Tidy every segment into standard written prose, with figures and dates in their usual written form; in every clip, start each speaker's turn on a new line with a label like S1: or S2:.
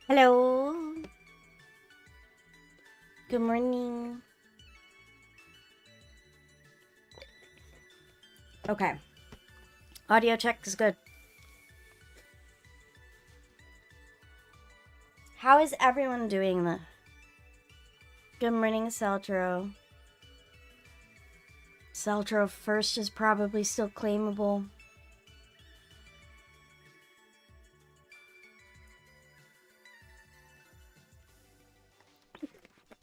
S1: Hello. Good morning. Okay. Audio check is good. How is everyone doing? Good morning, Celtro. Celtro first is probably still claimable.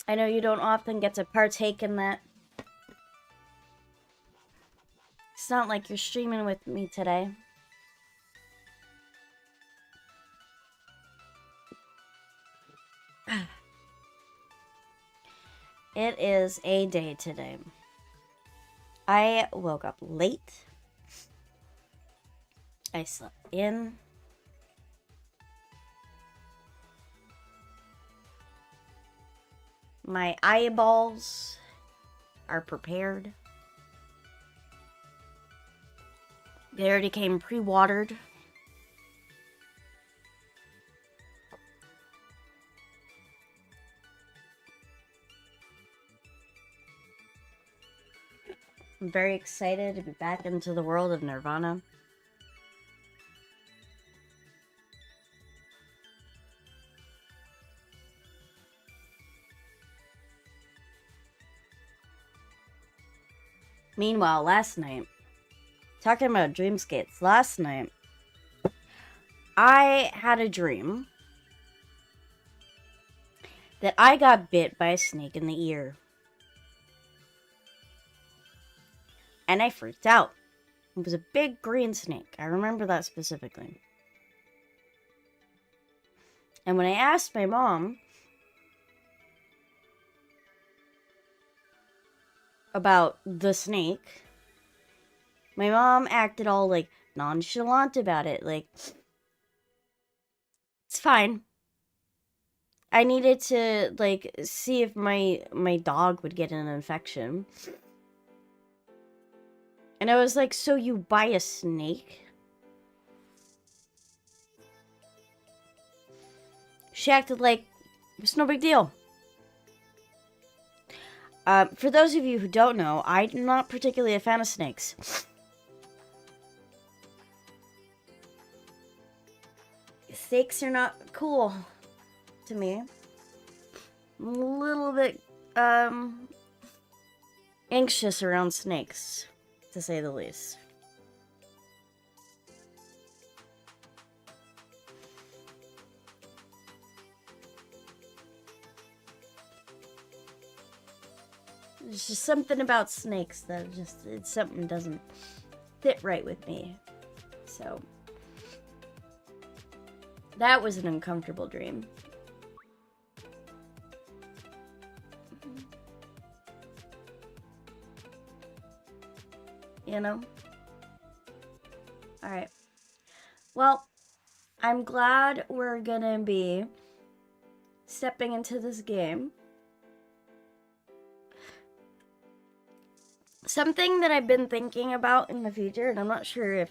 S1: I know you don't often get to partake in that. It's not like you're streaming with me today. It is a day today. I woke up late. I slept in. My eyeballs are prepared. They already came pre-watered. I'm very excited to be back into the world of Nirvana. Meanwhile, last night, talking about dreamscapes, last night, I had a dream that I got bit by a snake in the ear. And I freaked out. It was a big green snake. I remember that specifically. And when I asked my mom about the snake, my mom acted all like nonchalant about it. Like, it's fine. I needed to like see if my dog would get an infection. And I was like, so you buy a snake? She acted like it's no big deal. For those of you who don't know, I'm not particularly a fan of snakes. Snakes are not cool to me. I'm a little bit anxious around snakes, to say the least. There's just something about snakes that it's something doesn't fit right with me. So that was an uncomfortable dream. You know? Alright. Well, I'm glad we're gonna be stepping into this game. Something that I've been thinking about in the future, and I'm not sure if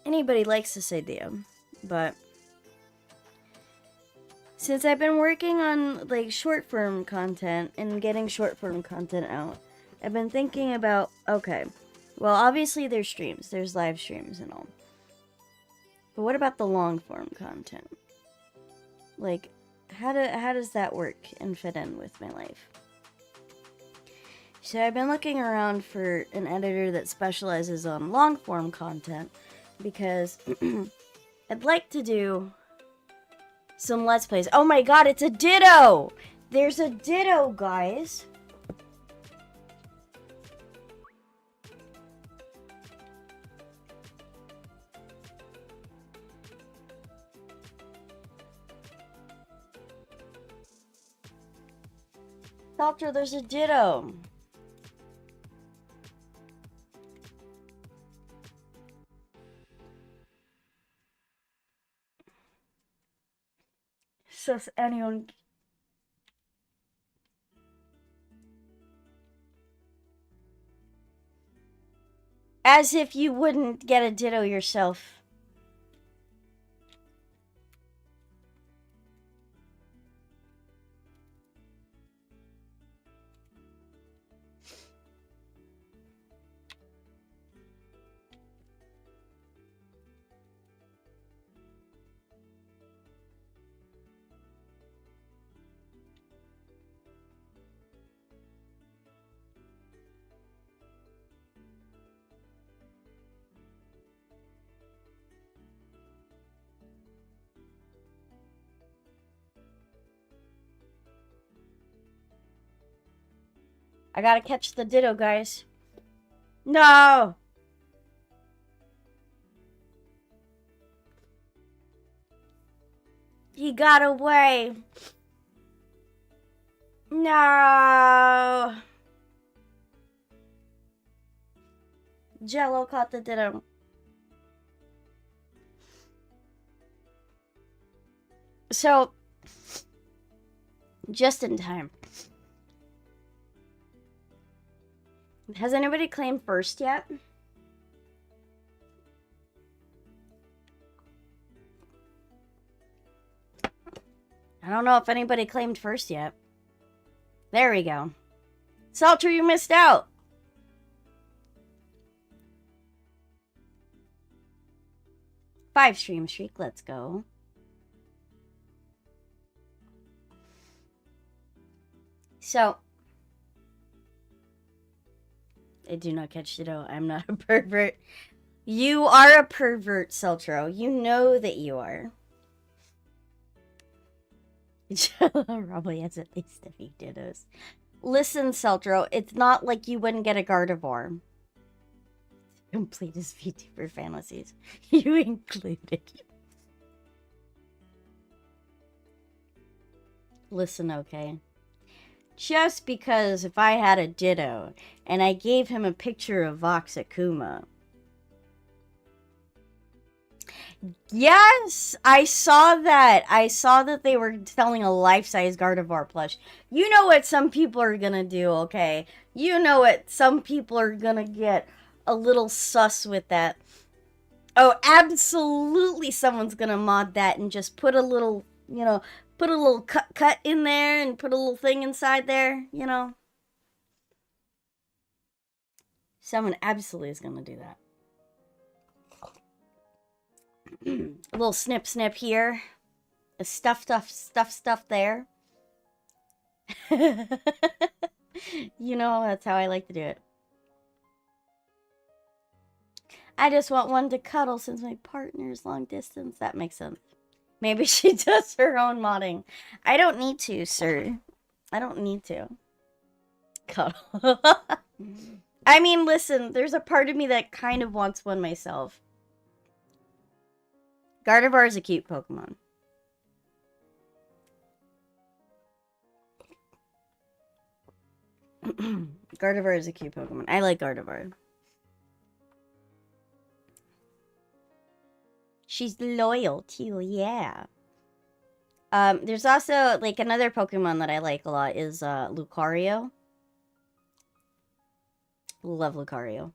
S1: anybody likes this idea, but since I've been working on like short form content and getting short form content out, I've been thinking about, okay, well, obviously there's streams, there's live streams and all, but what about the long form content? Like, how does that work and fit in with my life? So I've been looking around for an editor that specializes on long form content because I'd like to do some Let's Plays. Oh my god, it's a ditto! There's a ditto, guys. Doctor, there's a ditto. So anyone... As if you wouldn't get a ditto yourself. I gotta catch the Ditto, guys. No! He got away. No! Jello caught the Ditto. So, just in time. Has anybody claimed first yet? I don't know if anybody claimed first yet. There we go. Salter, you missed out. Five stream streak, let's go. So, I do not catch Ditto. I'm not a pervert. You are a pervert, Celtro. You know that you are. Probably has at least a few Dittos. Listen, Celtro, it's not like you wouldn't get a Gardevoir. Complete his VTuber fantasies. You included. Listen, okay? Just because if I had a Ditto and I gave him a picture of Vox Akuma. Yes, I saw that. I saw that they were selling a life-size Gardevoir plush. You know what some people are gonna do, okay? You know what some people are gonna get a little sus with that. Oh, absolutely someone's gonna mod that and just put a little, you know, put a little cut in there and put a little thing inside there, you know? Someone absolutely is gonna do that. A little snip here. A stuff there. You know, that's how I like to do it. I just want one to cuddle since my partner's long distance. That makes sense. Maybe she does her own modding. I don't need to, sir. I don't need to. Cuddle. I mean, listen, there's a part of me that kind of wants one myself. Gardevoir is a cute Pokemon. Gardevoir is a cute Pokemon. I like Gardevoir. She's loyal too, yeah. There's also, like, another Pokemon that I like a lot is, Lucario. Love Lucario.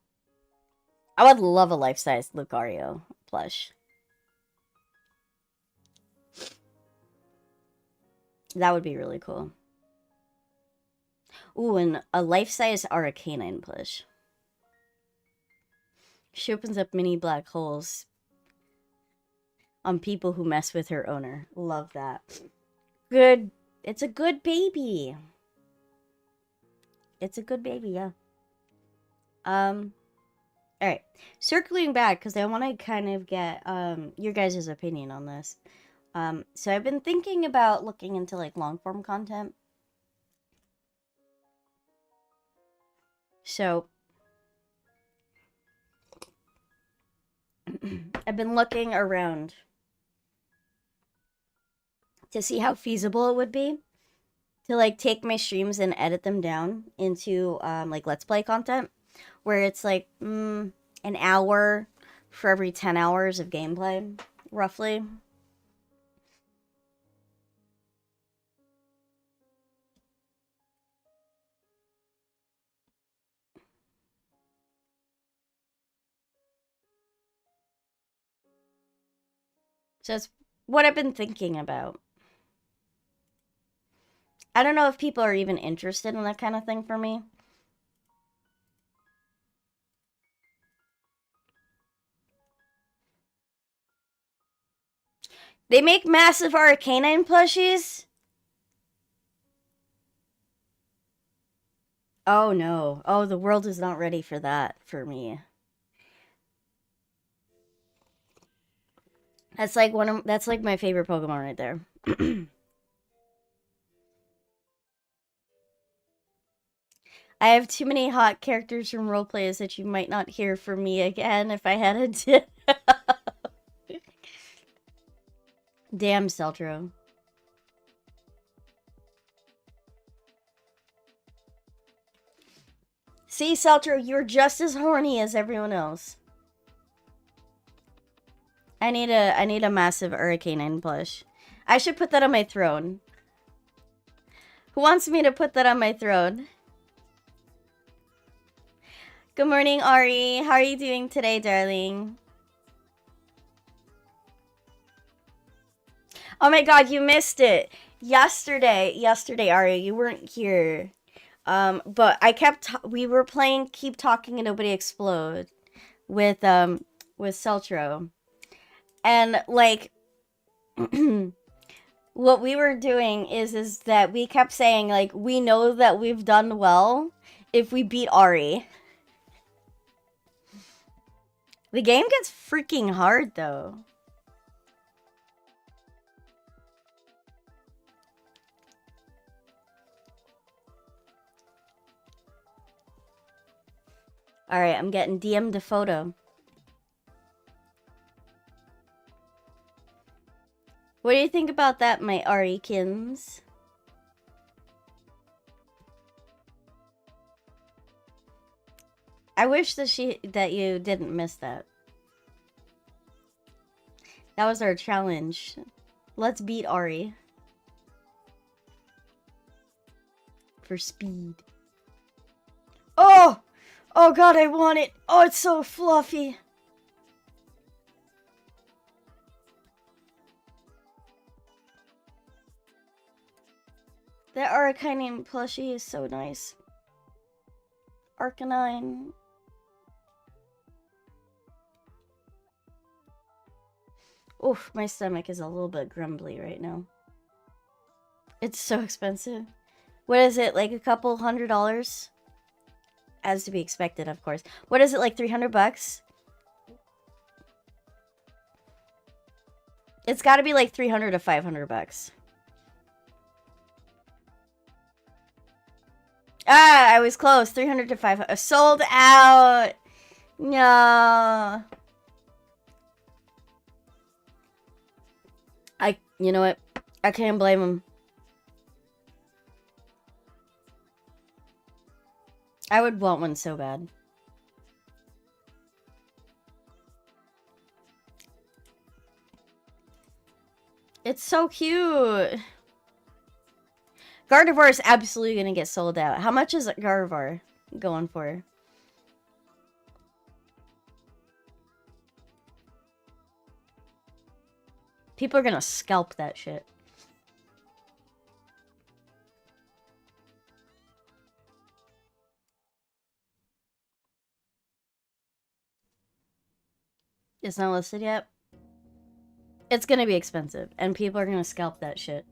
S1: I would love a life-size Lucario plush. That would be really cool. Ooh, and a life-size Arcanine plush. She opens up mini black holes on people who mess with her owner. Love that. Good. It's a good baby. It's a good baby, yeah. Alright. Circling back, because I want to kind of get your guys' opinion on this. So I've been thinking about looking into, like, long-form content. So I've been looking around to see how feasible it would be to, like, take my streams and edit them down into, like, Let's Play content, where it's, like, an hour for every 10 hours of gameplay, roughly. So it's what I've been thinking about. I don't know if people are even interested in that kind of thing for me. They make massive Arcanine plushies? Oh no. Oh, the world is not ready for that for me. That's like that's like my favorite Pokemon right there. I have too many hot characters from roleplays that you might not hear from me again if I had a Damn, Celtro. See, Celtro, you're just as horny as everyone else. I need a massive Hurricane plush. I should put that on my throne. Who wants me to put that on my throne? Good morning, Ari. How are you doing today, darling? Oh my god, you missed it. Yesterday, Ari, you weren't here. But we were playing Keep Talking and Nobody Explode with Celtro. And like what we were doing is that we kept saying like we know that we've done well if we beat Ari. The game gets freaking hard though. Alright, I'm getting DM'd a photo. What do you think about that, my Ari-kins? I wish that you didn't miss that. That was our challenge. Let's beat Ari. For speed. Oh! Oh god, I want it. Oh, it's so fluffy. That Arcanine plushie is so nice. Arcanine. Oof, my stomach is a little bit grumbly right now. It's so expensive. What is it, like a couple $100? As to be expected, of course. What is it, like 300 bucks? It's gotta be like 300 to 500 bucks. Ah, I was close. 300 to 500. Sold out. No. You know what? I can't blame him. I would want one so bad. It's so cute. Gardevoir is absolutely going to get sold out. How much is Gardevoir going for? People are going to scalp that shit. It's not listed yet. It's going to be expensive, and people are going to scalp that shit.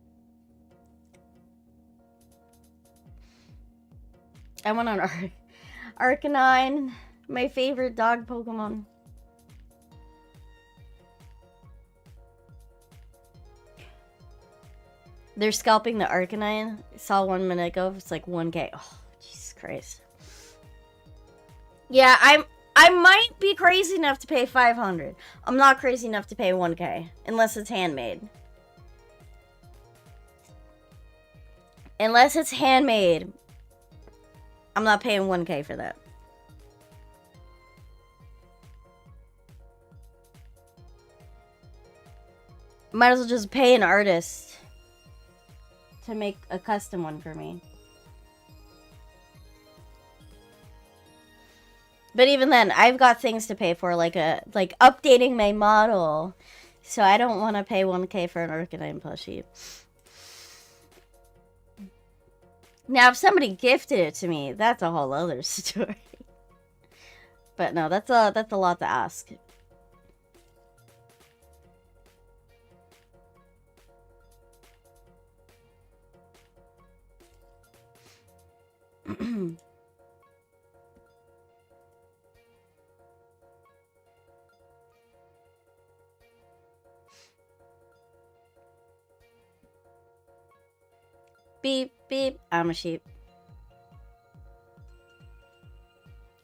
S1: I went on Arcanine, my favorite dog Pokemon. They're scalping the Arcanine. I saw 1 minute ago. It's like 1K. Oh, Jesus Christ. Yeah, I might be crazy enough to pay 500. I'm not crazy enough to pay 1K unless it's handmade. Unless it's handmade, I'm not paying 1K for that. Might as well just pay an artist to make a custom one for me. But even then, I've got things to pay for, like updating my model. So I don't want to pay 1K for an Arcanine plushie. Now, if somebody gifted it to me, that's a whole other story. But no, that's a lot to ask. Beep, beep. I'm a sheep.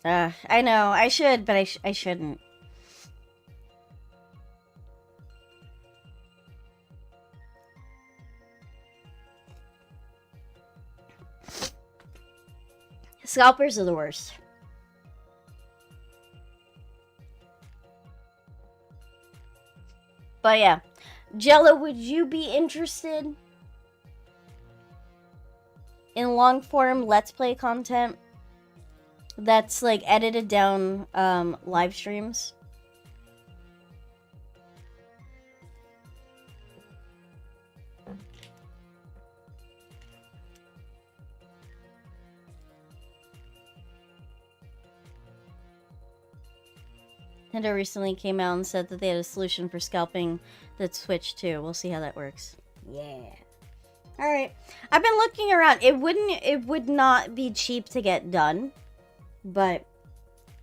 S1: I know. I should, but I shouldn't. Scalpers are the worst. But yeah. Jello, would you be interested in long form Let's Play content that's like edited down live streams? Nintendo recently came out and said that they had a solution for scalping that Switch too. We'll see how that works. Yeah. All right. I've been looking around. It would not be cheap to get done, but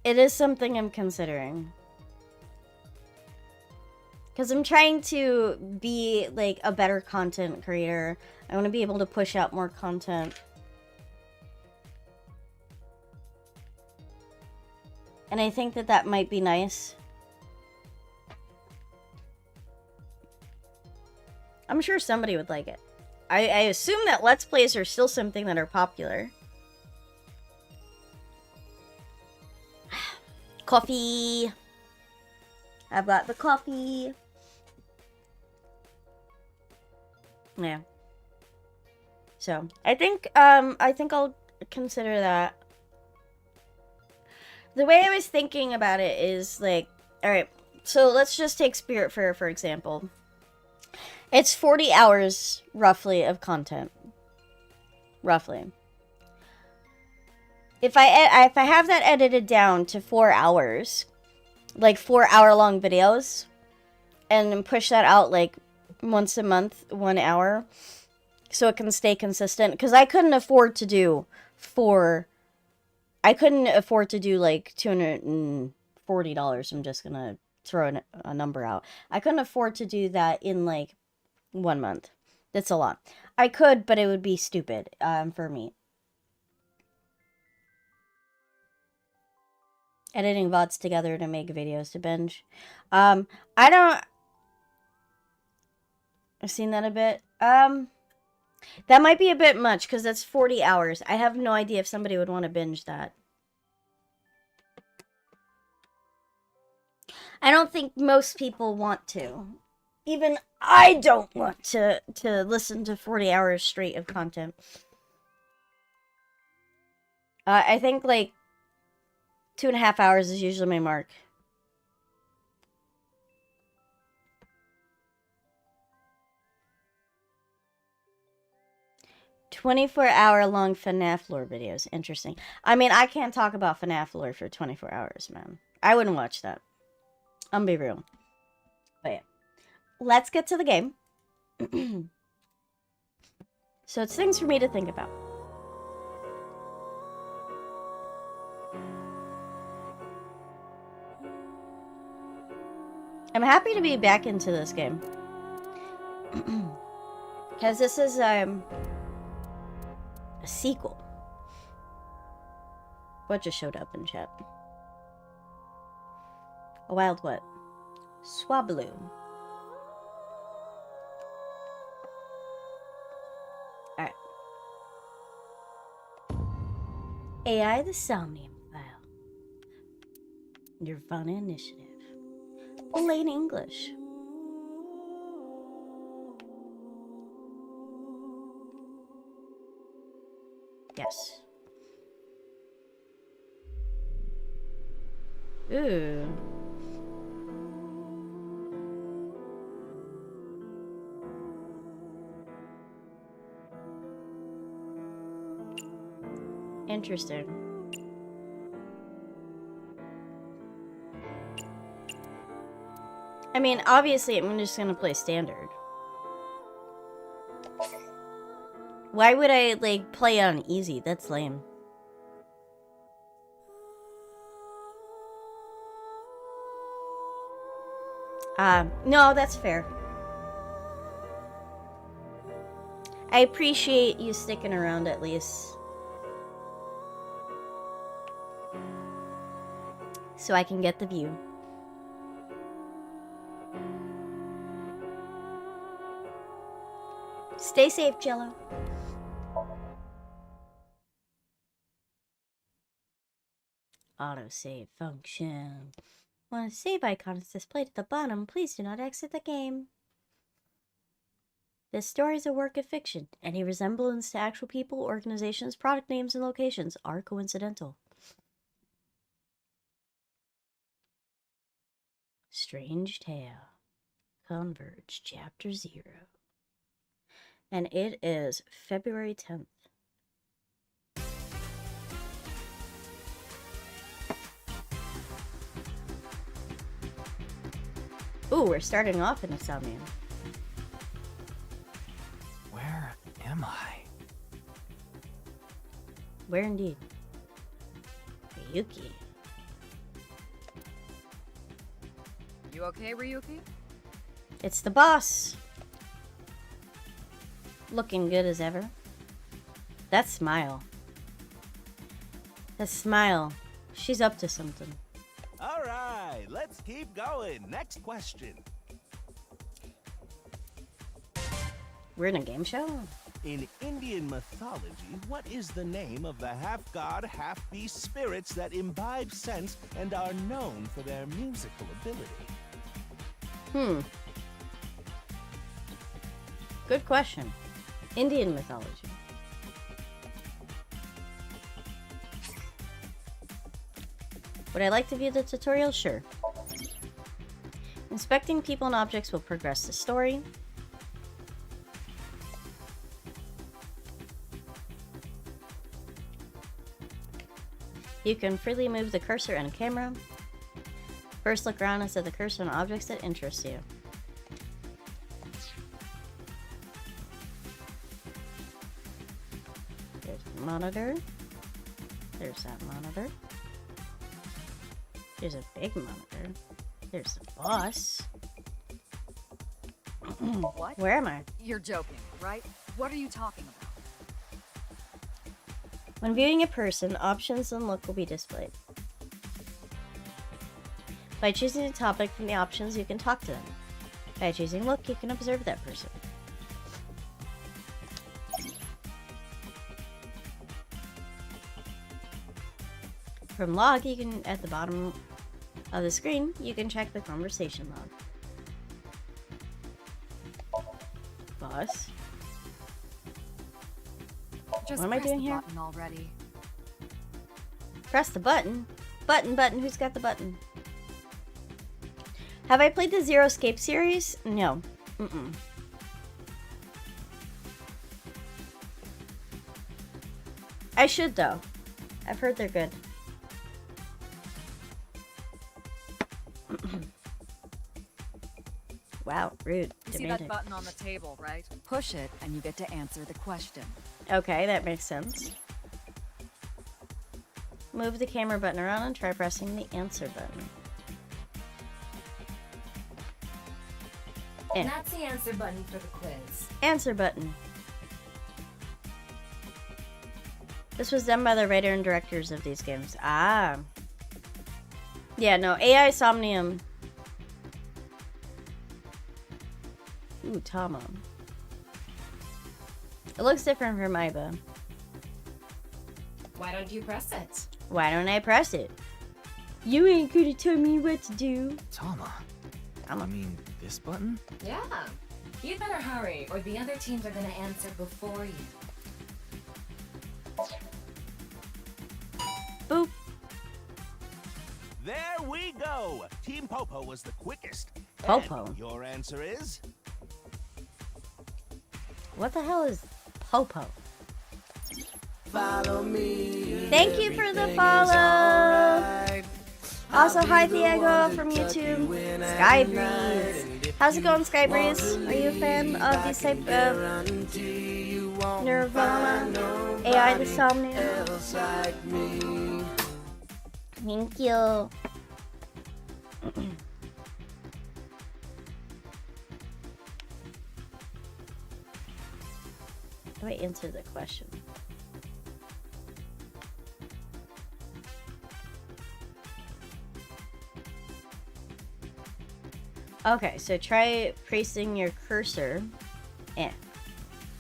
S1: it is something I'm considering. Because I'm trying to be like a better content creator. I want to be able to push out more content. And I think that that might be nice. I'm sure somebody would like it. I assume that Let's Plays are still something that are popular. Coffee. I've got the coffee. Yeah. So, I think I'll consider that. The way I was thinking about it is like, alright, so let's just take Spirit Fair for example. It's 40 hours, roughly, of content. Roughly. If I have that edited down to 4 hours, like 4-hour-long videos, and push that out like once a month, 1 hour, so it can stay consistent, because I couldn't afford to do like $240. I'm just gonna throw a number out. I couldn't afford to do that in like 1 month. That's a lot. I could, but it would be stupid for me. Editing VODs together to make videos to binge. I've seen that a bit. That might be a bit much because that's 40 hours. I have no idea if somebody would want to binge that. I don't think most people want to. Even I don't want to listen to 40 hours straight of content. I think like 2.5 hours is usually my mark. "24-hour-long FNAF lore videos. Interesting. I mean, I can't talk about FNAF lore for 24 hours, man. I wouldn't watch that. I'm be real. But yeah. Let's get to the game. So it's things for me to think about. I'm happy to be back into this game. Because this is a sequel. What just showed up in chat? A wild what? Swablu. Alright. AI the Somnium file. Nirvana initiative. Plain English. Yes. Ooh. Interesting. I mean, obviously, I'm just gonna play standard. Why would I, like, play on easy? That's lame. No, that's fair. I appreciate you sticking around at least. so I can get the view. Stay safe, Jello. Autosave function. When a save icon is displayed at the bottom, please do not exit the game. This story is a work of fiction. Any resemblance to actual people, organizations, product names, and locations are coincidental. Strange Tale. Converge, Chapter 0. And it is February 10th. Ooh, we're starting off in a Somnium.
S2: Where am I?
S1: Where indeed? Ryuki.
S3: You okay, Ryuki?
S1: It's the boss. Looking good as ever. That smile. That smile. She's up to something.
S4: All right, let's keep going. Next question.
S1: We're in a game show?
S4: In Indian mythology, what is the name of the half-god, half-beast spirits that imbibe sense and are known for their musical ability?
S1: Good question. Indian mythology. Would I like to view the tutorial? Sure. Inspecting people and objects will progress the story. You can freely move the cursor and camera. First look around and set the cursor on objects that interest you. There's the monitor. There's that monitor. There's a big monitor. There's the boss.
S3: What?
S1: Where am I?
S3: You're joking, right? What are you talking about?
S1: When viewing a person, options and look will be displayed. By choosing a topic from the options, you can talk to them. By choosing look, you can observe that person. From log, you can, at the bottom of the screen, you can check the conversation log. Boss.
S3: Just
S1: What am I
S3: press
S1: doing
S3: the
S1: here?
S3: button already.
S1: Press the button. Button, who's got the button? Have I played the Zero Escape series? No. I should, though. I've heard they're good. Wow, rude.
S3: You see that button on the table, right? Push it and you get to answer the question.
S1: Okay, that makes sense. Move the camera button around and try pressing the answer button.
S5: And that's the answer button for the quiz.
S1: Answer button. This was done by the writer and directors of these games. Ah. Yeah, no, AI Somnium. Ooh, Tama. It looks different from Iba.
S5: Why don't you press it?
S1: Why don't I press it? You ain't gonna tell me what to do.
S2: Tama. I mean, this button?
S5: Yeah. You better hurry, or the other teams are gonna answer before you.
S1: Boop.
S4: There we go. Team Popo was the quickest.
S1: Popo?
S4: And your answer is?
S1: What the hell is Popo?
S6: Follow me.
S1: Thank you for the follow. Also, hi Diego from YouTube. Skybreeze. How's it going, Skybreeze? Are you a fan of these type of Nirvana, AI the Somnium? Thank you. How do I answer the question? Okay, so try placing your cursor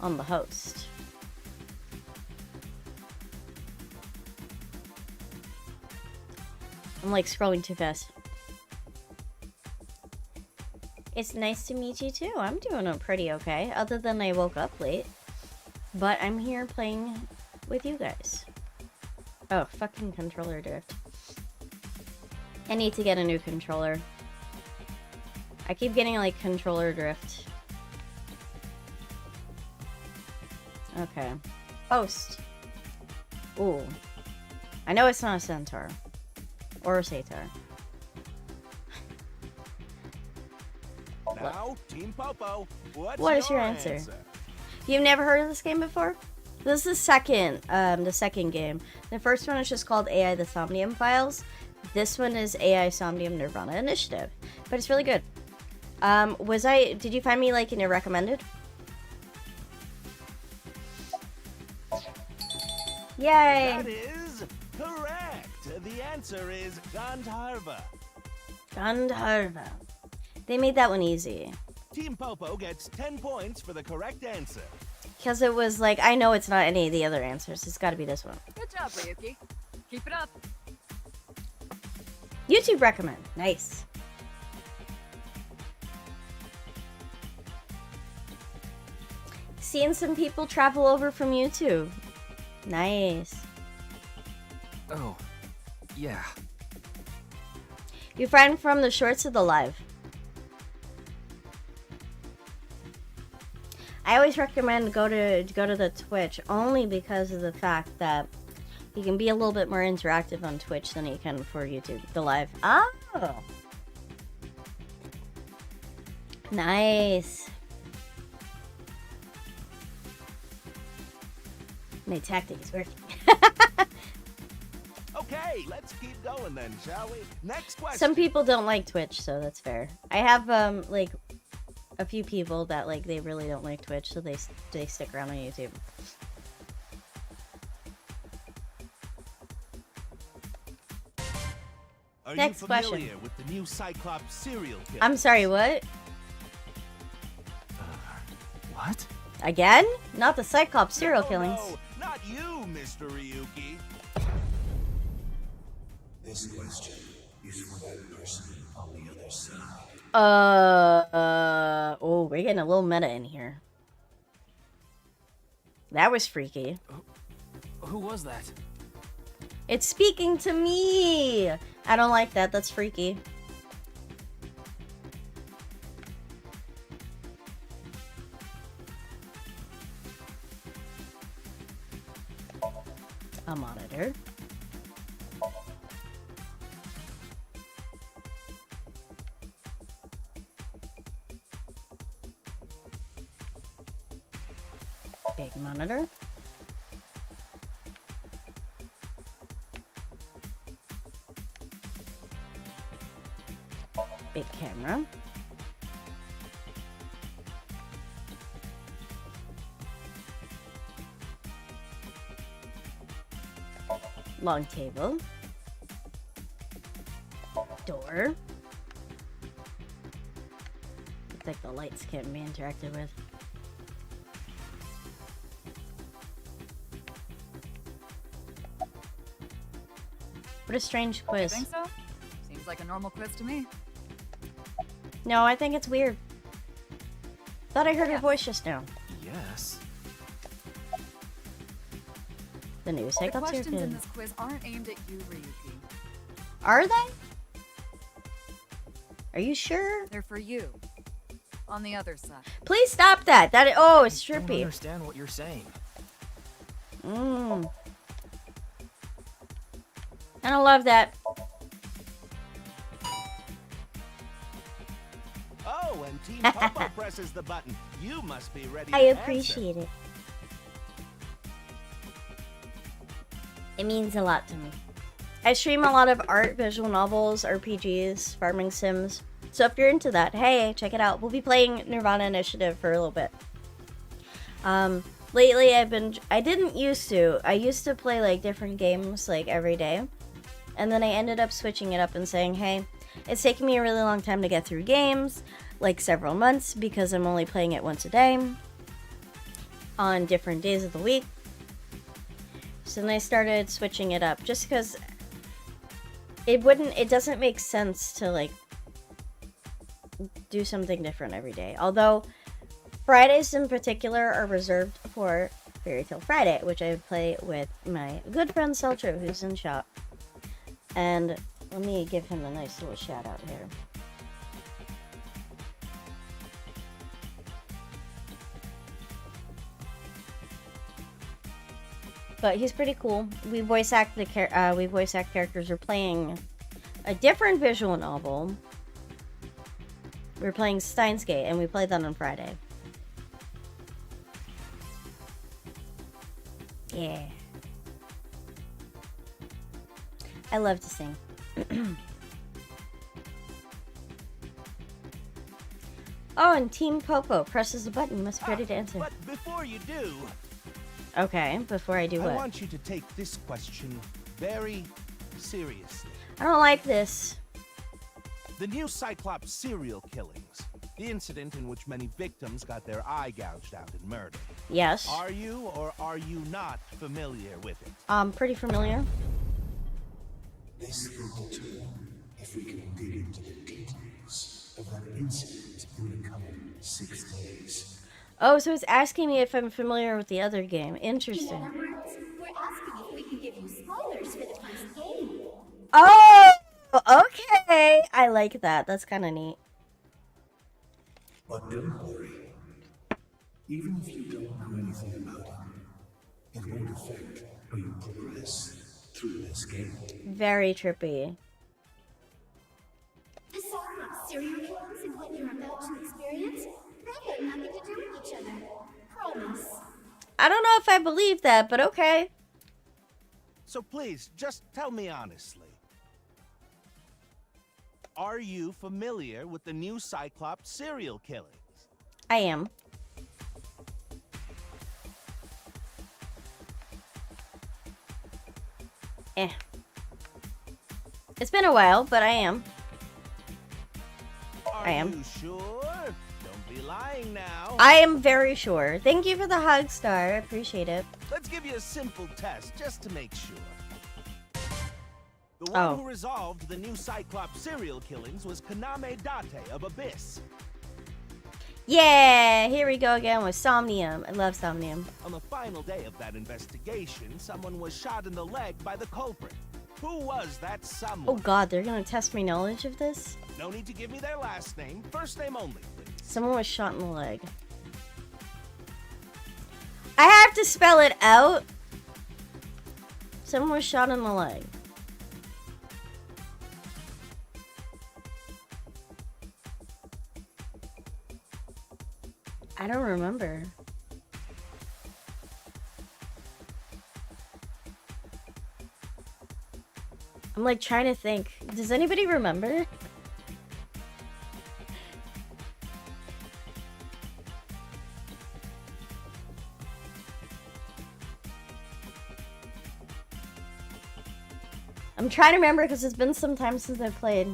S1: on the host. I'm like scrolling too fast. It's nice to meet you too. I'm doing pretty okay, other than I woke up late. But I'm here playing with you guys. Oh, fucking controller drift. I need to get a new controller. I keep getting like controller drift. Okay. Host. Ooh. I know it's not a centaur. Or a satyr.
S4: Now, Team Popo,
S1: What is your answer? You've never heard of this game before? This is the second game. The first one is just called AI the Somnium Files. This one is AI Somnium Nirvana Initiative. But it's really good. Did you find me like in a recommended? Yay!
S4: That is correct. The answer is Gandharva.
S1: Gandharva. They made that one easy.
S4: Team Popo gets 10 points for the correct answer.
S1: Because it was like, I know it's not any of the other answers. It's got to be this one.
S3: Good job, Ryuki. Keep it up.
S1: YouTube recommend. Nice. Seeing some people travel over from YouTube. Nice.
S2: Oh, yeah.
S1: You find from the shorts of the live. I always recommend go to the Twitch only because of the fact that you can be a little bit more interactive on Twitch than you can for YouTube, the live. Oh, nice. My tactic is working.
S4: Okay, let's keep going then, shall we? Next question.
S1: Some people don't like Twitch, so that's fair. I have like a few people that like they really don't like Twitch, so they stick around on YouTube.
S4: Are
S1: Next
S4: you
S1: question.
S4: familiar with the new Cyclops serial killer?
S1: I'm sorry, what?
S2: What?
S1: Again? Not the Cyclops serial
S4: No,
S1: killings.
S4: No, not you, Mr. Ryuki.
S6: This question is for that person on the other side.
S1: Oh, we're getting a little meta in here. That was freaky.
S2: Who was that?
S1: It's speaking to me! I don't like that, that's freaky. A monitor. Big monitor. Big camera. Long table. Door. Looks like the lights can't be interacted with. What a strange
S3: You
S1: quiz.
S3: think so? Seems like a normal quiz to me.
S1: No, I think it's weird. Thought I heard your voice just now.
S2: Yes.
S1: The new
S3: The
S1: Cyclops here
S3: questions in
S1: kid.
S3: this quiz aren't aimed at you, Ryuki.
S1: Are they? Are you sure?
S3: They're for you. On the other side.
S1: Please stop that. Oh, it's
S2: I don't
S1: trippy.
S2: understand what you're saying.
S1: Mmm. I don't love that.
S4: Oh, when Team Popo presses the button, you must be ready to
S1: I
S4: answer.
S1: appreciate it. It means a lot to me. I stream a lot of art, visual novels, RPGs, farming sims. So if you're into that, hey, check it out. We'll be playing Nirvana Initiative for a little bit. Lately I used to play like different games like every day. And then I ended up switching it up and saying, hey, It's taking me a really long time to get through games, like several months, because I'm only playing it once a day on different days of the week. So then I started switching it up just because it doesn't make sense to like do something different every day. Although Fridays in particular are reserved for Fairy Tale Friday, which I play with my good friend Seltro, who's in shop. And let me give him a nice little shout out here. But he's pretty cool. We voice act characters. We're playing a different visual novel. We're playing Steins Gate, and we played that on Friday. Yeah. I love to sing. Oh, and Team Popo presses the button. You must be ready to answer.
S4: But before you do...
S1: Okay, before I do what?
S4: I want you to take this question very seriously.
S1: I don't like this.
S4: The new Cyclops serial killings. The incident in which many victims got their eye gouged out and murdered.
S1: Yes.
S4: Are you or are you not familiar with it?
S1: Pretty familiar.
S6: This will determine if we can dig into the details of that incident in the coming 6 days.
S1: Oh, so it's asking me if I'm familiar with the other game. Interesting.
S7: In other words, we're asking if we can give you spoilers for the first game.
S1: Oh, okay. I like that. That's kind of neat.
S6: But don't worry. Even if you don't know anything about him, it won't affect how you progress through this game.
S1: Very trippy.
S7: The Cyclops serial killings and what you're about to experience, they have nothing to do with each other. Promise.
S1: I don't know if I believe that, but okay.
S4: So please, just tell me honestly. Are you familiar with the new Cyclops serial killings?
S1: I am. It's been a while, but I am.
S4: Are
S1: I am.
S4: you sure? Don't be lying now.
S1: I am very sure. Thank you for the hug, Star. I appreciate it.
S4: Let's give you a simple test just to make sure. The one who resolved the new Cyclops serial killings was Kaname Date of Abyss.
S1: Yeah, here we go again with Somnium. I love Somnium.
S4: On the final day of that investigation, someone was shot in the leg by the culprit. Who was that someone?
S1: Oh god, they're gonna test my knowledge of this?
S4: No need to give me their last name. First name only, please.
S1: Someone was shot in the leg. I have to spell it out. Someone was shot in the leg. I don't remember. I'm like trying to think. Does anybody remember? I'm trying to remember because it's been some time since I've played.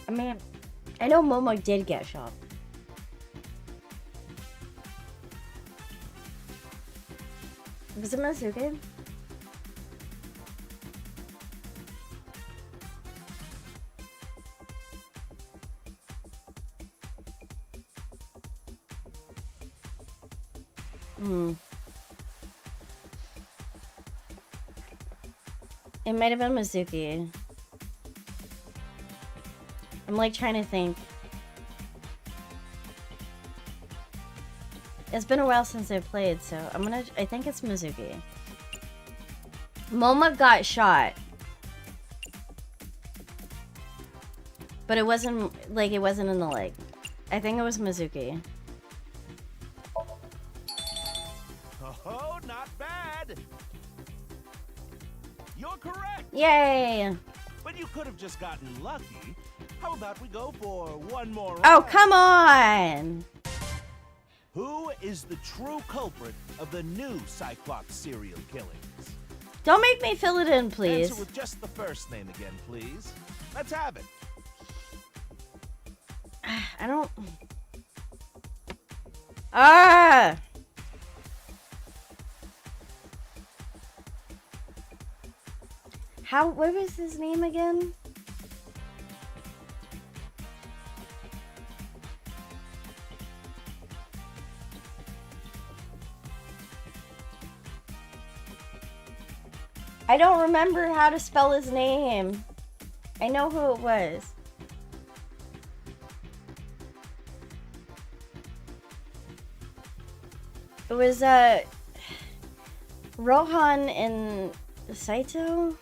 S1: I mean, I know Momo did get shot. Was it Masuke? It might have been Mizuki. I'm like trying to think. It's been a while since I played, so I think it's Mizuki. Moma got shot. But it wasn't in the leg. I think it was Mizuki.
S4: Oh, not bad. You're correct.
S1: Yay!
S4: But you could have just gotten lucky. How about we go for one more
S1: Oh,
S4: round?
S1: come on!
S4: Who is the true culprit of the new Cyclops serial killings?
S1: Don't make me fill it in, please.
S4: Answer with just the first name again, please. Let's have it.
S1: I don't... Ah! What was his name again? I don't remember how to spell his name. I know who it was. It was, Rohan and Saito?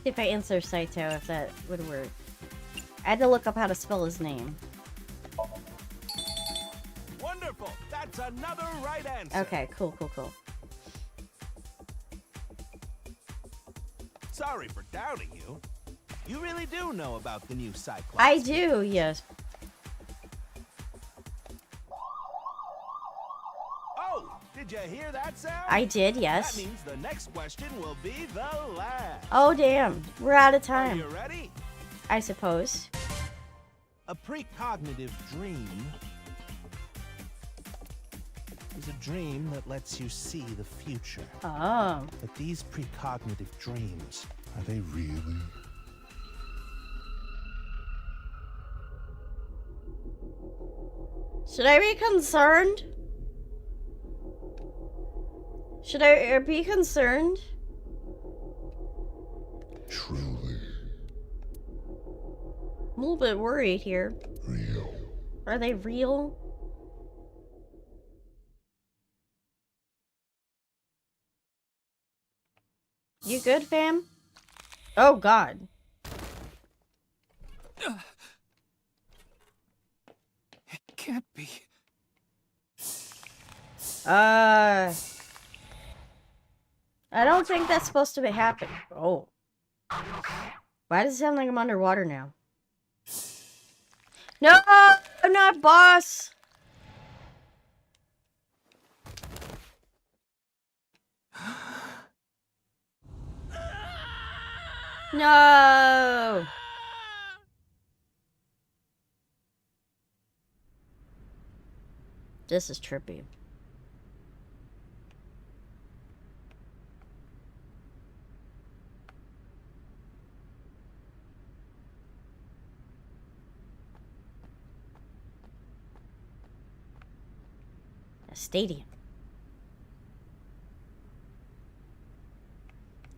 S1: See if I answer Saito, if that would work. I had to look up how to spell his name.
S4: Wonderful. That's another right answer.
S1: Okay, cool.
S4: Sorry for doubting you. You really do know about the new Cyclops.
S1: I do, yes.
S4: Oh, did you hear that sound?
S1: I did, yes.
S4: That means the next question will be the last.
S1: Oh, damn. We're out of
S4: Are
S1: time.
S4: you ready?
S1: I suppose.
S4: A precognitive dream is a dream that lets you see the future.
S1: Oh.
S4: But these precognitive dreams, are they really?
S1: Should I be concerned? Should I be concerned?
S6: Truly
S1: I'm a little bit worried here.
S6: real.
S1: Are they real? You good, fam? Oh, God.
S2: It can't be.
S1: I don't think that's supposed to be happening. Oh. Why does it sound like I'm underwater now? No! I'm not boss! No! This is trippy. A stadium.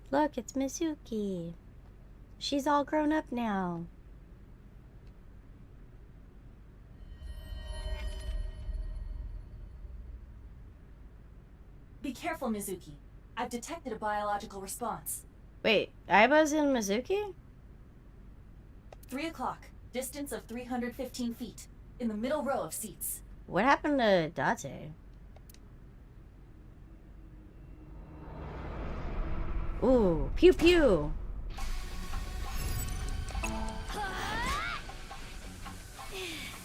S1: Look, it's Mizuki. She's all grown up now.
S5: Be careful, Mizuki. I've detected a biological response.
S1: Wait, Aiba's in Mizuki?
S5: 3 o'clock. Distance of 315 feet. In the middle row of seats.
S1: What happened to Date? Ooh, pew pew.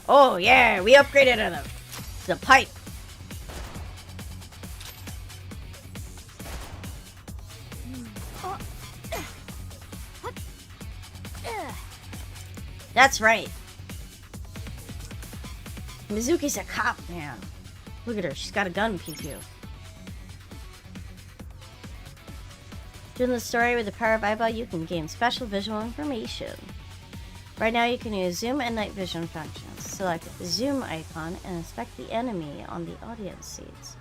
S1: Oh yeah, we upgraded the pipe. That's right. Mizuki's a cop now. Look at her, she's got a gun, pew pew. During the story with the power of eyeball, you can gain special visual information. Right now you can use zoom and night vision functions. Select the zoom icon and inspect the enemy on the audience seats.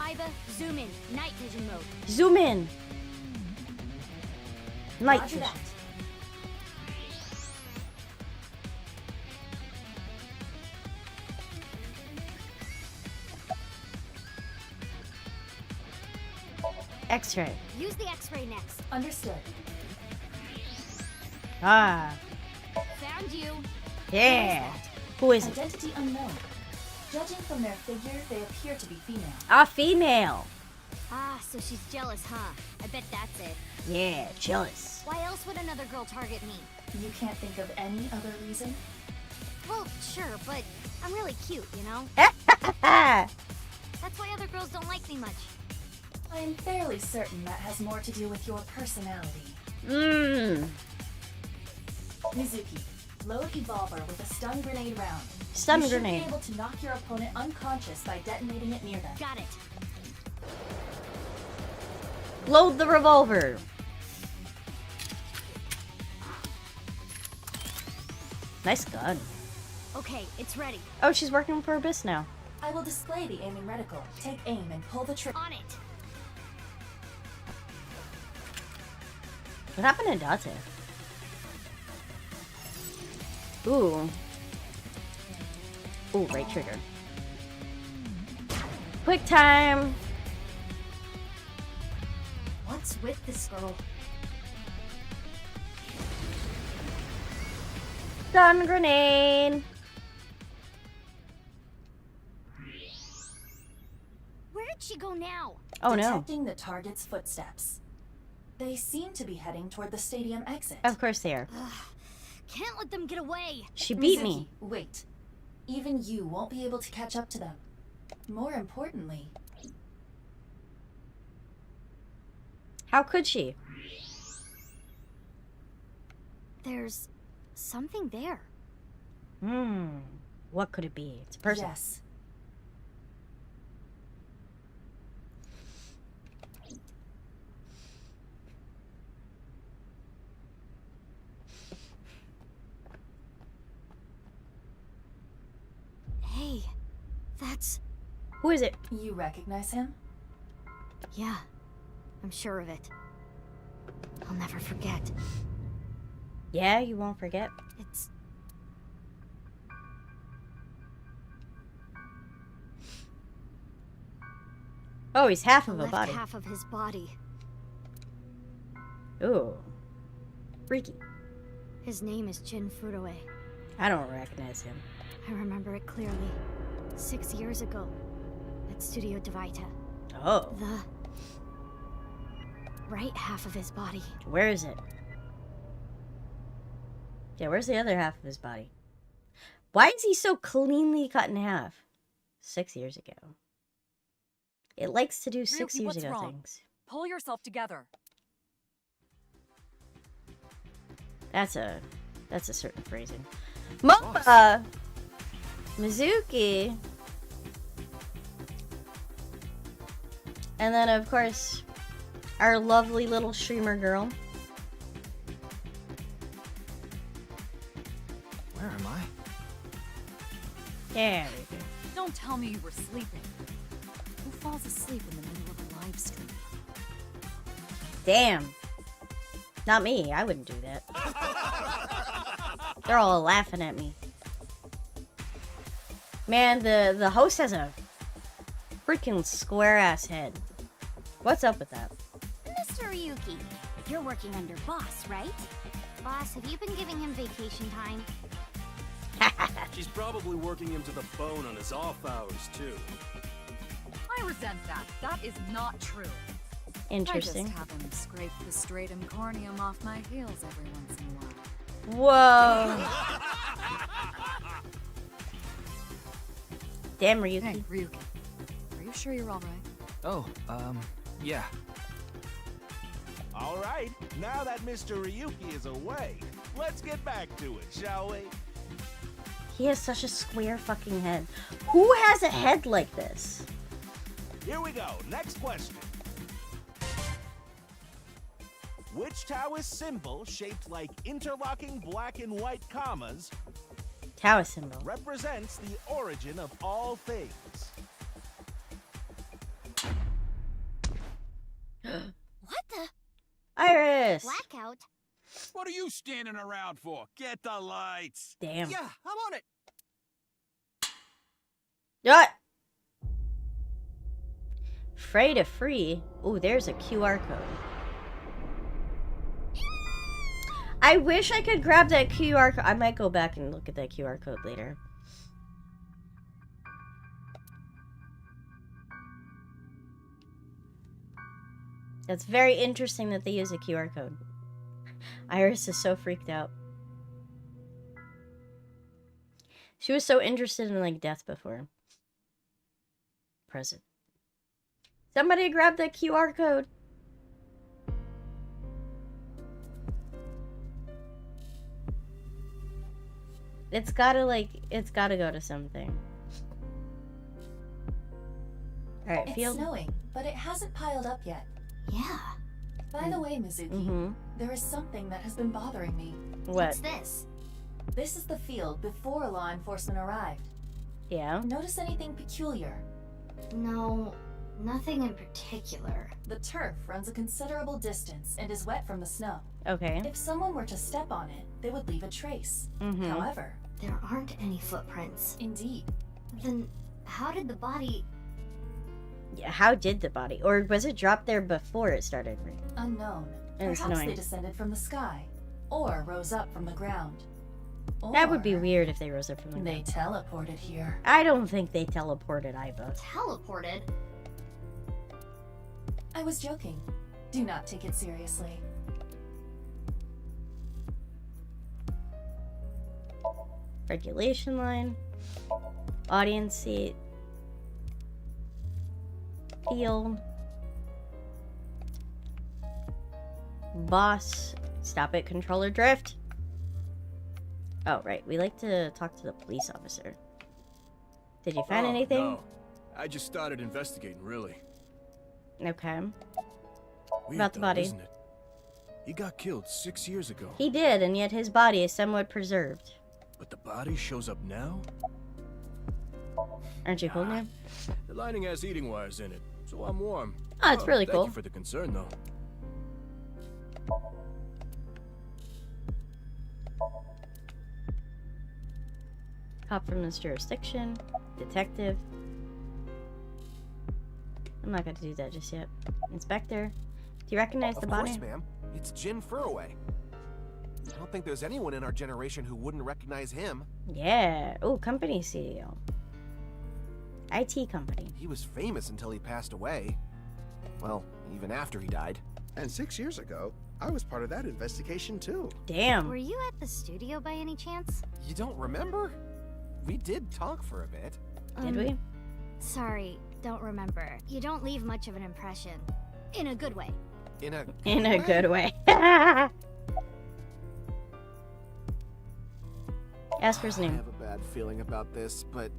S7: Iva, zoom in. Night vision mode.
S1: Zoom in! Night
S5: Roger
S1: vision.
S5: that.
S1: X-ray.
S7: Use the X-ray next.
S5: Understood.
S1: Ah.
S7: Found you.
S1: Yeah. Who is it?
S5: Identity unknown. Judging from their figure, they appear to be female.
S1: A female.
S7: Ah, so she's jealous, huh? I bet that's it.
S1: Yeah, jealous.
S7: Why else would another girl target me?
S5: You can't think of any other reason?
S7: Well, sure, but I'm really cute, you know?
S1: Ah.
S7: That's why other girls don't like me much.
S5: I'm fairly certain that has more to do with your personality.
S1: Mmm.
S5: Mizuki, load Evolver with a stun grenade round.
S1: Stun
S5: you should
S1: grenade.
S5: be able to knock your opponent unconscious by detonating it near them.
S7: Got it.
S1: Load the revolver. Nice gun.
S7: Okay, it's ready.
S1: Oh, she's working for Abyss now.
S5: I will display the aiming reticle. Take aim and pull the trigger.
S7: On it.
S1: What happened to Date? Ooh. Ooh, right trigger. Quick time.
S7: What's with this girl?
S1: Stun grenade.
S7: Where did she go now?
S1: Oh no.
S5: Detecting the target's footsteps. They seem to be heading toward the stadium exit.
S1: Of course they are.
S7: Can't let them get away.
S1: She beat
S5: Mizuki,
S1: me.
S5: wait. Even you won't be able to catch up to them. More importantly,
S1: How could she?
S7: There's something there.
S1: What could it be? It's a person.
S5: yes.
S7: Hey, that's...
S1: Who is it?
S5: You recognize him?
S7: Yeah, I'm sure of it. I'll never forget.
S1: Yeah, you won't forget.
S7: It's...
S1: Oh, he's half
S7: the
S1: of a
S7: left
S1: body.
S7: half of his body.
S1: Ooh. Freaky.
S7: His name is Jin Furue.
S1: I don't recognize him.
S7: I remember it clearly. 6 years ago, at Studio Devita.
S1: Oh.
S7: The right half of his body.
S1: Where is it? Yeah, where's the other half of his body? Why is he so cleanly cut in half? 6 years ago. It likes to do 6
S3: Ryuki,
S1: years
S3: what's
S1: ago
S3: wrong?
S1: things.
S3: Pull yourself together.
S1: That's a certain phrasing. MOBA! Mizuki! And then, of course, our lovely little streamer girl.
S2: Where am I?
S1: There we go.
S3: Don't tell me you were sleeping. Who falls asleep in the middle of a live stream?
S1: Damn. Not me. I wouldn't do that. They're all laughing at me. Man, the host has a freaking square-ass head. What's up with that?
S7: Mr. Ryuki, you're working under boss, right? Boss, have you been giving him vacation time?
S8: She's probably working him to the bone on his off hours, too.
S3: I resent that. That is not true.
S1: Interesting.
S3: I just have him scrape the stratum corneum off my heels every once in a while.
S1: Whoa. Damn, Ryuki.
S3: Hey, Ryuki. Are you sure you're alright?
S2: Oh, yeah.
S4: All right, now that Mr. Ryuki is away, let's get back to it, shall we?
S1: He has such a square fucking head. Who has a head like this?
S4: Here we go. Next question. Which Taoist symbol, shaped like interlocking black and white commas,
S1: Taoist symbol.
S4: represents the origin of all things?
S7: What the?
S1: Iris!
S7: Blackout?
S8: What are you standing around for? Get the lights.
S1: Damn.
S8: Yeah, I'm on it.
S1: What? Fray to free. Ooh, there's a QR code. I wish I could grab that QR code. I might go back and look at that QR code later. That's very interesting that they use a QR code. Iris is so freaked out. She was so interested in, like, death before. Present. Somebody grab that QR code. It's gotta go to something. Alright,
S5: It's snowing, but it hasn't piled up yet.
S3: Yeah.
S5: By the way, Mizuki, there is something that has been bothering me.
S1: What?
S3: What's this?
S5: This is the field before law enforcement arrived.
S1: Yeah.
S5: Notice anything peculiar?
S3: No, nothing in particular.
S5: The turf runs a considerable distance and is wet from the snow.
S1: Okay.
S5: If someone were to step on it, they would leave a trace. However,
S3: There aren't any footprints.
S5: indeed,
S3: Then how did the body...
S1: Yeah, how did the body? Or was it dropped there before it started raining?
S5: unknown.
S1: And it's
S5: Perhaps
S1: annoying.
S5: they descended from the sky, or rose up from the ground.
S1: That would be
S5: Or
S1: weird if they rose up from the
S5: They
S1: ground.
S5: teleported here.
S1: I don't think they teleported, Iva.
S3: Teleported?
S5: I was joking. Do not take it seriously.
S1: Regulation line. Audience seat. Field. Boss. Stop it, controller drift. Oh, right. We like to talk to the police officer. Did you find anything?
S8: No. I just started investigating, really.
S1: Okay.
S8: Weird,
S1: About the
S8: though,
S1: body.
S8: isn't it? He got killed 6 years ago.
S1: He did, and yet his body is somewhat preserved.
S8: But the body shows up now?
S1: Aren't you cool, man?
S8: The lining has heating wires in it, so I'm warm.
S1: Oh, it's really
S8: thank
S1: cool.
S8: you for the concern, though.
S1: Cop from this jurisdiction. Detective. I'm not going to do that just yet. Inspector. Do you recognize the
S9: Of
S1: body?
S9: course, ma'am. It's Jin Furaway. I don't think there's anyone in our generation who wouldn't recognize him.
S1: Yeah. Oh, company CEO. IT company.
S9: He was famous until he passed away. Well, even after he died.
S10: And 6 years ago, I was part of that investigation too.
S1: Damn.
S7: Were you at the studio by any chance?
S9: You don't remember? We did talk for a bit.
S1: Did we?
S7: Sorry, don't remember. You don't leave much of an impression. In a good way.
S9: In a
S1: Good way. Asper's
S9: I
S1: name.
S9: have a bad feeling about this, but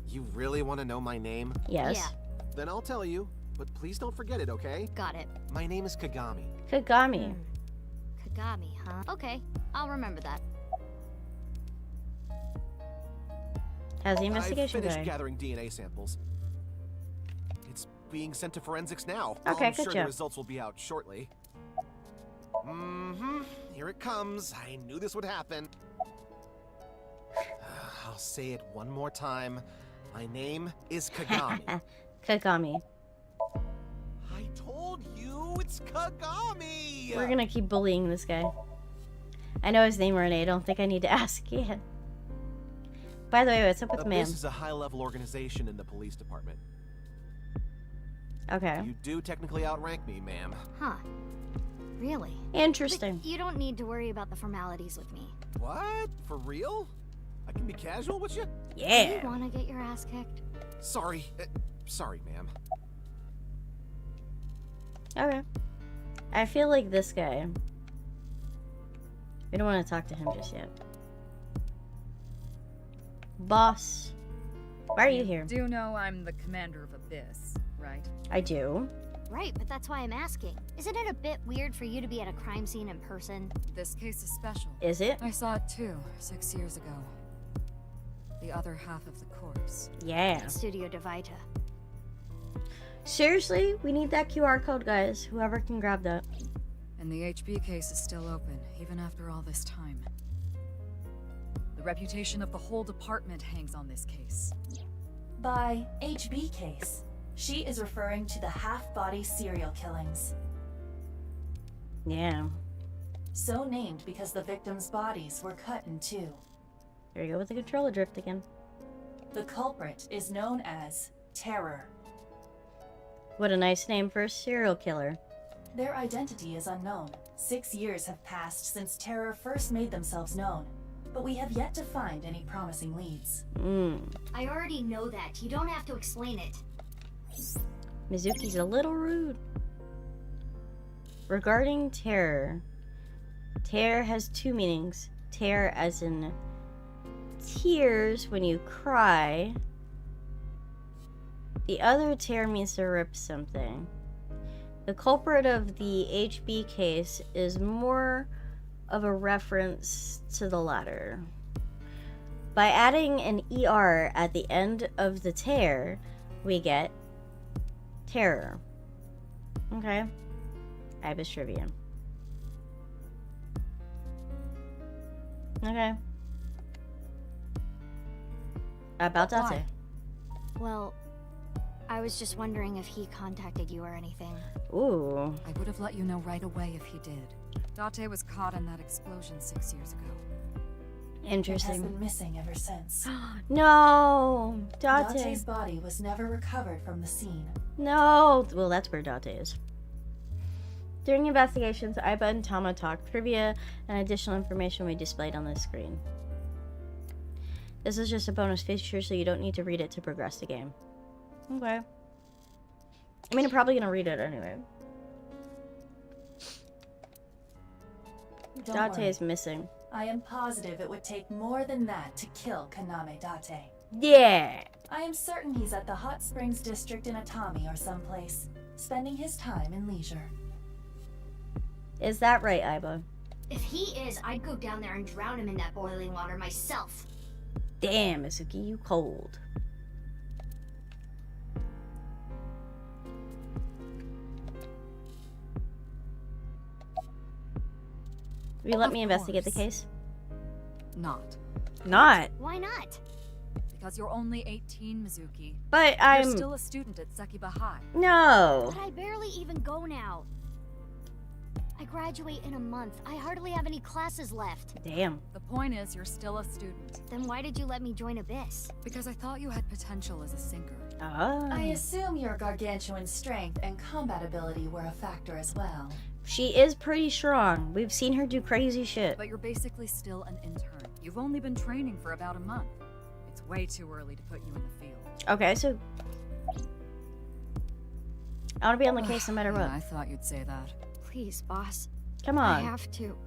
S9: you really want to know my name?
S1: Yes.
S7: Yeah.
S9: Then I'll tell you, but please don't forget it, okay?
S7: Got it.
S9: My name is Kagami.
S1: Kagami.
S7: Kagami, huh? Okay, I'll remember that.
S1: How's the
S9: I've
S1: investigation
S9: finished
S1: going?
S9: gathering DNA samples. It's being sent to forensics now.
S1: Okay,
S9: I'm
S1: good
S9: sure
S1: job.
S9: the results will be out shortly. Here it comes. I knew this would happen. I'll say it one more time. My name is Kagami.
S1: Kagami.
S9: I told you it's Kagami!
S1: We're gonna keep bullying this guy. I know his name, Renee. I don't think I need to ask yet. By the way, what's up with the man?
S9: This is a high-level organization in the police department.
S1: Okay.
S9: You do technically outrank me, ma'am.
S7: Huh. Really?
S1: Interesting.
S7: But you don't need to worry about the formalities with me.
S9: What? For real? I can be casual with you?
S7: Do
S1: Yeah.
S7: you want to get your ass kicked?
S9: Sorry. Sorry, ma'am.
S1: Okay. I feel like this guy. We don't want to talk to him just yet. Boss. Why are you here?
S3: Do know I'm the commander of Abyss, right?
S1: I do.
S7: Right, but that's why I'm asking. Isn't it a bit weird for you to be at a crime scene in person?
S3: This case is special.
S1: Is it?
S3: I saw it too, 6 years ago. The other half of the corpse.
S1: Yeah.
S7: Studio Devita.
S1: Seriously? We need that QR code, guys. Whoever can grab that.
S3: And the HB case is still open, even after all this time. The reputation of the whole department hangs on this case.
S5: By HB case, She is referring to the half-body serial killings.
S1: Yeah.
S5: So named because the victims' bodies were cut in two.
S1: Here you go with the controller drift again.
S5: The culprit is known as Terror.
S1: What a nice name for a serial killer.
S5: Their identity is unknown. 6 years have passed since Terror first made themselves known, but we have yet to find any promising leads.
S7: I already know that. You don't have to explain it.
S1: Mizuki's a little rude. Regarding terror, terror has two meanings. Terror as in tears when you cry. The other terror means to rip something. The culprit of the HB case is more of a reference to the latter. By adding an ER at the end of the tear, we get terror. Okay. Ibis trivia. Okay. About Date.
S3: Why?
S7: Well, I was just wondering if he contacted you or anything.
S1: Ooh.
S3: I would have let you know right away if he did. Date was caught in that explosion 6 years ago.
S5: It has
S1: Interesting.
S5: been missing ever since.
S1: No! Date.
S5: Date's body was never recovered from the scene.
S1: No! Well, that's where Date is. During investigations, Aiba and Tama talked trivia and additional information will be displayed on the screen. This is just a bonus feature, so you don't need to read it to progress the game. Okay. I mean, I'm probably gonna read it anyway.
S5: Don't
S1: Date
S5: worry.
S1: is missing.
S5: I am positive it would take more than that to kill Kaname Date.
S1: Yeah!
S5: I am certain he's at the Hot Springs district in Atami or someplace, spending his time in leisure.
S1: Is that right, Aiba?
S7: If he is, I'd go down there and drown him in that boiling water myself.
S1: Damn, Mizuki, you cold. Will you let
S3: Of
S1: me investigate the
S3: course.
S1: case?
S3: Not.
S1: Not.
S7: Why not?
S3: Because you're only 18, Mizuki.
S1: But I'm...
S3: You're still a student at Sekiba High.
S1: No.
S7: But I barely even go now. I graduate in a month. I hardly have any classes left.
S1: Damn.
S3: The point is, you're still a student.
S7: Then why did you let me join Abyss?
S3: Because I thought you had potential as a sinker.
S1: Ah.
S5: I assume your gargantuan strength and combat ability were a factor as well.
S1: She is pretty strong. We've seen her do crazy shit.
S3: But you're basically still an intern. You've only been training for about a month. It's way too early to put you in the field.
S1: Okay, so... I want to be on the case no matter
S3: Yeah,
S1: what.
S3: I thought you'd say that.
S7: Please, boss.
S1: Come
S7: I
S1: on.
S7: have to.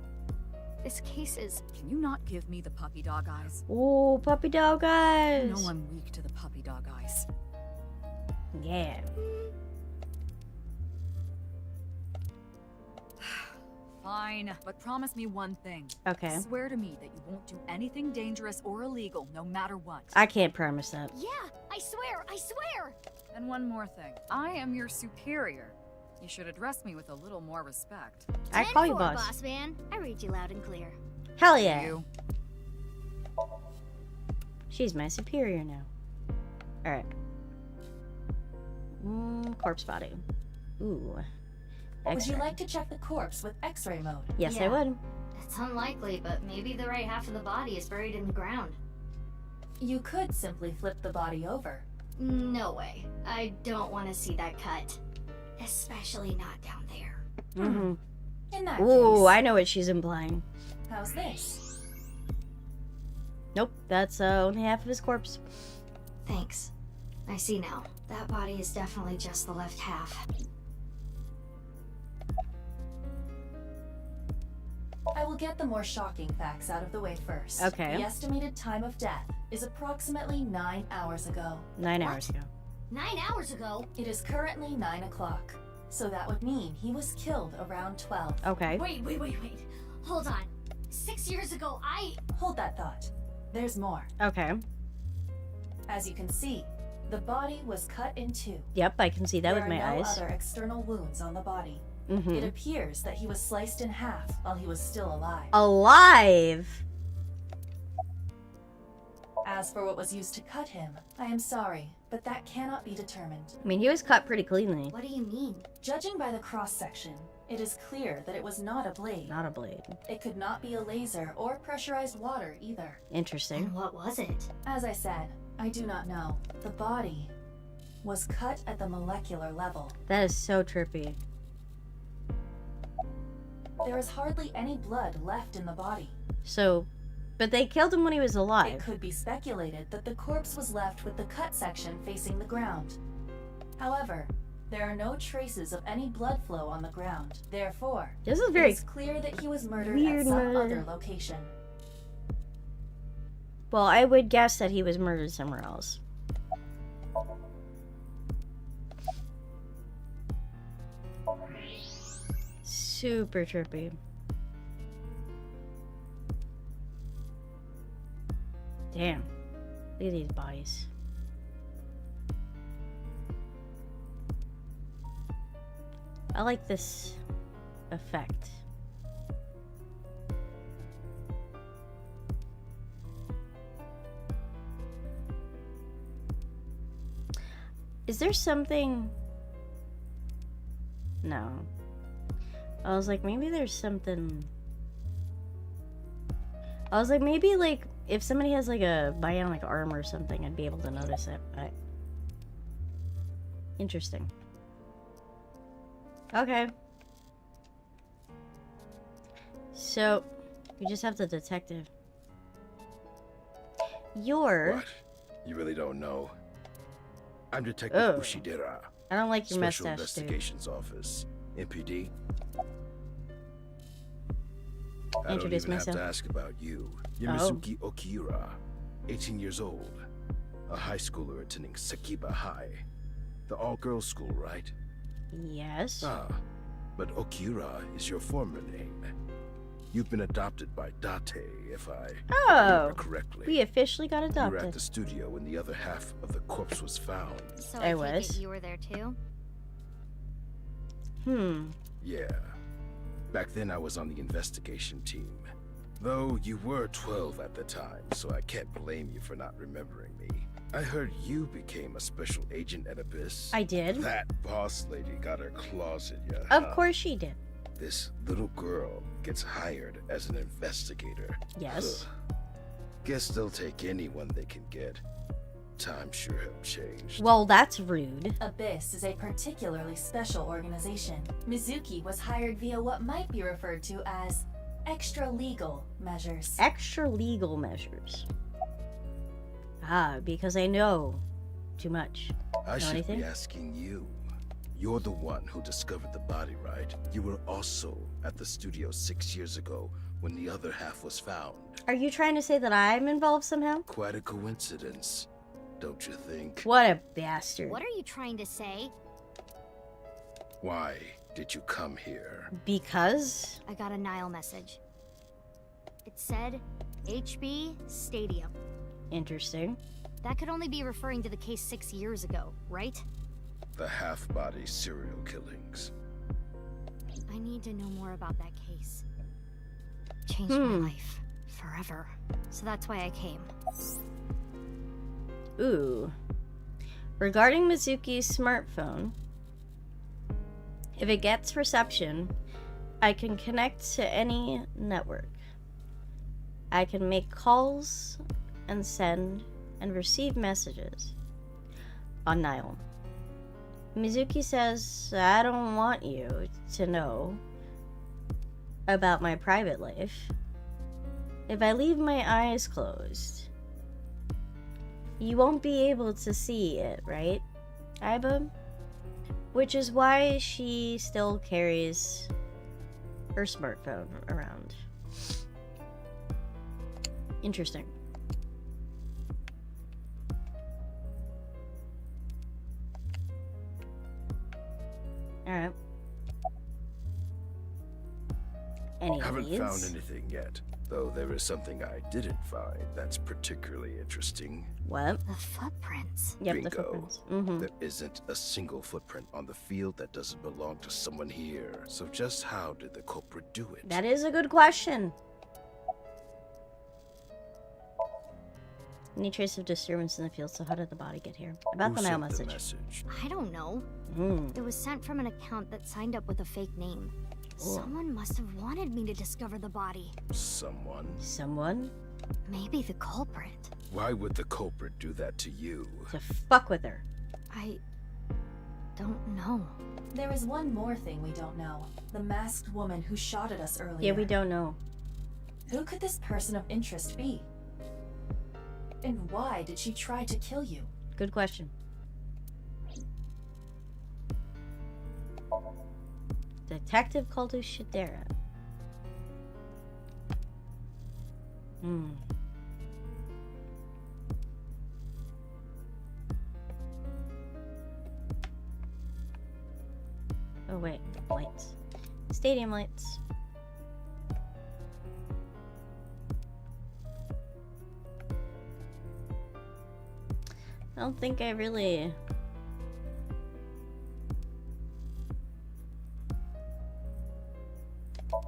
S7: This case is...
S3: Can you not give me the puppy dog eyes?
S1: Ooh, puppy dog
S3: You
S1: eyes.
S3: know I'm weak to the puppy dog eyes.
S1: Yeah.
S3: Fine, but promise me one thing.
S1: Okay.
S3: Swear to me that you won't do anything dangerous or illegal, no matter what.
S1: I can't promise that.
S7: Yeah, I swear, I swear!
S3: And one more thing. I am your superior. You should address me with a little more respect.
S1: I call you
S7: 10-4,
S1: boss.
S7: man. I read you loud and clear.
S1: Hell yeah.
S3: You.
S1: She's my superior now. Alright. Corpse body. Ooh.
S5: Would
S1: X-ray.
S5: you like to check the corpse with X-ray mode?
S1: Yes, I
S7: Yeah.
S1: would.
S7: It's unlikely, but maybe the right half of the body is buried in the ground.
S5: You could simply flip the body over.
S7: No way. I don't want to see that cut. Especially not down there.
S1: Mm-hmm.
S5: In that
S1: Ooh,
S5: case,
S1: I know what she's implying.
S5: how's this?
S1: Nope, that's only half of his corpse.
S7: Thanks. I see now. That body is definitely just the left half.
S5: I will get the more shocking facts out of the way first.
S1: Okay.
S5: The estimated time of death is approximately 9 hours ago.
S1: 9
S7: What?
S1: hours ago.
S7: 9 hours ago?
S5: It is currently 9 o'clock, so that would mean he was killed around 12.
S1: Okay.
S7: Wait. Hold on. 6 years ago,
S5: Hold that thought. There's more.
S1: Okay.
S5: As you can see, the body was cut in two.
S1: Yep, I can see that with
S5: There
S1: my
S5: are no
S1: eyes.
S5: other external wounds on the body. It
S1: Mm-hmm.
S5: appears that he was sliced in half while he was still alive.
S1: Alive!
S5: As As for what was used to cut him, I am sorry, but that cannot be determined.
S1: I mean, he was cut pretty cleanly.
S7: What do you mean?
S5: Judging by the cross-section, it is clear that it was not a blade.
S1: Not a blade.
S5: It could not be a laser or pressurized water either.
S1: Interesting.
S7: And what was it?
S5: As I said, I do not know. The body was cut at the molecular level.
S1: That is so trippy.
S5: There is hardly any blood left in the body.
S1: So, but they killed him when he was
S5: It
S1: alive.
S5: could be speculated that the corpse was left with the cut section facing the ground. However, there are no traces of any blood flow on the ground. Therefore,
S1: This is
S5: it
S1: very
S5: is clear that he was murdered
S1: weird
S5: at some
S1: murder.
S5: other location.
S1: Well, I would guess that he was murdered somewhere else. Super trippy. Damn. Look at these bodies. I like this effect. Is there something? No. I was like, maybe there's something. I was like, maybe like if somebody has like a bionic arm or something, I'd be able to notice it. But interesting. Okay. So we just have the detective. You're.
S10: What? You really don't know? I'm Detective
S1: Oh.
S10: Ushidera.
S1: I don't like your
S10: Special
S1: mustache, dude.
S10: Investigations Office. MPD. I don't
S1: Introduce
S10: even have
S1: myself.
S10: to ask about you.
S1: Oh.
S10: Yamizuki Okira, 18 years old. A high schooler attending Sakiba High. The all-girls school, right?
S1: Yes.
S10: Ah, but Okira is your former name. You've been adopted by Date, if I remember correctly.
S1: We officially got
S10: You were at
S1: adopted.
S10: the studio when the other half of the corpse was found.
S7: So
S1: I
S7: I take
S1: was.
S7: it you were there too?
S10: Yeah. Back then I was on the investigation team. Though you were 12 at the time, so I can't blame you for not remembering me. I heard you became a special agent at Abyss.
S1: I did.
S10: That boss lady got her claws in you.
S1: Of course she did.
S10: This little girl gets hired as an investigator.
S1: Yes.
S10: Ugh. Guess they'll take anyone they can get. Times sure have changed.
S1: Well, that's rude.
S5: Abyss is a particularly special organization. Mizuki was hired via what might be referred to as extra-legal measures.
S1: Extra legal measures. Ah, because I know too much.
S10: I
S1: Know
S10: should
S1: anything?
S10: be asking you. You're the one who discovered the body, right? You were also at the studio 6 years ago when the other half was found.
S1: Are you trying to say that I'm involved somehow?
S10: Quite a coincidence, don't you think?
S1: What a bastard.
S7: What are you trying to say?
S10: Why did you come here?
S1: Because?
S7: I got a Nile message. It said HB Stadium.
S1: Interesting.
S7: That could only be referring to the case 6 years ago, right?
S10: The half-body serial killings.
S7: I need to know more about that case. Changed my life. Forever. So that's why I came.
S1: Ooh. Regarding Mizuki's smartphone, if it gets reception, I can connect to any network. I can make calls and send and receive messages on Nile. Mizuki says, I don't want you to know about my private life. If I leave my eyes closed, you won't be able to see it, right, Aiba? Which is why she still carries her smartphone around. Interesting. Alright. Any
S10: Haven't
S1: leads?
S10: found anything yet, though there is something I didn't find that's particularly interesting.
S1: What?
S7: The footprints.
S1: Yep,
S10: Bingo.
S1: the footprints. Mm-hmm.
S10: There isn't a single footprint on the field that doesn't belong to someone here. So just how did the culprit do it?
S1: That is a good question. Any trace of disturbance in the field, so how did the body get here? About
S10: Who
S1: the mail
S10: sent the
S1: message.
S10: message?
S7: I don't know. It was sent from an account that signed up with a fake name. Someone must have wanted me to discover the body.
S10: Someone?
S1: Someone?
S7: Maybe the culprit.
S10: Why would the culprit do that to you?
S1: To fuck with her.
S7: I don't know.
S5: There is one more thing we don't know. The masked woman who shot at us earlier.
S1: Yeah, we don't know.
S5: Who could this person of interest be? And why did she try to kill you?
S1: Good question. Detective Culto Shadera. Oh wait, lights. Stadium lights. I don't think I really...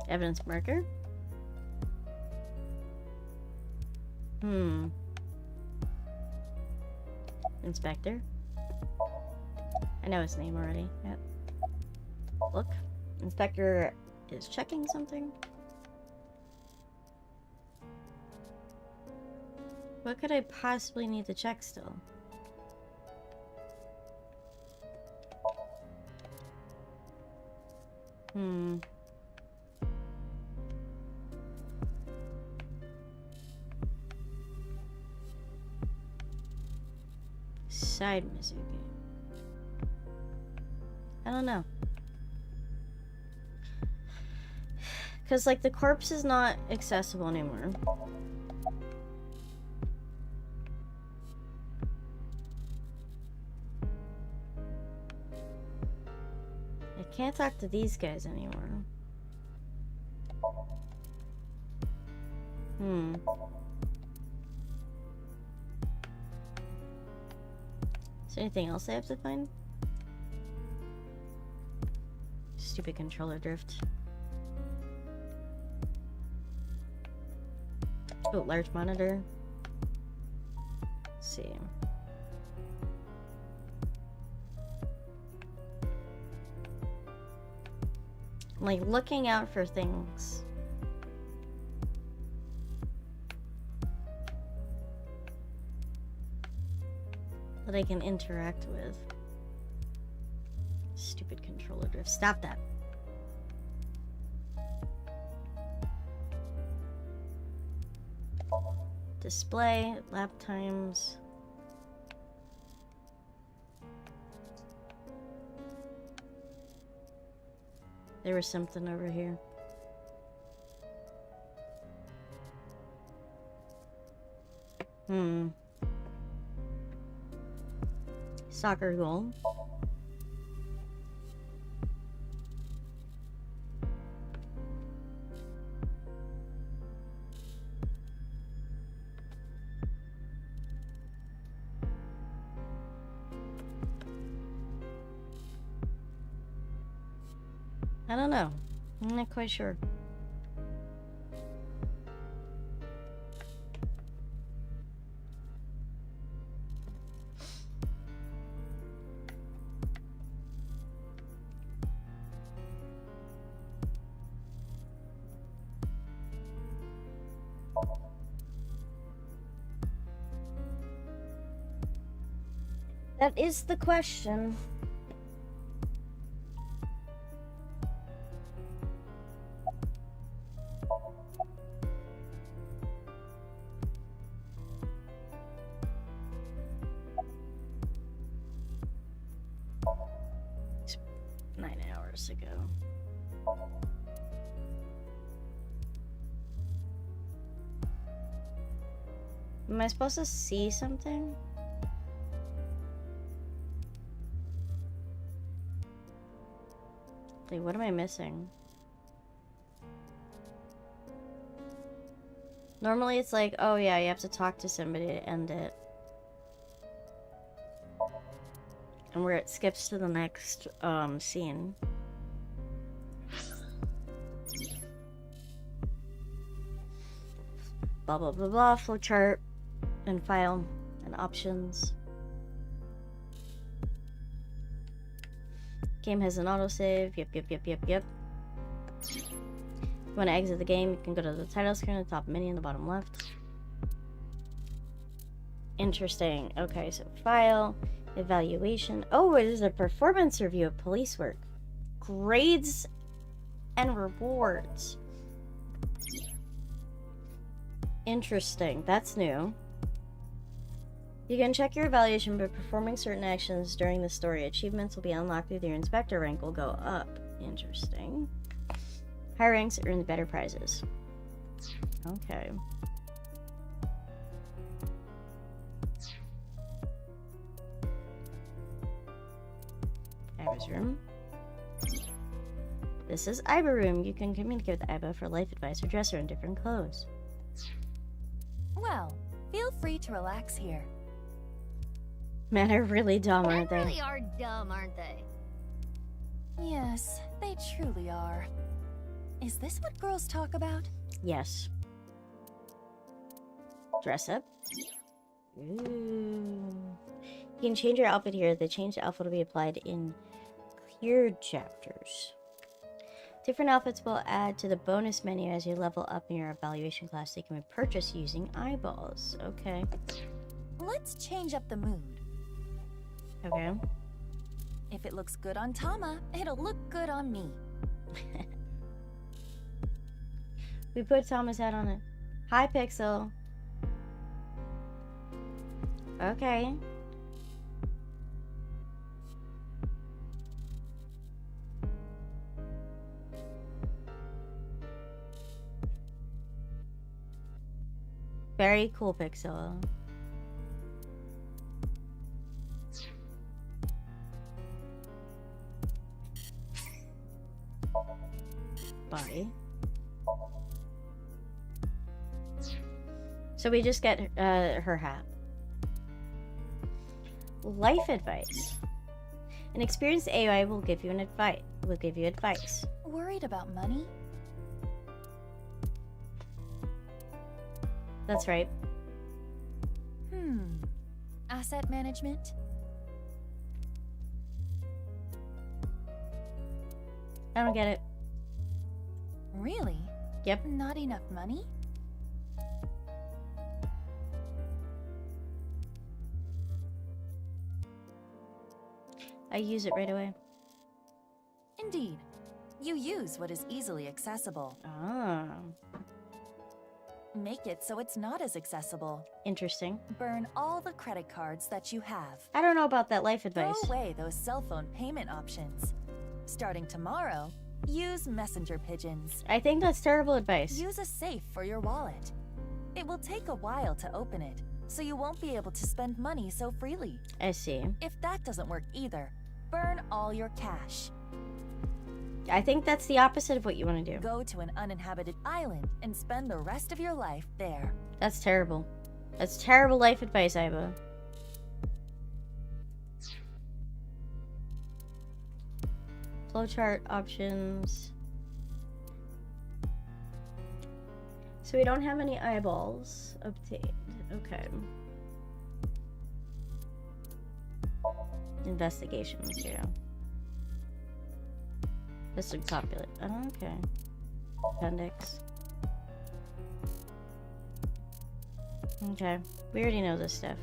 S1: Evidence marker? Inspector? I know his name already. Yep. Look. Inspector is checking something. What could I possibly need to check still? Side Mizuki. I don't know. Because, like, the corpse is not accessible anymore. I can't talk to these guys anymore. Is there anything else I have to find? Stupid controller drift. Oh, large monitor. Let's see. I'm like looking out for things. That I can interact with. Stupid controller drift. Stop that. Display, lap times. There was something over here. Soccer goal. I don't know. I'm not quite sure. That is the question. It's 9 hours ago. Am I supposed to see something? Like, what am I missing? Normally it's like, oh yeah, you have to talk to somebody to end it. And where it skips to the next scene. Blah blah blah blah, flowchart. And file and options. Game has an autosave. Yep. If you want to exit the game, you can go to the title screen at the top menu in the bottom left. Interesting. Okay, so file, evaluation. Oh, it is a performance review of police work. Grades and rewards. Interesting. That's new. You can check your evaluation by performing certain actions during the story. Achievements will be unlocked with your inspector rank will go up. Interesting. Higher ranks earn better prizes. Okay. Iba's room. This is Iba room. You can communicate with Iba for life advice or dress her in different clothes.
S5: Well, feel free to relax here.
S1: Men are really dumb, aren't
S7: They
S1: they?
S7: really are dumb, aren't they?
S5: Yes, they truly are. Is this what girls talk about?
S1: Yes. Dress up. Ooh. You can change your outfit here. The changed outfit will be applied in cleared chapters. Different outfits will add to the bonus menu as you level up in your evaluation class. They can be purchased using eyeballs. Okay.
S5: Let's change up the mood.
S1: Okay.
S5: If it looks good on Tama, it'll look good on me.
S1: We put Thomas' hat on it. Hi, Pixel. Okay. Very cool, Pixel. Body. So we just get her hat. Life advice. An experienced AI will give you advice.
S5: Worried about money?
S1: That's right.
S5: Asset management?
S1: I don't get it.
S5: Really?
S1: Yep.
S5: Not enough money?
S1: I use it right away.
S5: Indeed. You use what is easily accessible.
S1: Ah,
S5: Make it so it's not as accessible.
S1: interesting.
S5: Burn all the credit cards that you have.
S1: I don't know about that life advice.
S5: Throw away those cell phone payment options. Starting tomorrow, use messenger pigeons.
S1: I think that's terrible advice.
S5: Use a safe for your wallet. It will take a while to open it, so you won't be able to spend money so freely.
S1: I see.
S5: If that doesn't work either, burn all your cash.
S1: I think that's the opposite of what you want to do.
S5: Go to an uninhabited island and spend the rest of your life there.
S1: That's terrible. That's terrible life advice, Iba. Flowchart options. So we don't have any eyeballs obtained. Okay. Investigation material. This looks popular. Oh, okay. Appendix. Okay. We already know this stuff.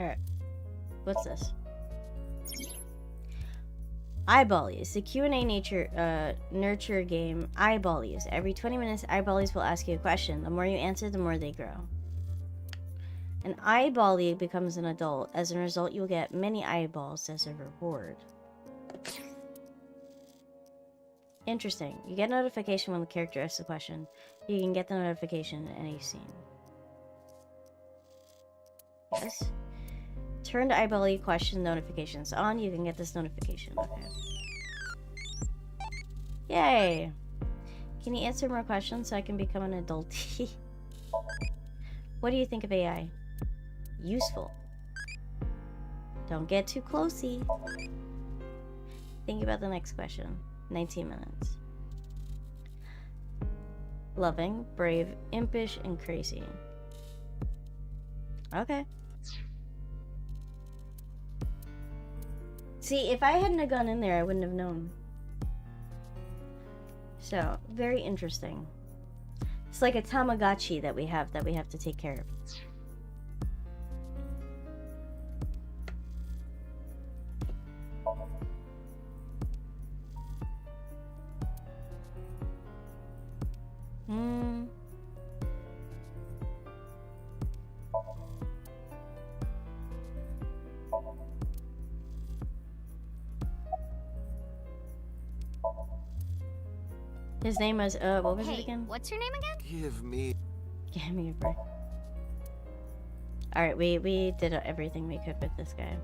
S1: Alright. What's this? Eyeballies. The Q&A nurture game. Eyeballies. Every 20 minutes, Eyeballies will ask you a question. The more you answer, the more they grow. An eyeballie becomes an adult. As a result, you'll get many eyeballs as a reward. Interesting. You get notification when the character asks a question. You can get the notification in any scene. Yes. Turn to eyeballie question notifications on. You can get this notification. Okay. Yay! Can you answer more questions so I can become an adultie? What do you think of AI? Useful. Don't get too closey. think about the next question. 19 minutes. Loving, brave, impish, and crazy. Okay. See, if I hadn't have gone in there, I wouldn't have known. So, very interesting. It's like a Tamagotchi that we have to take care of. His name was, what was it again?
S7: What's your name again?
S9: Give me...
S1: Give me a break. Alright, we did everything we could with this guy.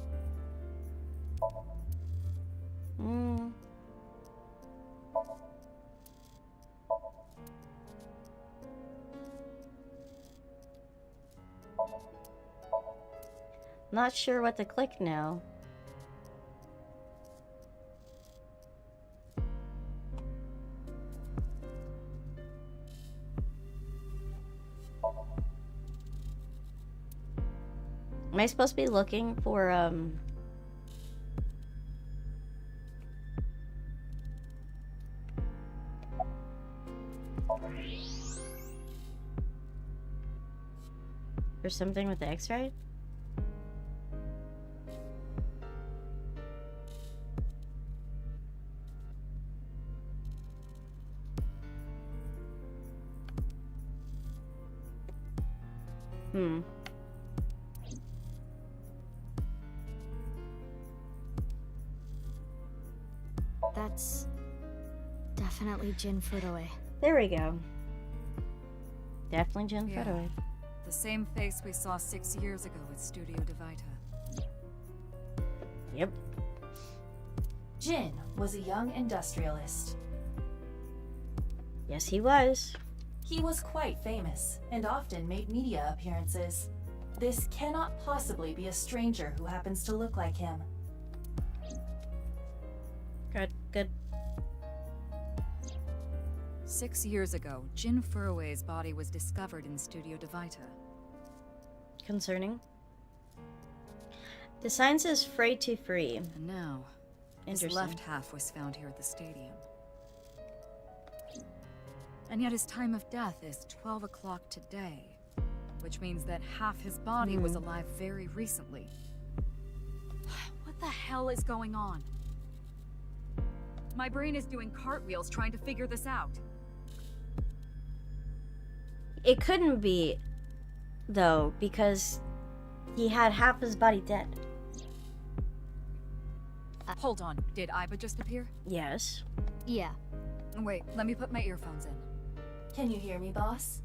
S1: Not sure what to click now. Am I supposed to be looking for, for something with the X-ray?
S7: That's definitely Jin Furue.
S1: There we go. Definitely Jin Furue.
S3: The same face we saw 6 years ago at Studio Devita.
S1: Yep.
S5: Jin was a young industrialist.
S1: Yes, he was.
S5: He was quite famous and often made media appearances. This cannot possibly be a stranger who happens to look like him.
S1: Good.
S3: 6 years ago, Jin Furue's body was discovered in Studio Devita.
S1: Concerning. The sign says "Free to free."
S3: And now, his
S1: Interesting.
S3: left half was found here at the stadium. And yet his time of death is 12 o'clock today, which means that half his body was alive very recently. What the hell is going on? My brain is doing cartwheels trying to figure this out.
S1: It couldn't be, though, because he had half his body dead.
S3: Hold on, did Iba just appear?
S1: Yes.
S7: Yeah.
S3: Wait, let me put my earphones in.
S5: Can you hear me, boss?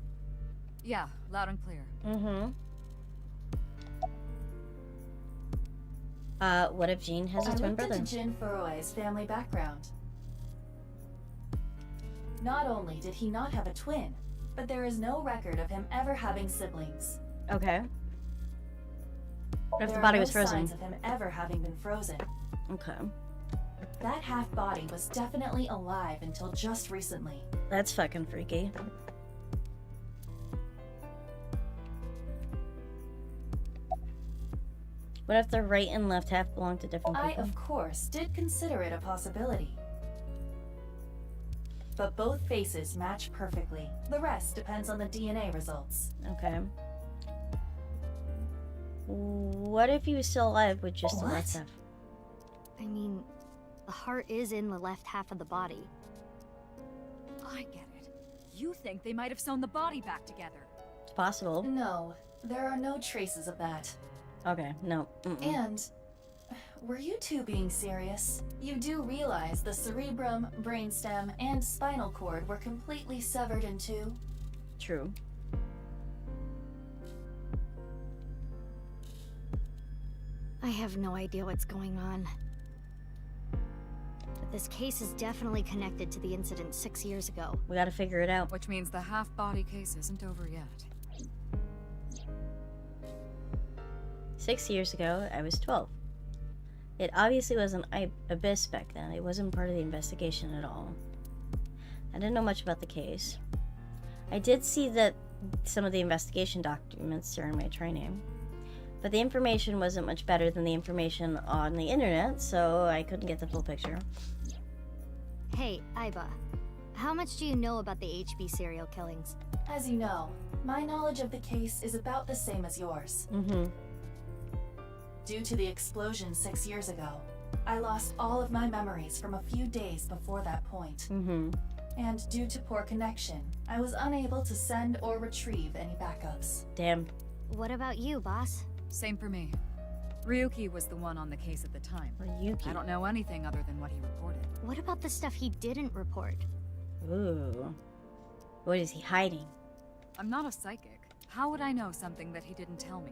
S3: Yeah, loud and clear.
S1: What if Jean has a
S5: I
S1: twin
S5: looked
S1: brother?
S5: into Jin Furue's family background. Not only did he not have a twin, but there is no record of him ever having siblings.
S1: Okay. What if
S5: There
S1: the
S5: are
S1: body
S5: no
S1: was frozen?
S5: signs of him ever having been frozen.
S1: Okay.
S5: That half body was definitely alive until just recently.
S1: That's fucking freaky. What if the right and left half belong to different
S5: I,
S1: people?
S5: of course, did consider it a possibility. But both faces match perfectly. The rest depends on the DNA results.
S1: Okay. What if he was still alive with just the left
S5: What?
S1: half?
S7: I mean, the heart is in the left half of the body.
S3: I get it. You think they might have sewn the body back together.
S1: It's possible.
S5: No, there are no traces of that.
S1: Okay, no.
S5: And were you two being serious? You do realize the cerebrum, brainstem, and spinal cord were completely severed in two?
S1: True.
S7: I have no idea what's going on. But this case is definitely connected to the incident 6 years ago.
S1: We gotta figure it out.
S3: Which means the half-body case isn't over yet.
S1: 6 years ago, I was 12. It obviously was an abyss back then. It wasn't part of the investigation at all. I didn't know much about the case. I did see that some of the investigation documents during my training, but the information wasn't much better than the information on the internet, so I couldn't get the full picture.
S7: Hey, Aiba. How much do you know about the HB serial killings?
S5: As you know, my knowledge of the case is about the same as yours. Due to the explosion 6 years ago, I lost all of my memories from a few days before that point. And due to poor connection, I was unable to send or retrieve any backups.
S1: Damn.
S7: What about you, boss?
S3: Same for me. Ryuki was the one on the case at the time.
S1: Ryuki.
S3: I don't know anything other than what he reported.
S7: What about the stuff he didn't report?
S1: Ooh. What is he hiding?
S3: I'm not a psychic. How would I know something that he didn't tell me?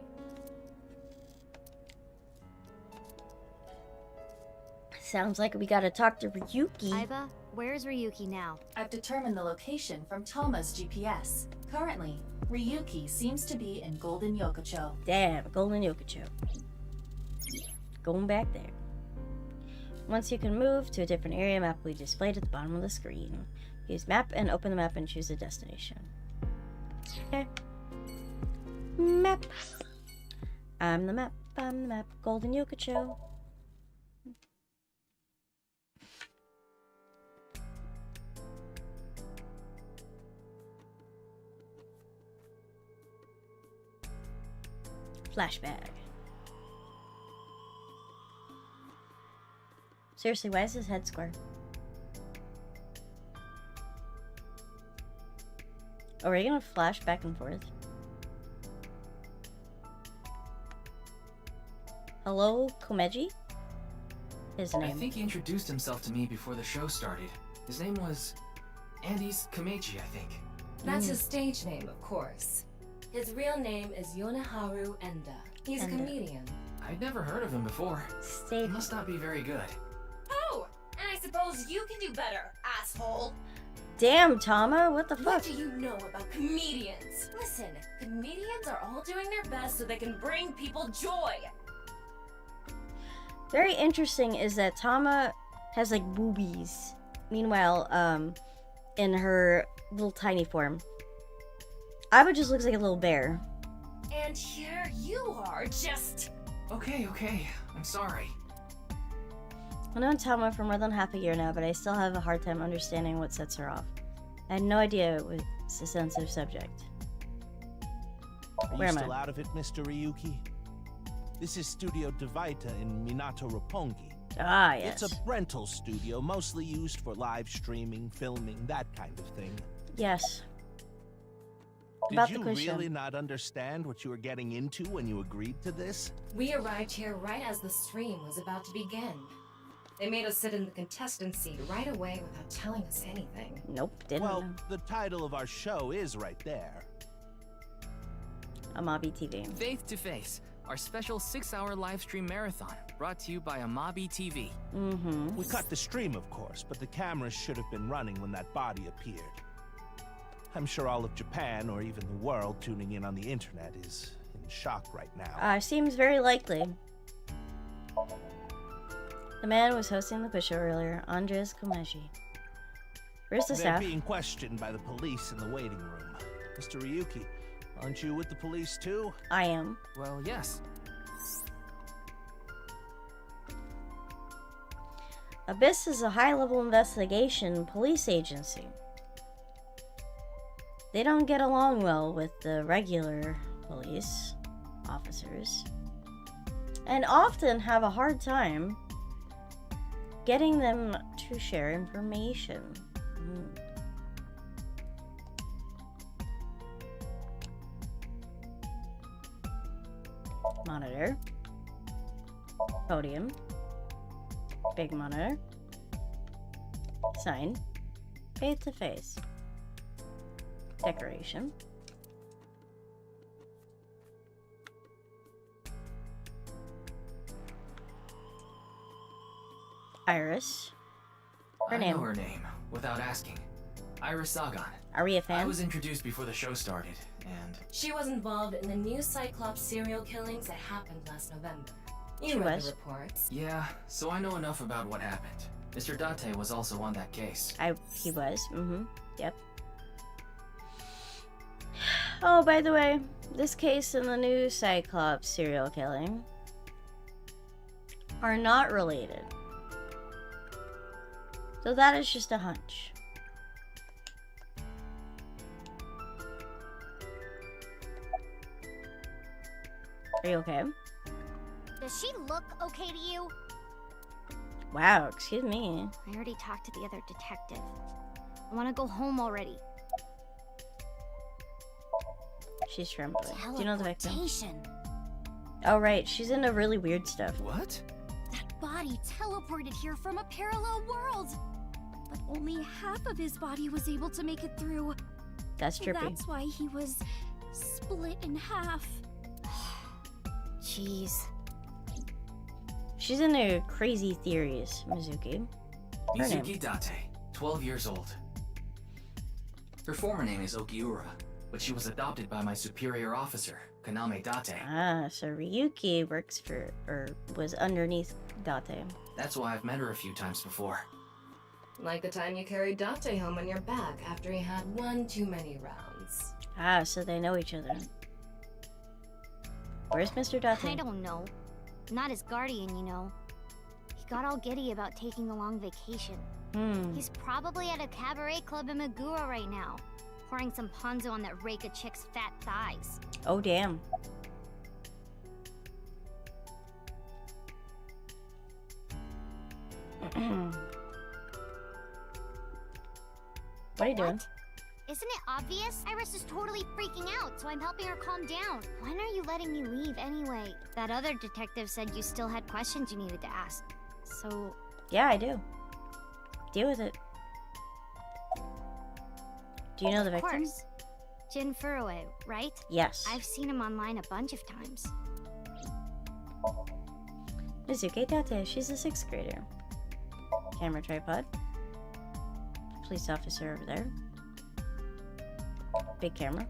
S1: Sounds like we gotta talk to Ryuki.
S7: Aiba, where's Ryuki now?
S5: I've determined the location from Toma's GPS. Currently, Ryuki seems to be in Golden Yokocho.
S1: Damn, Golden Yokocho. Going back there. Once you can move to a different area, map will be displayed at the bottom of the screen. Use map and open the map and choose a destination. Okay. Map. I'm the map. I'm the map. Golden Yokocho. Flashback. Seriously, why is his head square? Oh, are you gonna flash back and forth? Hello, Komeji? His
S2: I
S1: name.
S2: think he introduced himself to me before the show started. His name was Andy's Komeji, I think.
S11: That's his stage name, of course. His real name is Yoneharu Enda. He's a comedian.
S2: I'd never heard of him before. He must not be very good.
S11: Oh, and I suppose you can do better, asshole.
S1: Damn, Tama, what the fuck?
S11: What do you know about comedians? Listen, comedians are all doing their best so they can bring people joy.
S1: Very interesting is that Tama has like boobies. Meanwhile, in her little tiny form, Aiba just looks like a little bear.
S11: And here you are, just...
S2: Okay, I'm sorry.
S1: I've known Tama for more than half a year now, but I still have a hard time understanding what sets her off. I had no idea it was a sensitive subject.
S4: Are you still out of it, Mr. Ryuki? This is Studio Devaita in Minato Roppongi.
S1: Ah, yes.
S4: It's a rental studio, mostly used for live streaming, filming, that kind of thing.
S1: Yes.
S4: Did you really not understand what you were getting into when you agreed to this?
S11: We arrived here right as the stream was about to begin. They made us sit in the contestant seat right away without telling us anything.
S1: Nope, didn't.
S4: Well, the title of our show is right there.
S1: Amabi TV.
S2: Faith to Face, our special 6-hour live stream marathon, brought to you by Amabi TV.
S4: We cut the stream, of course, but the cameras should have been running when that body appeared. I'm sure all of Japan, or even the world tuning in on the internet, is in shock right now.
S1: Seems very likely. The man was hosting the show earlier, Andres Komeji. Where's the staff?
S4: They're being questioned by the police in the waiting room. Mr. Ryuki, aren't you with the police too?
S1: I am.
S2: Well, yes.
S1: Abyss is a high-level investigation police agency. They don't get along well with the regular police officers, and often have a hard time getting them to share information. Monitor. Podium. Big monitor. Sign. Face to face. Decoration. Iris. Her name.
S2: I know her name, without asking. Iris Sagan.
S1: Are we a fan?
S2: I was introduced before the show started, and...
S11: She was involved in the new Cyclops serial killings that happened last November. You read the reports.
S2: Yeah, so I know enough about what happened. Mr. Date was also on that case.
S1: He was. Yep. Oh, by the way, this case and the new Cyclops serial killing are not related. So that is just a hunch. Are you okay?
S7: Does she look okay to you?
S1: Wow, excuse me.
S7: I already talked to the other detective. I want to go home already.
S1: She's trembling. Do you know the victim?
S7: Teleportation.
S1: Oh, right. She's into really weird stuff.
S2: What?
S7: That body teleported here from a parallel world. But only half of his body was able to make it through.
S1: That's trippy.
S7: That's why he was split in half. Jeez.
S1: She's into crazy theories, Mizuki. Her name.
S2: Mizuki Date, 12 years old. Her former name is Okiura, but she was adopted by my superior officer, Kaname Date.
S1: Ah, so Ryuki works for, or was underneath Date.
S2: That's why I've met her a few times before.
S11: Like the time you carried Date home on your back after he had one too many rounds.
S1: Ah, so they know each other. Where's Mr. Date?
S7: I don't know. Not his guardian, you know. He got all giddy about taking a long vacation. He's probably at a cabaret club in Meguro right now, pouring some ponzu on that rake of chick's fat thighs.
S1: Oh, damn. What are you doing?
S7: Isn't it obvious? Iris is totally freaking out, so I'm helping her calm down. When are you letting me leave anyway? That other detective said you still had questions you needed to ask. So...
S1: Yeah, I do. Deal with it. Do you know the victim?
S7: Of course. Jin Furue, right?
S1: Yes.
S7: I've seen him online a bunch of times.
S1: Mizuki Date, she's a 6th grader. Camera tripod. Police officer over there. Big camera.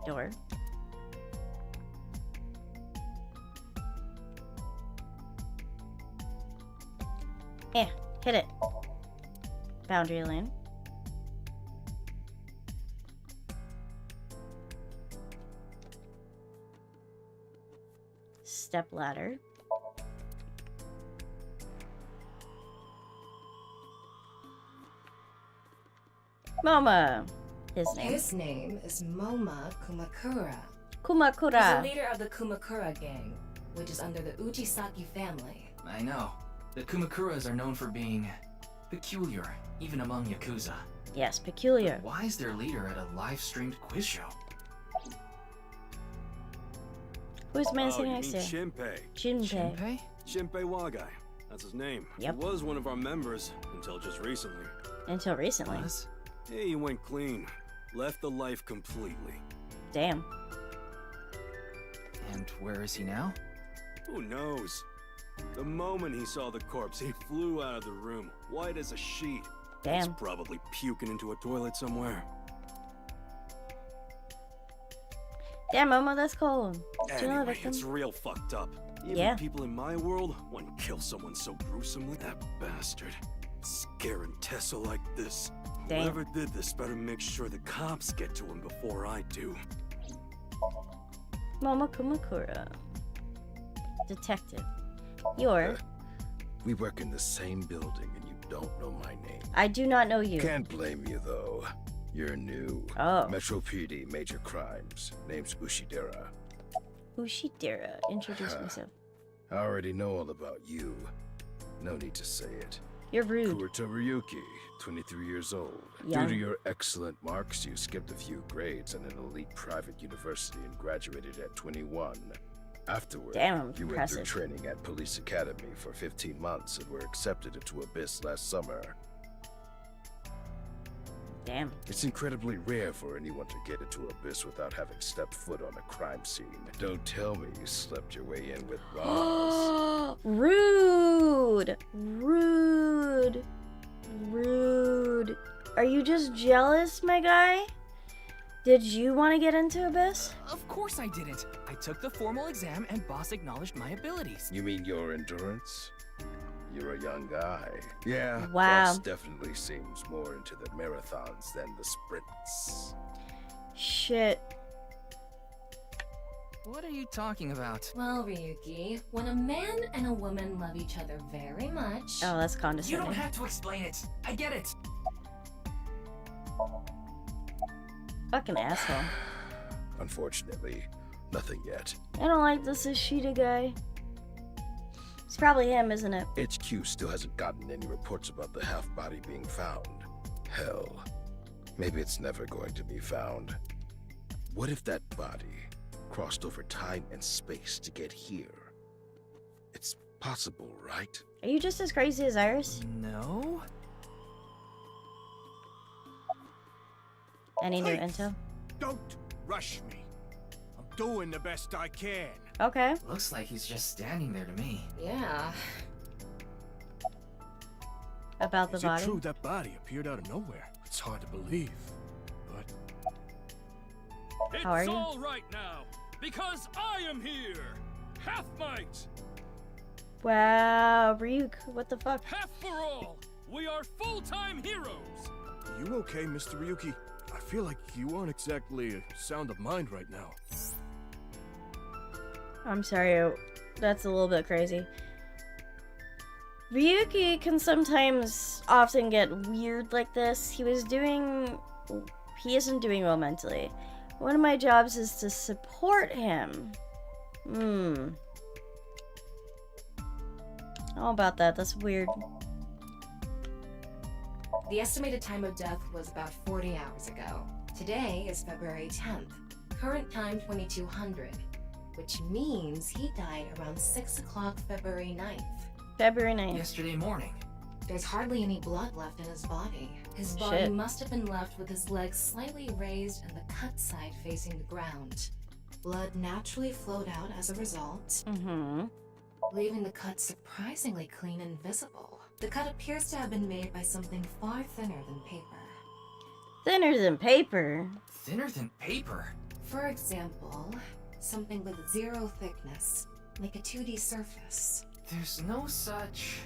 S1: Door. Yeah, hit it. Boundary lane. Step ladder. Moma. His name.
S11: His name is Moma Kumakura.
S1: Kumakura.
S11: He's the leader of the Kumakura gang, which is under the Uchisaki family.
S2: I know. The Kumakuras are known for being peculiar, even among Yakuza.
S1: Yes, peculiar.
S2: Why is their leader at a live-streamed quiz show?
S1: Who's the man
S8: Oh,
S1: sitting
S8: you
S1: next
S8: mean
S1: to him?
S8: Shinpei.
S1: Shinpei.
S8: Shinpei Wagai. That's his name.
S1: Yep.
S8: He was one of our members until just recently.
S1: Until recently.
S2: Was?
S8: Yeah, he went clean. Left the life completely.
S1: Damn.
S2: And where is he now?
S8: Who knows? The moment he saw the corpse, he flew out of the room, white as a sheet.
S1: Damn.
S8: He's probably puking into a toilet somewhere.
S1: Damn, Momo, that's cold. Do you know the
S8: Anyway,
S1: victim?
S8: it's real fucked up. Even
S1: Yeah.
S8: people in my world wouldn't kill someone so gruesomely. That bastard. Scaring Tessa like this.
S1: Damn.
S8: Whoever did this better make sure the cops get to him before I do.
S1: Momo Kumakura. Detective. You're...
S10: We work in the same building and you don't know my name.
S1: I do not know you.
S10: Can't blame you though. You're new.
S1: Oh.
S10: Metro PD, major crimes. Name's Ushidera.
S1: Ushidera. Introduce myself.
S10: I already know all about you. No need to say it.
S1: You're rude.
S10: Kurita Ryuki, 23 years old.
S1: Young.
S10: Due to your excellent marks, you skipped a few grades in an elite private university and graduated at 21. Afterward,
S1: Damn,
S10: you went
S1: impressive.
S10: through training at Police Academy for 15 months and were accepted into Abyss last summer.
S1: Damn.
S10: It's incredibly rare for anyone to get into Abyss without having stepped foot on a crime scene. Don't tell me you slept your way in with Roz.
S1: Rude. Rude. Rude. Are you just jealous, my guy? Did you want to get into Abyss?
S12: Of course I didn't. I took the formal exam and boss acknowledged my abilities.
S10: You mean your endurance? You're a young guy. Yeah,
S1: Wow.
S10: boss definitely seems more into the marathons than the sprints.
S1: Shit.
S2: What are you talking about?
S11: Well, Ryuki, when a man and a woman love each other very much...
S1: Oh, that's
S2: You
S1: condescending.
S2: don't have to explain it. I get it.
S1: Fucking asshole.
S10: Unfortunately, nothing yet.
S1: I don't like this Ishida guy. It's probably him, isn't it?
S10: HQ still hasn't gotten any reports about the half-body being found. Hell, maybe it's never going to be found. What if that body crossed over time and space to get here? It's possible, right?
S1: Are you just as crazy as Iris?
S2: No?
S1: Any new intel?
S8: Don't rush me. I'm doing the best I can.
S1: Okay.
S2: Looks like he's just standing there to me.
S11: Yeah.
S1: About the
S8: Is
S1: body?
S8: it true that body appeared out of nowhere? It's hard to believe, but...
S1: How are you?
S13: all right now, because I am here. Half might,
S1: Wow, Ryuk, what the fuck?
S13: half for all. We are full-time heroes.
S8: You okay, Mr. Ryuki? I feel like you aren't exactly sound of mind right now.
S1: I'm sorry, that's a little bit crazy. Ryuki can sometimes often get weird like this. He isn't doing well mentally. One of my jobs is to support him. How about that? That's weird.
S11: The estimated time of death was about 40 hours ago. Today is February 10th. Current time 2200, which means he died around 6 o'clock February 9th.
S1: February 9th.
S2: Yesterday morning.
S11: There's hardly any blood left in his body. His body
S1: Shit.
S11: must have been left with his legs slightly raised and the cut side facing the ground. Blood naturally flowed out as a result, leaving the cut surprisingly clean and visible. The cut appears to have been made by something far thinner than paper.
S1: Thinner than paper?
S2: Thinner than paper?
S11: For example, something with 0 thickness, like a 2D surface.
S2: There's no such...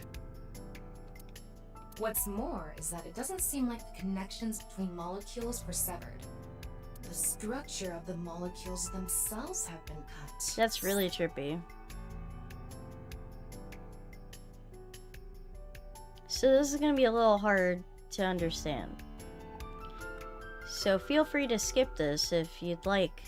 S11: What's more is that it doesn't seem like the connections between molecules were severed. The structure of the molecules themselves have been cut.
S1: That's really trippy. So this is going to be a little hard to understand. So feel free to skip this if you'd like.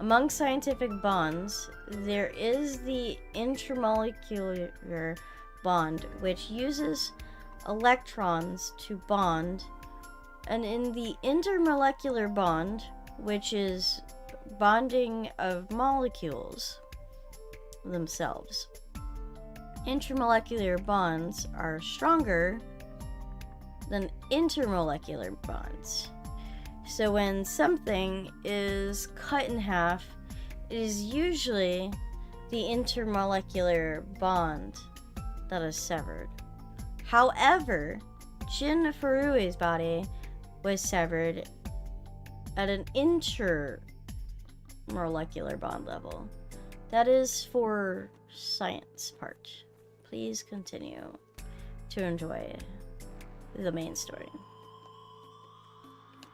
S1: Among scientific bonds, there is the intermolecular bond, which uses electrons to bond, and in the intermolecular bond, which is bonding of molecules themselves. Intermolecular bonds are stronger than intermolecular bonds. So when something is cut in half, it is usually the intermolecular bond that is severed. However, Jin Furui's body was severed at an intermolecular bond level. That is for science part. Please continue to enjoy the main story.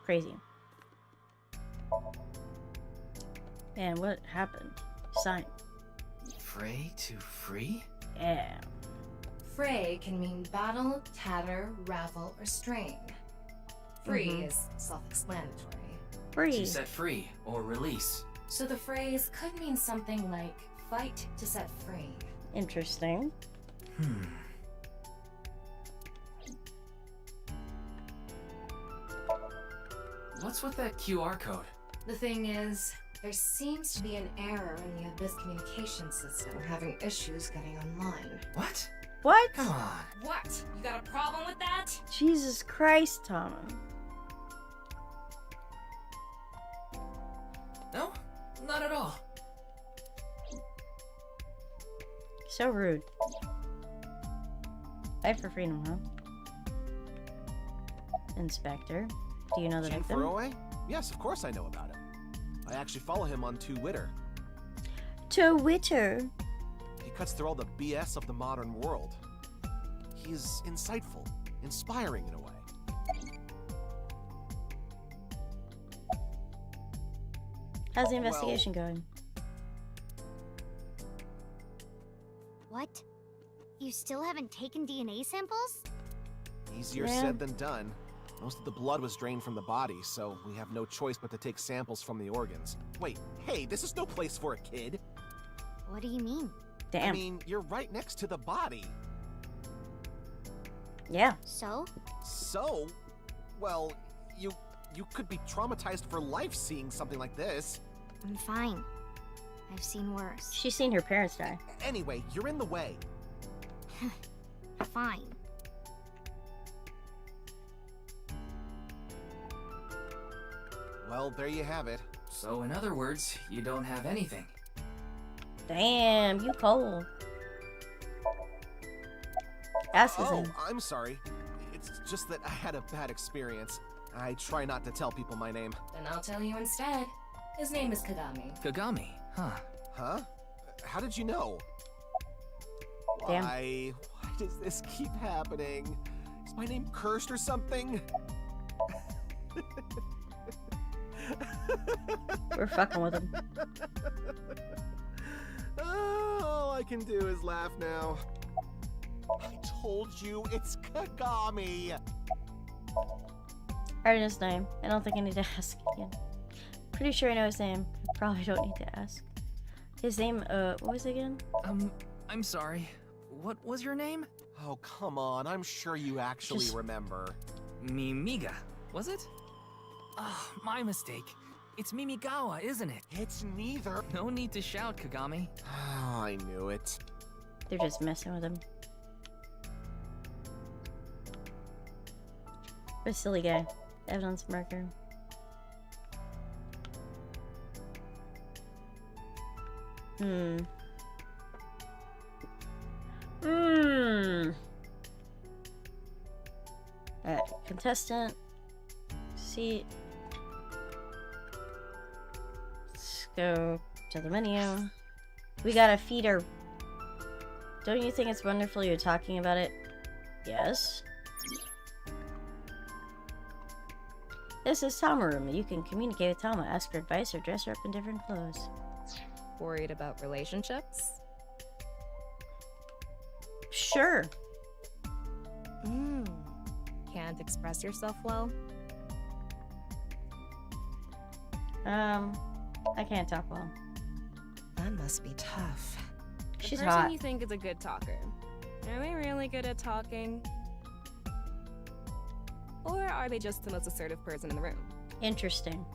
S1: Crazy. And what happened? Sign.
S2: Fray to free?
S1: Yeah.
S11: Fray can mean battle, tatter, ravel, or strain. Free is self-explanatory.
S1: Free.
S2: To set free or release.
S11: So the phrase could mean something like fight to set free.
S1: Interesting.
S2: What's with that QR code?
S11: The thing is, there seems to be an error in the Abyss communication system. We're having issues getting online.
S2: What?
S1: What?
S2: Come on.
S11: What? You got a problem with that?
S1: Jesus Christ, Tom.
S2: No, not at all.
S1: So rude. Fight for freedom, huh? Inspector. Do you know the
S9: Jin
S1: victim?
S9: Furroway? Yes, of course I know about him. I actually follow him on Twitter.
S1: Twitter?
S9: He cuts through all the BS of the modern world. He is insightful, inspiring in a way.
S1: How's the investigation going?
S7: What? You still haven't taken DNA samples?
S9: Easier said than done. Most of the blood was drained from the body, so we have no choice but to take samples from the organs. Wait, hey, this is no place for a kid.
S7: What do you mean?
S1: Damn.
S9: I mean, you're right next to the body.
S1: Yeah.
S7: So?
S9: So? Well, you could be traumatized for life seeing something like this.
S7: I'm fine. I've seen worse.
S1: She's seen her parents die.
S9: Anyway, you're in the way.
S7: Fine.
S9: Well, there you have it.
S2: So in other words, you don't have anything.
S1: Damn, you cold. Ask his
S9: Oh,
S1: name.
S9: I'm sorry. It's just that I had a bad experience. I try not to tell people my name.
S11: Then I'll tell you instead. His name is Kagami.
S2: Kagami, huh?
S9: Huh? How did you know?
S1: Damn.
S9: Why does this keep happening? Is my name cursed or something?
S1: We're fucking with him.
S9: All I can do is laugh now. I told you, it's Kagami!
S1: I already know his name. I don't think I need to ask again. Pretty sure I know his name. Probably don't need to ask. His name, what was it again?
S12: I'm sorry. What was your name?
S9: Oh, come on. I'm sure you actually remember.
S12: Mimiga, was it? Oh, my mistake. It's Mimigawa, isn't it?
S9: It's neither.
S12: No need to shout, Kagami.
S9: Oh, I knew it.
S1: They're just messing with him. What a silly guy. Evidence marker. Alright, contestant. Seat. Let's go to the menu. We gotta feed her. Don't you think it's wonderful you're talking about it? Yes. This is Tama Room. You can communicate with Tama, ask for advice, or dress her up in different clothes.
S14: Worried about relationships?
S1: Sure.
S14: Can't express yourself well?
S1: I can't talk well.
S14: That must be tough.
S1: She's
S14: the person
S1: hot.
S14: you think is a good talker, are they really good at talking? Or are they just the most assertive person in the room?
S1: Interesting.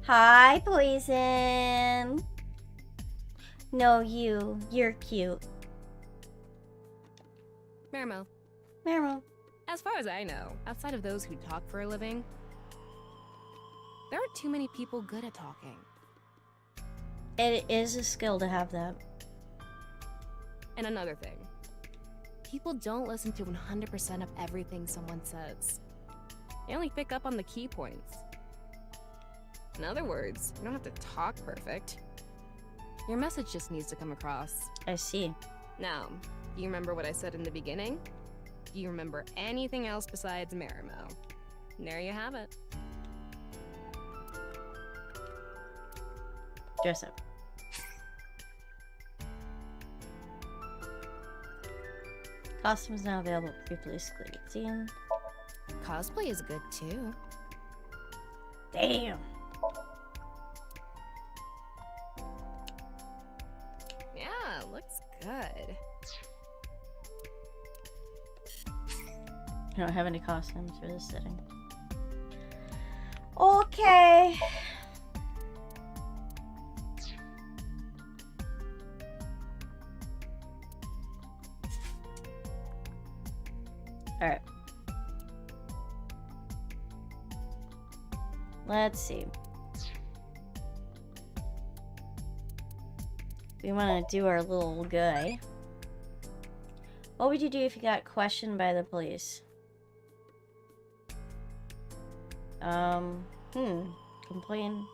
S1: Hi, Poison. No, you're cute.
S14: Merimo.
S1: Merimo.
S14: As far as I know, outside of those who talk for a living, there aren't too many people good at talking.
S1: It is a skill to have that.
S14: And another thing, people don't listen to 100% of everything someone says. They only pick up on the key points. In other words, you don't have to talk perfect. Your message just needs to come across.
S1: I see.
S14: Now, do you remember what I said in the beginning? Do you remember anything else besides Merimo? There you have it.
S1: Dress up. Costumes now available. Please click it. See?
S14: Cosplay is good too.
S1: Damn.
S14: Yeah, looks good.
S1: I don't have any costumes for this setting. Okay. Alright. Let's see. We want to do our little guy. What would you do if you got questioned by the police? Complain,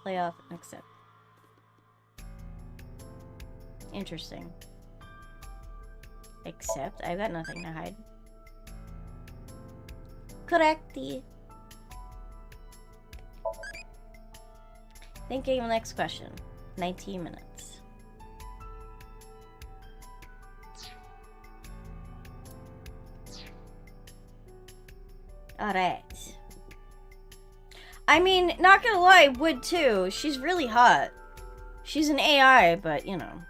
S1: play off, and accept. Interesting. Accept? I've got nothing to hide. Correcty. Thinking of the next question. 19 minutes. Alright. I mean, not gonna lie, would too. She's really hot. She's an AI, but you know.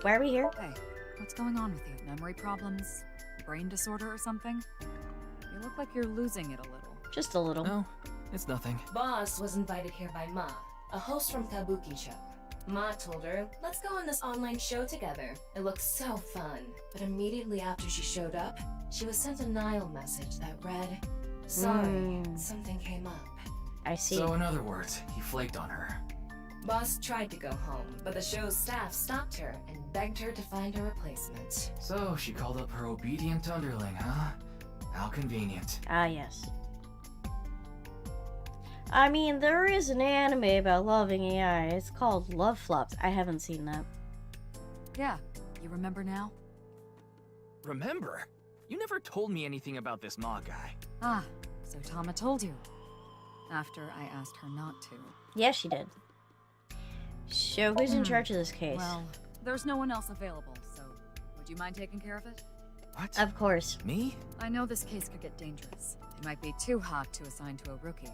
S1: Why are we here?
S3: Hey, what's going on with you? Memory problems? Brain disorder or something? You look like you're losing it a little.
S1: Just a little.
S12: No, it's nothing.
S11: Boss was invited here by Ma, a host from Kabuki show. Ma told her, let's go on this online show together. It looks so fun. But immediately after she showed up, she was sent a Nile message that read, sorry, something came up.
S1: I see.
S2: So in other words, he flaked on her.
S11: Boss tried to go home, but the show's staff stopped her and begged her to find a replacement.
S2: So she called up her obedient underling, huh? How convenient.
S1: Ah, yes. I mean, there is an anime about loving AI. It's called Love Flops. I haven't seen that.
S3: Yeah, you remember now?
S12: Remember? You never told me anything about this Ma guy.
S3: Ah, so Tama told you. After I asked her not to.
S1: Yeah, she did. So who's in charge of this case?
S3: Well, there's no one else available, so would you mind taking care of it?
S12: What?
S1: Of course.
S12: Me?
S3: I know this case could get dangerous. It might be too hot to assign to a rookie.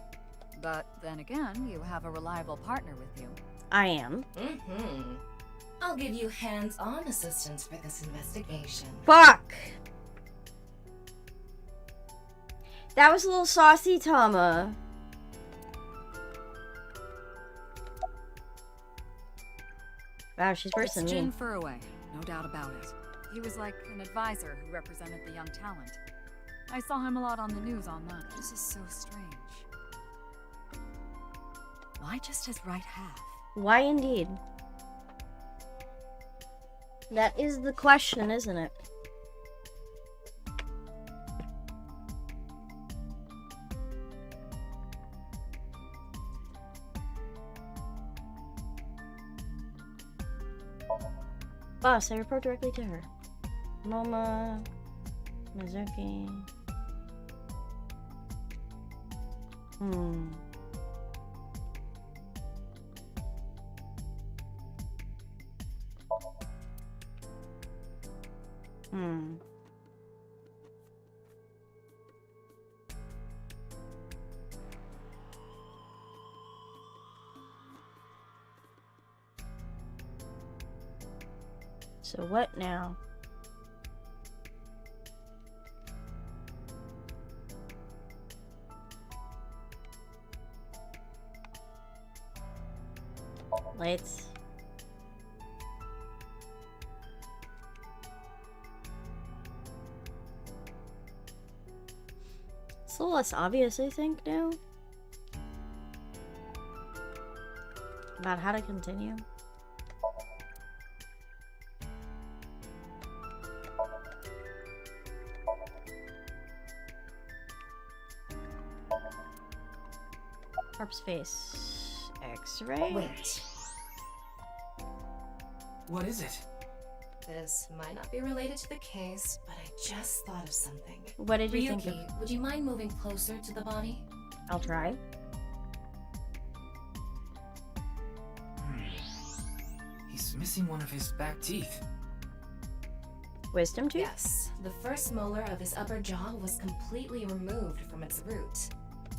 S3: But then again, you have a reliable partner with you.
S1: I am.
S11: I'll give you hands-on assistance for this investigation.
S1: Fuck! That was a little saucy, Tama. Wow, she's worse than
S3: It's
S1: me.
S3: Jin Furue, no doubt about it. He was like an advisor who represented the young talent. I saw him a lot on the news online. This is so strange. Why just his right half?
S1: Why indeed? That is the question, isn't it? Boss, I report directly to her. Moma, Mizuki. So what now? Lights. It's a little less obvious, I think, now. About how to continue. Corpse face. X-ray?
S11: Wait.
S2: What is it?
S11: This might not be related to the case, but I just thought of something.
S1: What did you
S11: Ryuki,
S1: think of?
S11: would you mind moving closer to the body?
S1: I'll try.
S2: He's missing one of his back teeth.
S1: Wisdom tooth?
S11: Yes. The first molar of his upper jaw was completely removed from its root.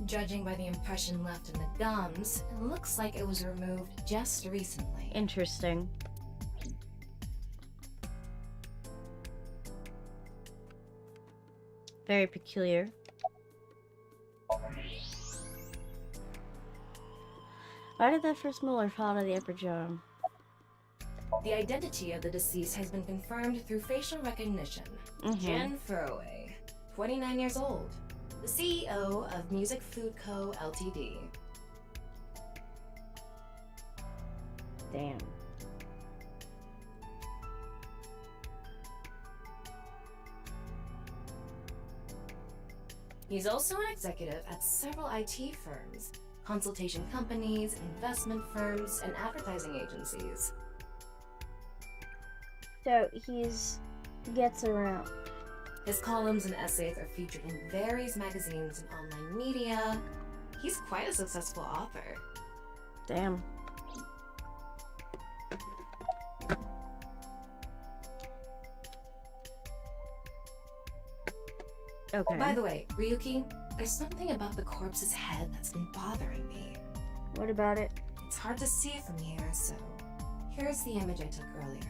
S11: Judging by the impression left in the gums, it looks like it was removed just recently.
S1: Interesting. Very peculiar. Why did that first molar fall out of the upper jaw?
S11: The identity of the deceased has been confirmed through facial recognition. Jin Furue, 29 years old, the CEO of Music Food Co. Ltd.
S1: Damn.
S11: He's also an executive at several IT firms, consultation companies, investment firms, and advertising agencies.
S1: So gets around.
S11: His columns and essays are featured in various magazines and online media. He's quite a successful author.
S1: Damn. Okay.
S11: By the way, Ryuki, there's something about the corpse's head that's been bothering me.
S1: What about it?
S11: It's hard to see from here, so here's the image I took earlier.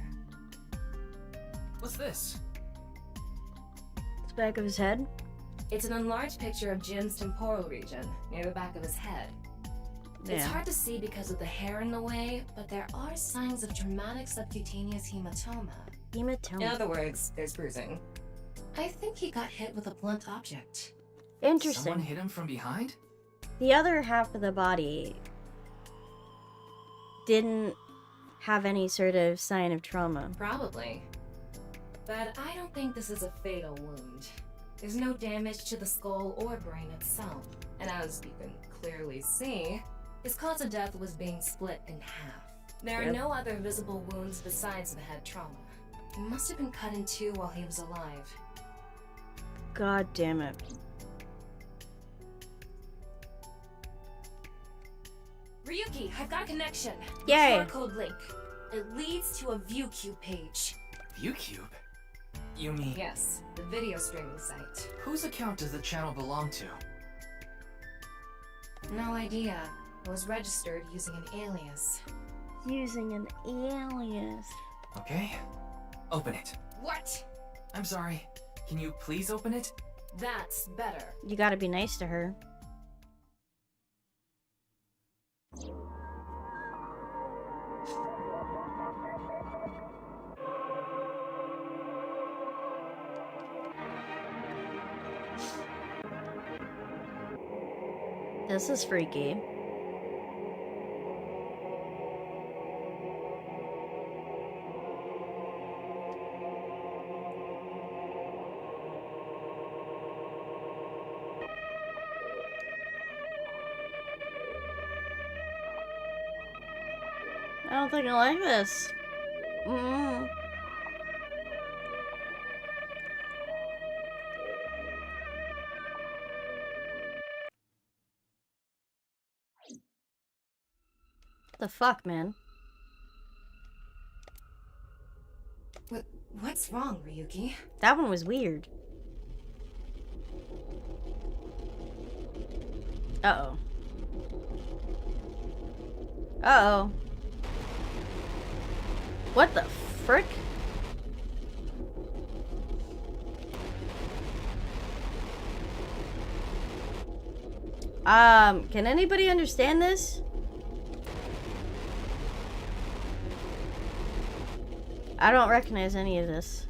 S2: What's this?
S1: It's the back of his head?
S11: It's an enlarged picture of Jin's temporal region, near the back of his head.
S1: Yeah.
S11: It's hard to see because of the hair in the way, but there are signs of dramatic subcutaneous hematoma.
S1: Hematoma.
S11: In other words, there's bruising. I think he got hit with a blunt object.
S1: Interesting.
S2: Someone hit him from behind?
S1: The other half of the body didn't have any sort of sign of trauma.
S11: Probably. But I don't think this is a fatal wound. There's no damage to the skull or brain itself. And as you can clearly see, his cause of death was being split in half. There are no other visible wounds besides the head trauma. He must have been cut in two while he was alive.
S1: God damn it.
S11: Ryuki, I've got a connection.
S1: Yay.
S11: QR code link. It leads to a ViewCube page.
S2: ViewCube? You mean...
S11: Yes, the video streaming site.
S2: Whose account does the channel belong to?
S11: No idea. It was registered using an alias.
S1: Using an alias.
S2: Okay. Open it.
S11: What?
S2: I'm sorry. Can you please open it?
S11: That's better.
S1: You gotta be nice to her. This is freaky. I don't think I like this. The fuck, man?
S11: What's wrong, Ryuki?
S1: That one was weird. Uh-oh. Uh-oh. What the frick? Can anybody understand this? I don't recognize any of this.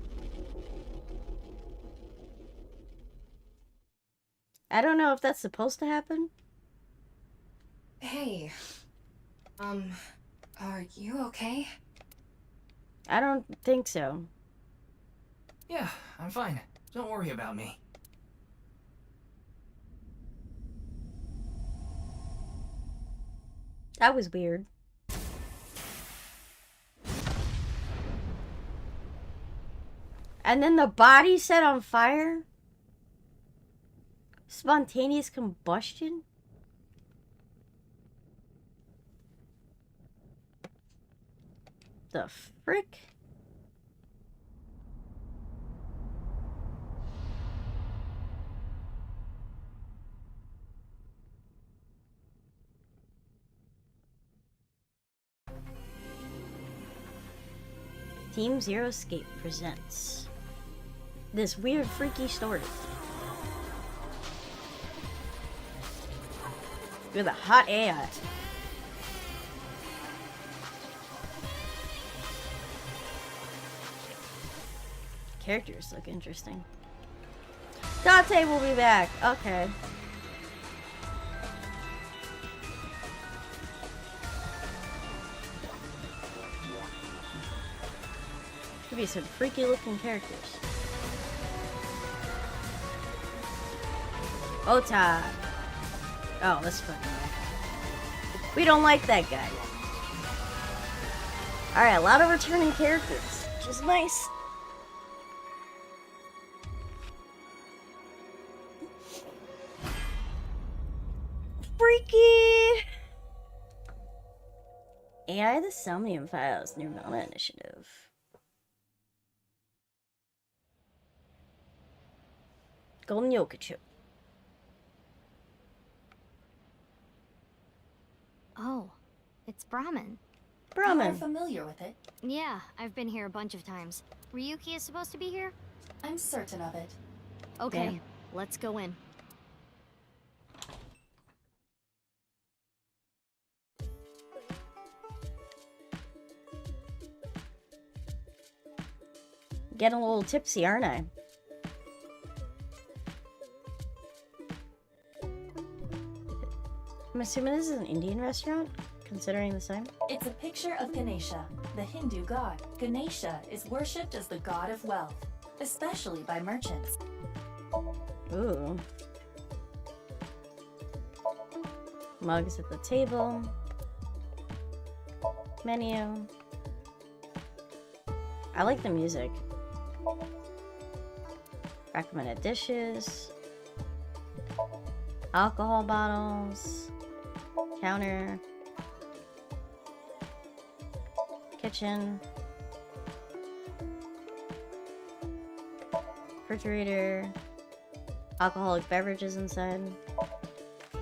S1: I don't know if that's supposed to happen.
S11: Hey. Are you okay?
S1: I don't think so.
S2: Yeah, I'm fine. Don't worry about me.
S1: That was weird. And then the body set on fire? Spontaneous combustion? The frick? Team Zero Escape presents this weird, freaky story. With a hot AI. Characters look interesting. Dante will be back. Okay. Could be some freaky looking characters. Ota. Oh, this fucking guy. We don't like that guy. Alright, a lot of returning characters, which is nice. Freaky! AI the Somnium Files, Nirvana Initiative. Golden Yokachu.
S7: Oh, it's Brahmin.
S1: Brahmin.
S5: You're familiar with it?
S7: Yeah, I've been here a bunch of times. Ryuki is supposed to be here?
S5: I'm certain of it.
S7: Okay,
S1: Damn.
S7: let's go in.
S1: Getting a little tipsy, aren't I? I'm assuming this is an Indian restaurant, considering the sign.
S5: It's a picture of Ganesha, the Hindu god. Ganesha is worshipped as the god of wealth, especially by merchants.
S1: Ooh. Mugs at the table. Menu. I like the music. Recommended dishes. Alcohol bottles. Counter. Kitchen. Refrigerator. Alcoholic beverages inside.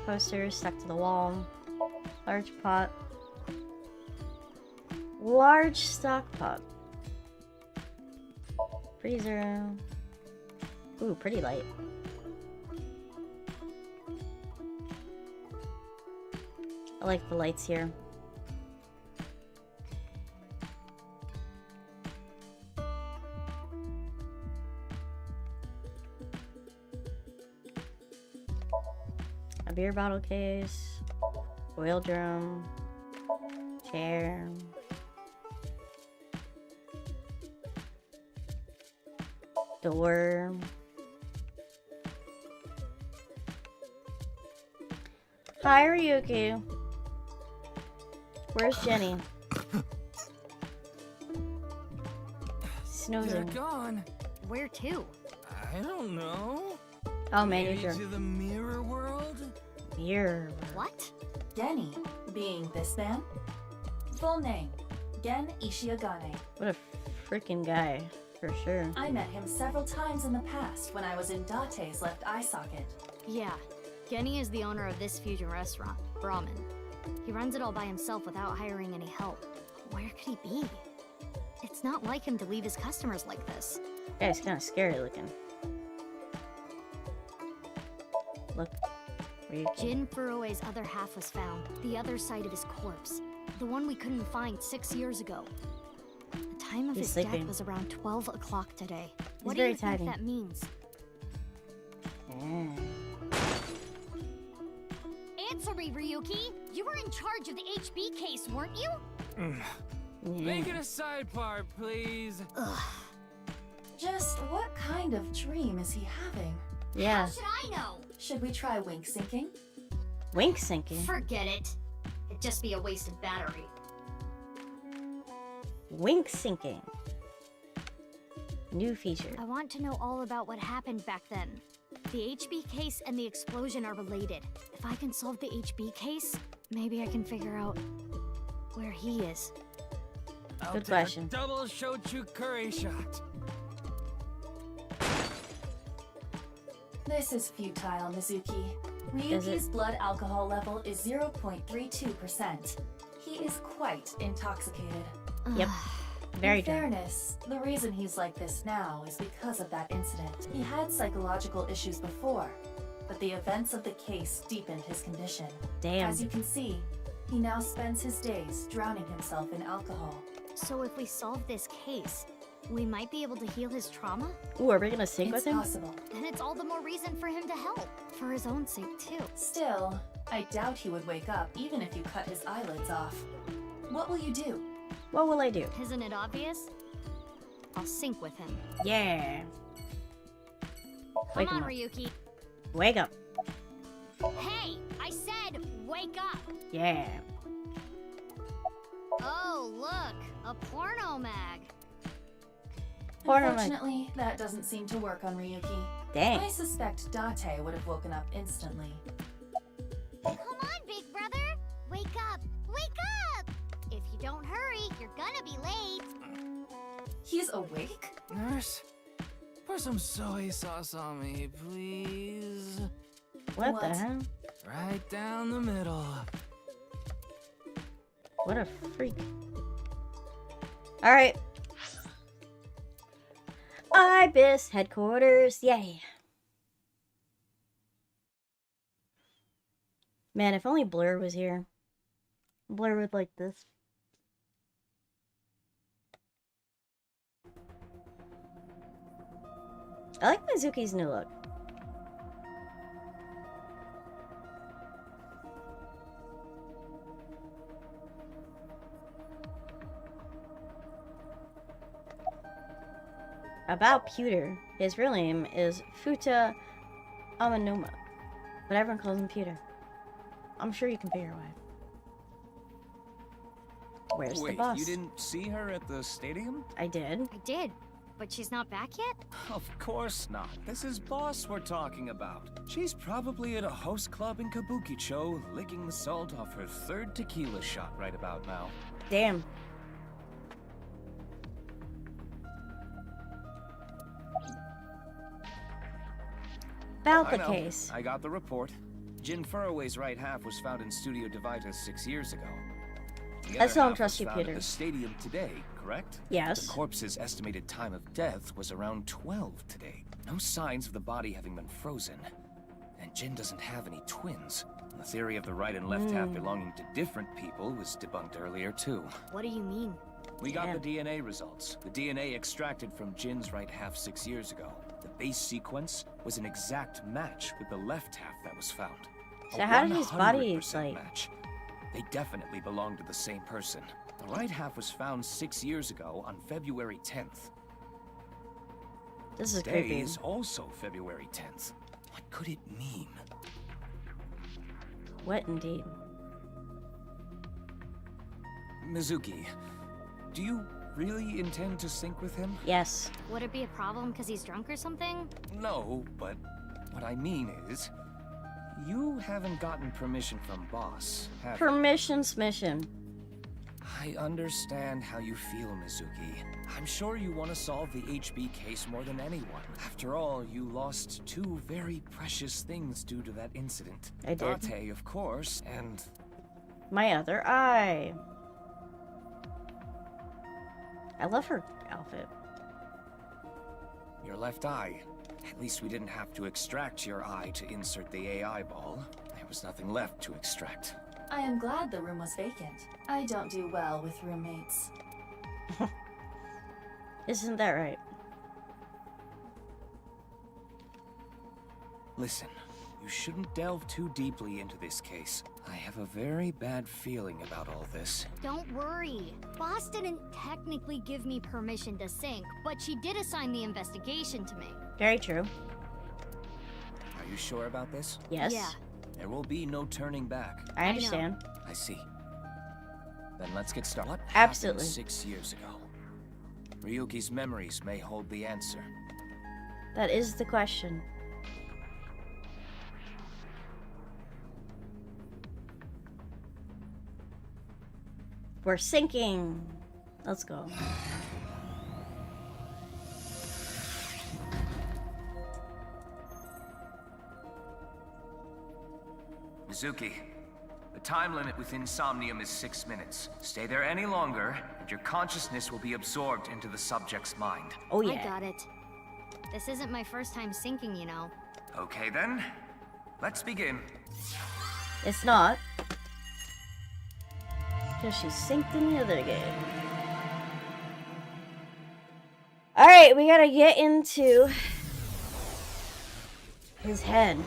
S1: Posters stuck to the wall. Large pot. Large stock pot. Freezer. Ooh, pretty light. I like the lights here. A beer bottle case. Oil drum. Chair. Door. Hi, Ryuki. Where's Jenny? Snoozing.
S12: They're gone.
S7: Where to?
S12: I don't know.
S1: Oh,
S12: Maybe
S1: manager.
S12: to the mirror world?
S1: Mirror.
S7: What?
S5: Genny, being this man. Full name, Gen Ishiagane.
S1: What a freaking guy, for sure.
S5: I met him several times in the past when I was in Date's left eye socket.
S7: Yeah, Genny is the owner of this fusion restaurant, Brahmin. He runs it all by himself without hiring any help. Where could he be? It's not like him to leave his customers like this.
S1: Yeah, he's kind of scary looking. Look. Ryuki.
S7: Jin Furue's other half was found, the other side of his corpse. The one we couldn't find 6 years ago. The time of
S1: He's
S7: his
S1: sleeping.
S7: death was around 12 o'clock today. What do
S1: very
S7: you think
S1: tiny.
S7: that means? Answer me, Ryuki! You were in charge of the HB case, weren't you?
S12: Make it a sidebar, please.
S7: Ugh.
S5: Just what kind of dream is he having?
S1: Yeah.
S7: How should I know?
S5: Should we try wink syncing?
S1: Wink syncing.
S7: Forget it. It'd just be a wasted battery.
S1: Wink syncing. New feature.
S7: I want to know all about what happened back then. The HB case and the explosion are related. If I can solve the HB case, maybe I can figure out where he is.
S12: I'll
S1: Good
S12: take
S1: question.
S12: a double shochu curry shot.
S5: This is futile, Mizuki.
S1: Is
S5: Ryuki's
S1: it?
S5: blood alcohol level is 0.32%. He is quite intoxicated.
S1: Yep. Very
S5: In
S1: drunk.
S5: fairness, the reason he's like this now is because of that incident. He had psychological issues before, but the events of the case deepened his condition.
S1: Damn.
S5: As you can see, he now spends his days drowning himself in alcohol.
S7: So if we solve this case, we might be able to heal his trauma?
S1: Ooh, are we gonna sync
S5: It's
S1: with him?
S5: possible.
S7: Then it's all the more reason for him to help. For his own sake, too.
S5: Still, I doubt he would wake up even if you cut his eyelids off. What will you do?
S1: What will I do?
S7: Isn't it obvious? I'll sync with him.
S1: Yeah.
S7: Come
S1: Wake him
S7: on,
S1: up.
S7: Ryuki.
S1: Wake up.
S7: Hey, I said wake up.
S1: Yeah.
S7: Oh, look, a porno mag.
S5: Unfortunately, that doesn't seem to work on Ryuki.
S1: Dang.
S5: I suspect Date would have woken up instantly.
S7: Come on, big brother. Wake up. Wake up. If you don't hurry, you're gonna be late.
S5: He's awake?
S12: Nurse, pour some soy sauce on me, please.
S1: What the hell?
S12: Right down the middle.
S1: What a freak. Alright. IBIS headquarters. Yay. Man, if only Blur was here. Blur would like this. I like Mizuki's new look. About Pewter, his real name is Futa Amanuma, but everyone calls him Pewter. I'm sure you can figure why. Where's the
S15: Wait,
S1: boss?
S15: you didn't see her at the stadium?
S1: I did.
S7: I did, but she's not back yet?
S15: Of course not. This is Boss we're talking about. She's probably at a host club in Kabukicho, licking the salt off her third tequila shot right about now.
S1: Damn. About the case.
S15: I got the report. Jin Furroway's right half was found in Studio Divitas 6 years ago. The
S1: I
S15: other
S1: still don't
S15: half
S1: trust
S15: was
S1: you,
S15: found at
S1: Peter.
S15: the stadium today, correct?
S1: Yes.
S15: The corpse's estimated time of death was around 12 today. No signs of the body having been frozen. And Jin doesn't have any twins. The theory of the right and left half belonging to different people was debunked earlier, too.
S7: What do you mean?
S15: We got the DNA results. The DNA extracted from Jin's right half 6 years ago. The base sequence was an exact match with the left half that was found.
S1: So how did his body,
S15: 100%
S1: like...
S15: match. They definitely belong to the same person. The right half was found 6 years ago on February 10th.
S1: This is
S15: Today
S1: creepy.
S15: is also February 10th. What could it mean?
S1: What indeed?
S15: Mizuki, do you really intend to sync with him?
S1: Yes.
S7: Would it be a problem because he's drunk or something?
S15: No, but what I mean is, you haven't gotten permission from Boss, have you?
S1: Permission smission.
S15: I understand how you feel, Mizuki. I'm sure you want to solve the HB case more than anyone. After all, you lost two very precious things due to that incident.
S1: I did.
S15: Date, of course, and...
S1: My other eye. I love her outfit.
S15: your left eye. At least we didn't have to extract your eye to insert the AI ball. There was nothing left to extract.
S5: I am glad the room was vacant. I don't do well with roommates.
S1: Isn't that right?
S15: Listen, you shouldn't delve too deeply into this case. I have a very bad feeling about all this.
S7: Don't worry. Boss didn't technically give me permission to sync, but she did assign the investigation to me.
S1: Very true.
S15: Are you sure about this?
S1: Yes.
S7: Yeah.
S15: There will be no turning back.
S1: I understand.
S15: I see. Then let's get started. What
S1: Absolutely.
S15: happened 6 years ago? Ryuki's memories may hold the answer.
S1: That is the question. We're sinking. Let's go.
S15: Mizuki, the time limit within Somnium is 6 minutes. Stay there any longer, and your consciousness will be absorbed into the subject's mind.
S1: Oh yeah.
S7: I got it. This isn't my first time syncing, you know.
S15: Okay then, let's begin.
S1: It's not. Because she's synced in the other game. Alright, we gotta get into his head.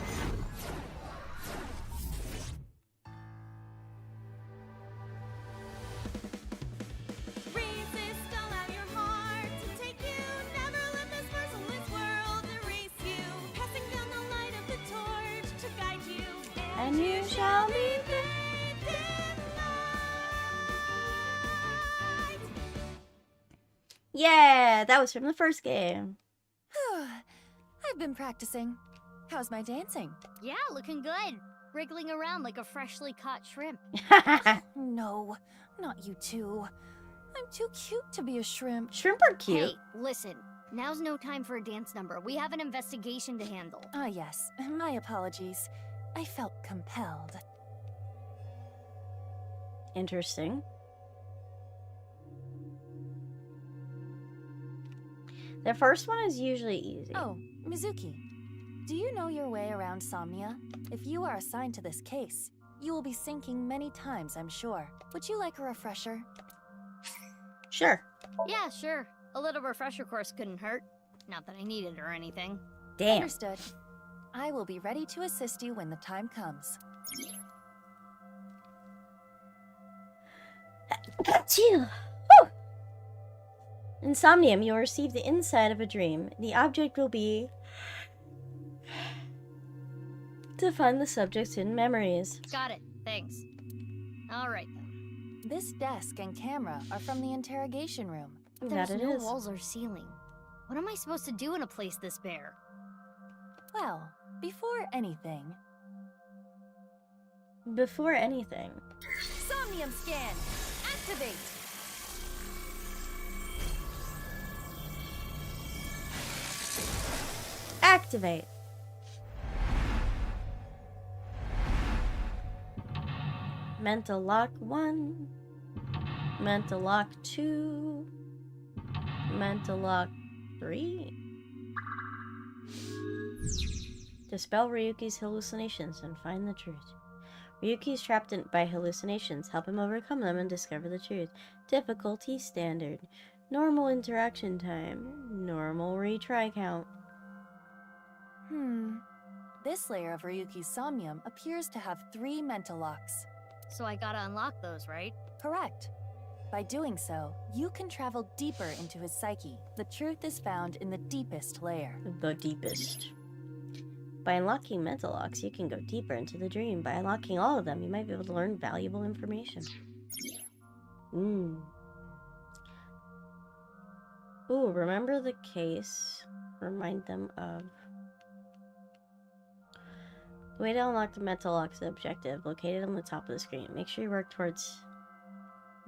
S1: and you shall be bathed in light. Yeah, that was from the first game.
S16: I've been practicing. How's my dancing?
S7: Yeah, looking good. Wriggling around like a freshly caught shrimp.
S16: No, not you two. I'm too cute to be a shrimp.
S1: Shrimp are cute.
S7: Hey, listen. Now's no time for a dance number. We have an investigation to handle.
S16: Ah, yes. My apologies. I felt compelled.
S1: Interesting. The first one is usually easy.
S16: Oh, Mizuki. Do you know your way around Somnia? If you are assigned to this case, you will be sinking many times, I'm sure. Would you like a refresher?
S1: Sure.
S7: Yeah, sure. A little refresher course couldn't hurt. Not that I need it or anything.
S1: Damn.
S16: Understood. I will be ready to assist you when the time comes.
S1: Achoo! Woo! In Somnium, you'll receive the inside of a dream. The object will be to find the subject's hidden memories.
S7: Got it. Thanks. All right, then.
S16: This desk and camera are from the interrogation room.
S7: There's no walls or ceiling. What am I supposed to do in a place this bare?
S16: Well, before anything... Somnium scan! Activate!
S1: Activate. Mental lock 1. Mental lock 2. Mental lock 3. Dispel Ryuki's hallucinations and find the truth. Ryuki is trapped by hallucinations. Help him overcome them and discover the truth. Difficulty standard. Normal interaction time. Normal retry count.
S16: This layer of Ryuki's Somnium appears to have 3 mental locks.
S7: So I gotta unlock those, right?
S16: Correct. By doing so, you can travel deeper into his psyche. The truth is found in the deepest layer.
S1: The deepest. By unlocking mental locks, you can go deeper into the dream. By unlocking all of them, you might be able to learn valuable information. Ooh, remember the case. Remind them of... The way to unlock the mental lock is the objective, located on the top of the screen. Make sure you work towards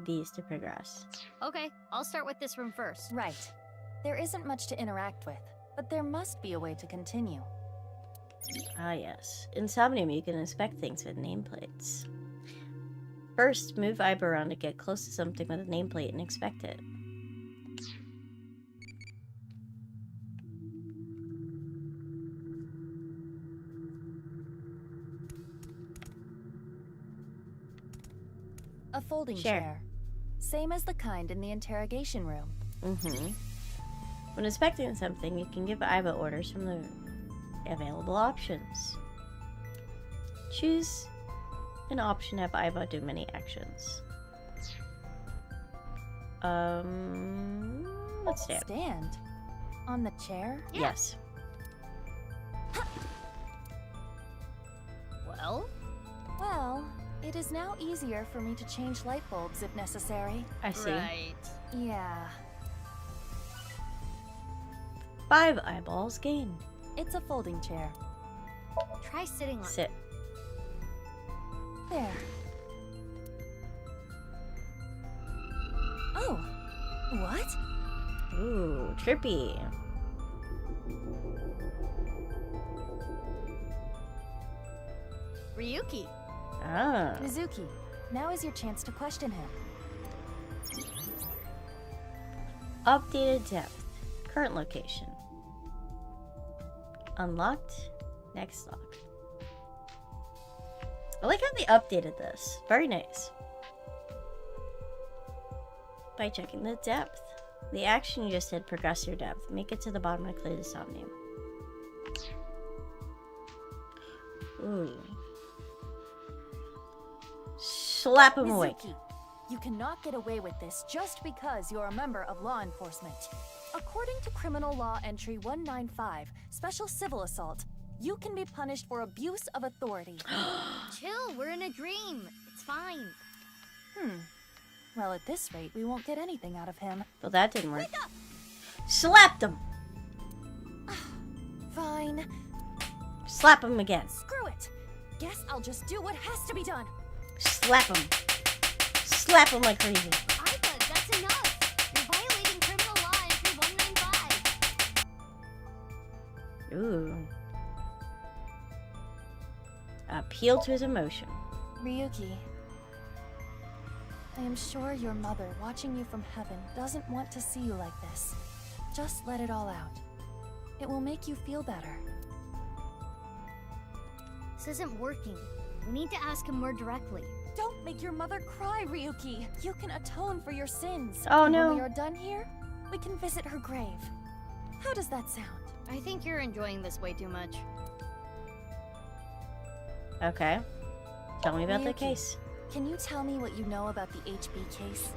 S1: these to progress.
S7: Okay, I'll start with this room first.
S16: Right. There isn't much to interact with, but there must be a way to continue.
S1: Ah, yes. In Somnium, you can inspect things with nameplates. First, move Iba around to get close to something with a nameplate and inspect it.
S16: A folding chair. Same as the kind in the interrogation room.
S1: When inspecting something, you can give Iba orders from the available options. Choose an option to have Iba do many actions. Let's stand.
S16: Stand? On the chair?
S1: Yes.
S16: Well, it is now easier for me to change light bulbs if necessary.
S1: I see.
S7: Right.
S16: Yeah.
S1: 5 eyeballs gained.
S16: It's a folding chair.
S7: Try sitting on it.
S1: Sit.
S16: There. Oh. What?
S1: Ooh, trippy.
S7: Ryuki.
S1: Ah.
S16: Mizuki, now is your chance to question him.
S1: Updated depth. Current location. Unlocked. Next lock. I like how they updated this. Very nice. By checking the depth. The action you just did progress your depth. Make it to the bottom and clear the Somnium. Ooh. Slap him awake.
S16: Mizuki, you cannot get away with this just because you're a member of law enforcement. According to Criminal Law Entry 195, Special Civil Assault, You can be punished for abuse of authority.
S7: Chill, we're in a dream. It's fine.
S16: Well, at this rate, we won't get anything out of him.
S1: Well, that didn't work. Slapped him!
S16: Fine.
S1: Slap him again.
S16: Screw it. Guess I'll just do what has to be done.
S1: Slap him. Slap him like crazy.
S7: Iva, that's enough. You're violating criminal law entry 195.
S1: Ooh. Appeal to his emotion.
S16: Ryuki, I am sure your mother, watching you from heaven, doesn't want to see you like this. Just let it all out. It will make you feel better.
S7: This isn't working. We need to ask him more directly.
S16: Don't make your mother cry, Ryuki. You can atone for your sins.
S1: Oh,
S16: and
S1: no.
S16: when we are done here, we can visit her grave. How does that sound?
S7: I think you're enjoying this way too much.
S1: Okay. Tell me about the
S16: Ryuki,
S1: case.
S16: Can you tell me what you know about the HB case?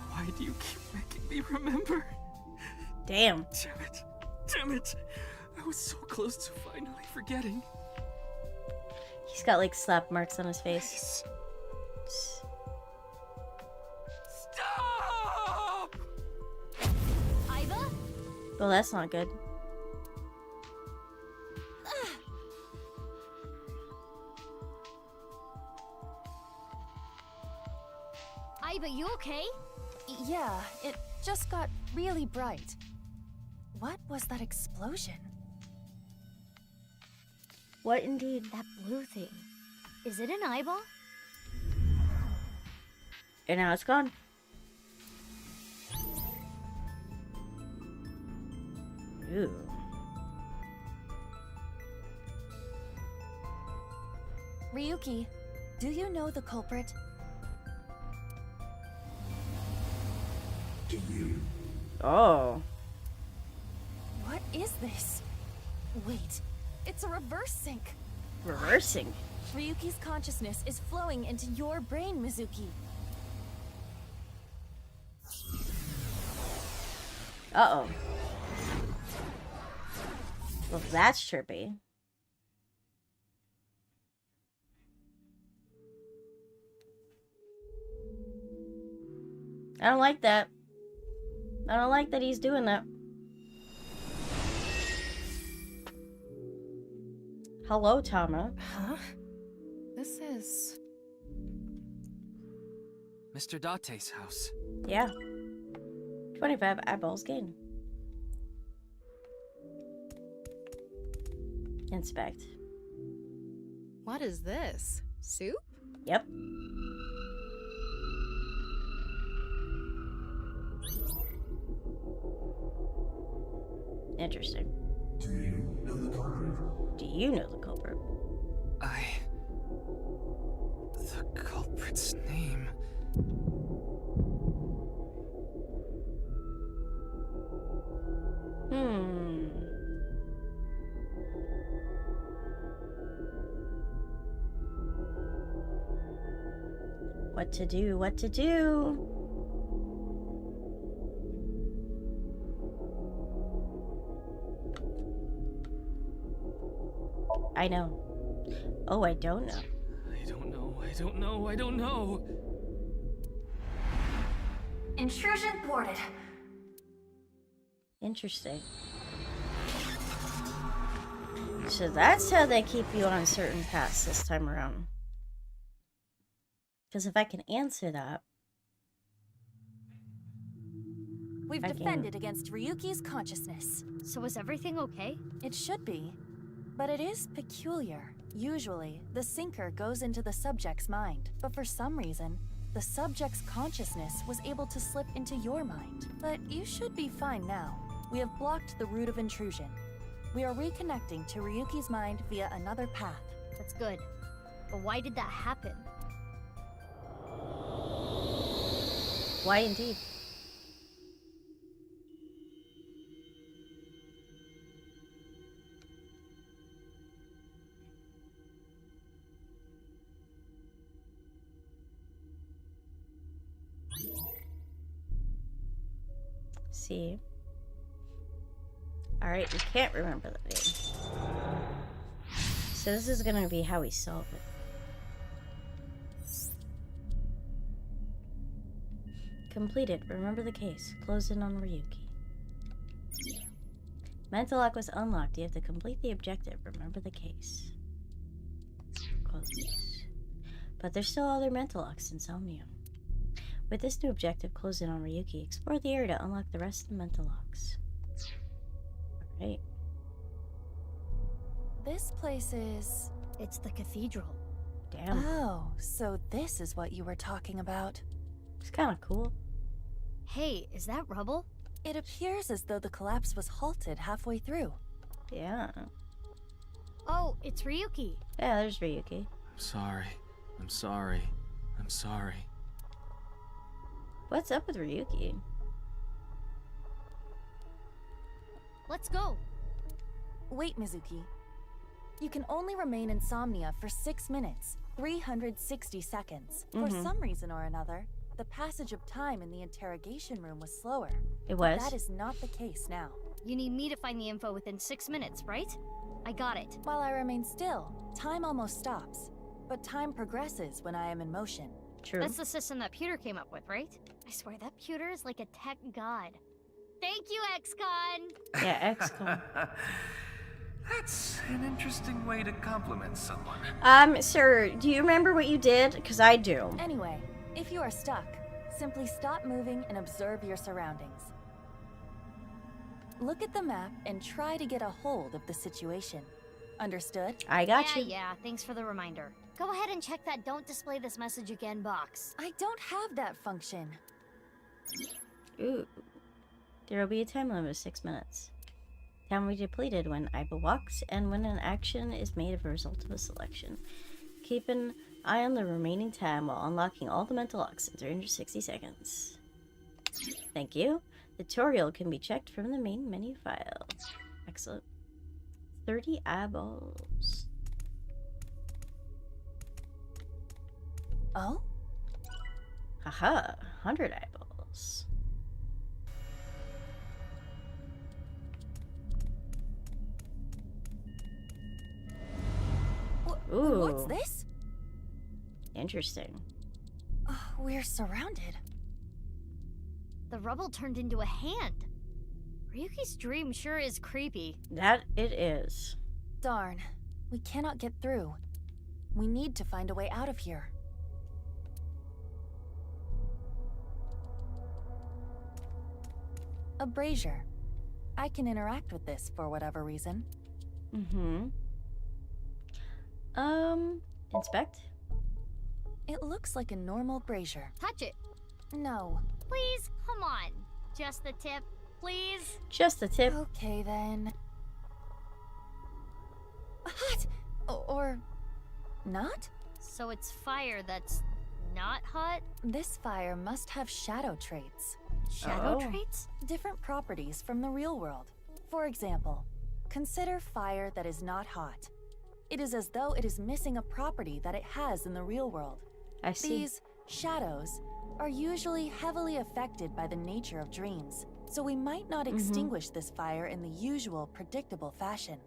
S12: Why do you keep making me remember?
S1: Damn.
S12: Damn it. Damn it. I was so close to finally forgetting.
S1: He's got like slap marks on his face.
S12: Stop!
S7: Iva?
S1: Well, that's not good.
S7: Iva, you okay?
S16: Yeah, it just got really bright. What was that explosion?
S1: What indeed?
S7: That blue thing. Is it an eyeball?
S1: And now it's gone. Ooh.
S16: Ryuki, do you know the culprit?
S6: Do you?
S1: Oh.
S16: What is this? Wait, it's a reverse sync.
S1: Reversing.
S16: Ryuki's consciousness is flowing into your brain, Mizuki.
S1: Uh-oh. Well, that's trippy. I don't like that. I don't like that he's doing that. Hello, Tama.
S14: Huh? This is...
S12: Mr. Date's house.
S1: Yeah. 25 eyeballs gained. Inspect.
S14: What is this? Soup?
S1: Yep. Interesting.
S6: Do you know the culprit?
S1: Do you know the culprit?
S12: The culprit's name...
S1: What to do? What to do? I know. Oh, I don't know.
S12: I don't know, I don't know, I don't know.
S16: Intrusion thwarted.
S1: Interesting. So that's how they keep you on certain paths this time around. Because if I can answer that...
S16: We've defended against Ryuki's consciousness.
S7: So is everything okay?
S16: It should be. But it is peculiar. Usually, the sinker goes into the subject's mind, but for some reason, the subject's consciousness was able to slip into your mind. But you should be fine now. We have blocked the route of intrusion. We are reconnecting to Ryuki's mind via another path.
S7: That's good. But why did that happen?
S1: Why indeed? See, Alright, we can't remember the name. So this is gonna be how we solve it. Completed. Remember the case. Close in on Ryuki. Mental lock was unlocked. You have to complete the objective. Remember the case. Close. But there's still other mental locks in Somnium. With this new objective, close in on Ryuki. Explore the area to unlock the rest of the mental locks. Alright.
S16: This place is...
S7: It's the cathedral.
S1: Damn.
S16: Oh, so this is what you were talking about.
S1: It's kind of cool.
S7: Hey, is that rubble?
S16: It appears as though the collapse was halted halfway through.
S1: Yeah.
S7: Oh, it's Ryuki.
S1: Yeah, there's Ryuki.
S2: I'm sorry. I'm sorry. I'm sorry.
S1: What's up with Ryuki?
S7: Let's go.
S16: Wait, Mizuki. You can only remain in Somnia for 6 minutes, 360 seconds. For some reason or another, the passage of time in the interrogation room was slower.
S1: It was?
S16: But that is not the case now.
S7: You need me to find the info within 6 minutes, right? I got it.
S16: While I remain still, time almost stops. But time progresses when I am in motion.
S1: True.
S7: That's the system that Pewter came up with, right? I swear that Pewter is like a tech god. Thank you, XCon!
S1: Yeah, XCon.
S15: That's an interesting way to compliment someone.
S1: Sir, do you remember what you did? Because I do.
S16: Anyway, if you are stuck, simply stop moving and observe your surroundings. Look at the map and try to get a hold of the situation. Understood?
S1: I got you.
S7: Yeah, thanks for the reminder. Go ahead and check that don't display this message again box.
S16: I don't have that function.
S1: Ooh. There will be a time limit of 6 minutes. Time will be depleted when Aiba walks and when an action is made as a result of a selection. Keep an eye on the remaining time while unlocking all the mental locks in 360 seconds. Thank you. The tutorial can be checked from the main menu file. Excellent. 30 eyeballs.
S16: Oh?
S1: Haha, 100 eyeballs. Ooh.
S16: What's this?
S1: Interesting.
S16: We're surrounded.
S7: The rubble turned into a hand. Ryuki's dream sure is creepy.
S1: That it is.
S16: Darn. We cannot get through. We need to find a way out of here. A brazier. I can interact with this for whatever reason.
S1: Inspect?
S16: It looks like a normal brazier.
S7: Touch it.
S16: No.
S7: Please, come on. Just the tip, please.
S1: Just the tip.
S16: Okay, then. Hot! Or... not?
S7: So it's fire that's not hot?
S16: This fire must have shadow traits.
S7: Shadow traits?
S16: Different properties from the real world. For example, consider fire that is not hot. It is as though it is missing a property that it has in the real world.
S1: I see.
S16: These shadows are usually heavily affected by the nature of dreams, so we might not extinguish this fire in the usual, predictable fashion.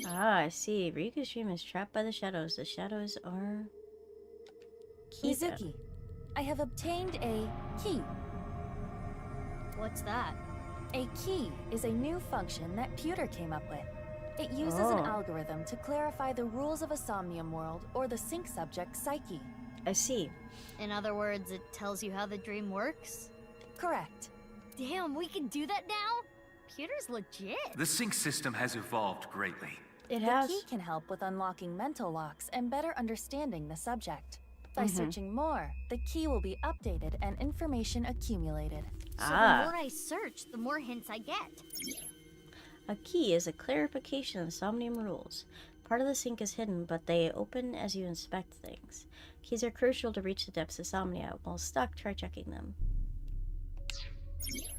S1: Ah, I see. Ryuki's dream is trapped by the shadows. The shadows are...
S16: Mizuki, I have obtained a key.
S7: What's that?
S16: A key is a new function that Pewter came up with. It uses an algorithm to clarify the rules of a Somnium world or the sync subject's psyche.
S1: I see.
S7: In other words, it tells you how the dream works?
S16: Correct.
S7: Damn, we can do that now? Pewter's legit.
S15: The sync system has evolved greatly.
S1: It
S16: The
S1: has.
S16: key can help with unlocking mental locks and better understanding the subject. By searching more, the key will be updated and information accumulated.
S7: So the more I search, the more hints I get.
S1: A key is a clarification of the Somnium rules. Part of the sync is hidden, but they open as you inspect things. Keys are crucial to reach the depths of Somnia. While stuck, try checking them.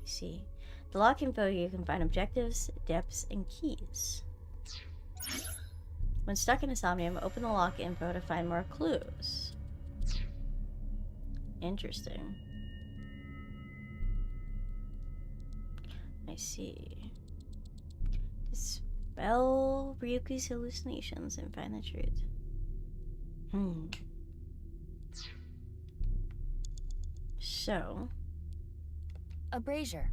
S1: See. The lock info, you can find objectives, depths, and keys. When stuck in a Somnium, open the lock info to find more clues. Interesting. I see. Dispel Ryuki's hallucinations and find the truth. So,
S16: a brazier.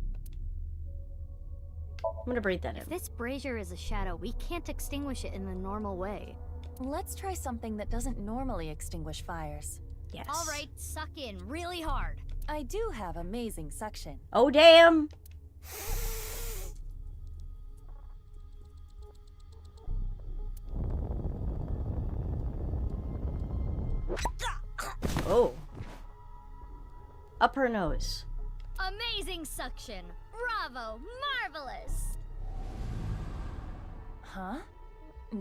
S1: I'm gonna breathe that in.
S7: If this brazier is a shadow, we can't extinguish it in the normal way.
S16: Let's try something that doesn't normally extinguish fires.
S1: Yes.
S7: All right, suck in really hard.
S16: I do have amazing suction.
S1: Oh, damn! Oh. Up her nose.
S7: Amazing suction. Bravo. Marvelous.
S16: Huh?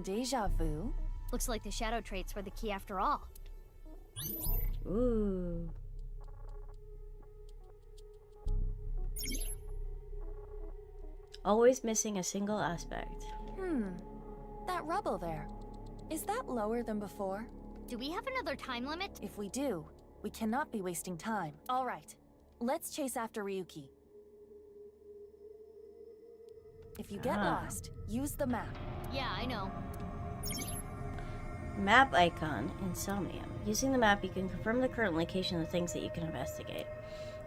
S16: Deja vu?
S7: Looks like the shadow traits were the key after all.
S1: Ooh. Always missing a single aspect.
S16: That rubble there. Is that lower than before?
S7: Do we have another time limit?
S16: If we do, we cannot be wasting time. All right, let's chase after Ryuki. If you get lost, use the map.
S7: Yeah, I know.
S1: Map icon in Somnium. Using the map, you can confirm the current location of the things that you can investigate.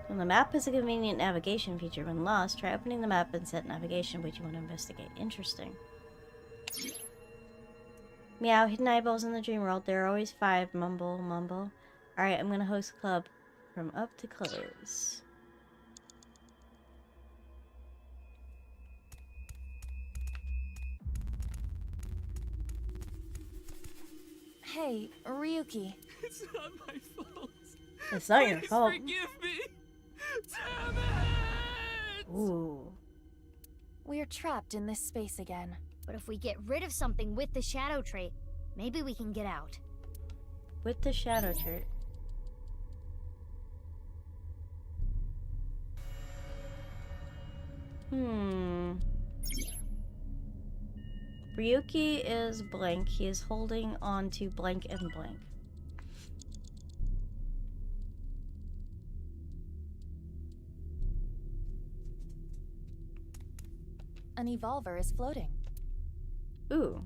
S1: When the map has a convenient navigation feature, when lost, try opening the map and set navigation which you want to investigate. Interesting. Meow, hidden eyeballs in the dream world. There are always 5. Mumble, mumble. Alright, I'm gonna host club from up to close.
S16: Hey, Ryuki.
S12: It's not my fault.
S1: It's not your
S12: Please
S1: fault.
S12: Forgive me. Damn it!
S1: Ooh.
S16: We're trapped in this space again.
S7: But if we get rid of something with the shadow trait, maybe we can get out.
S1: With the shadow trait. Ryuki is blank. He is holding on to blank and blank.
S16: An evolver is floating.
S1: Ooh.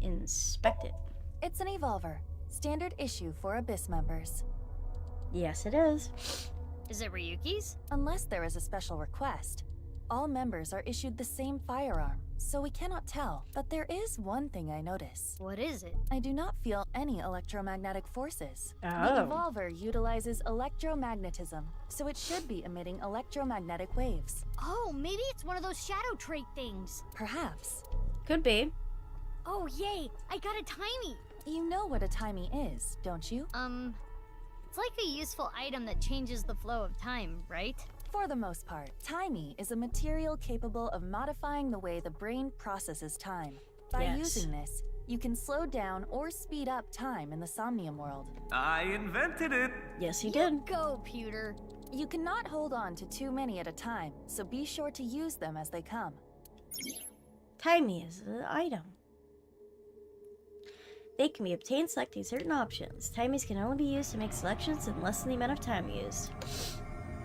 S1: Inspect it.
S16: It's an evolver. Standard issue for Abyss members.
S1: Yes, it is.
S7: Is it Ryuki's?
S16: Unless there is a special request. All members are issued the same firearm, so we cannot tell. But there is one thing I notice.
S7: What is it?
S16: I do not feel any electromagnetic forces.
S1: Oh.
S16: The evolver utilizes electromagnetism, so it should be emitting electromagnetic waves.
S7: Oh, maybe it's one of those shadow trait things.
S16: Perhaps.
S1: Could be.
S7: Oh, yay! I got a timey!
S16: You know what a timey is, don't you?
S7: It's like a useful item that changes the flow of time, right?
S16: For the most part, timey is a material capable of modifying the way the brain processes time. By using this, you can slow down or speed up time in the Somnium world.
S12: I invented it!
S1: Yes, you did.
S7: Go, Pewter!
S16: You cannot hold on to too many at a time, so be sure to use them as they come.
S1: Timey is an item. They can be obtained selecting certain options. Timies can only be used to make selections in less than the amount of time used.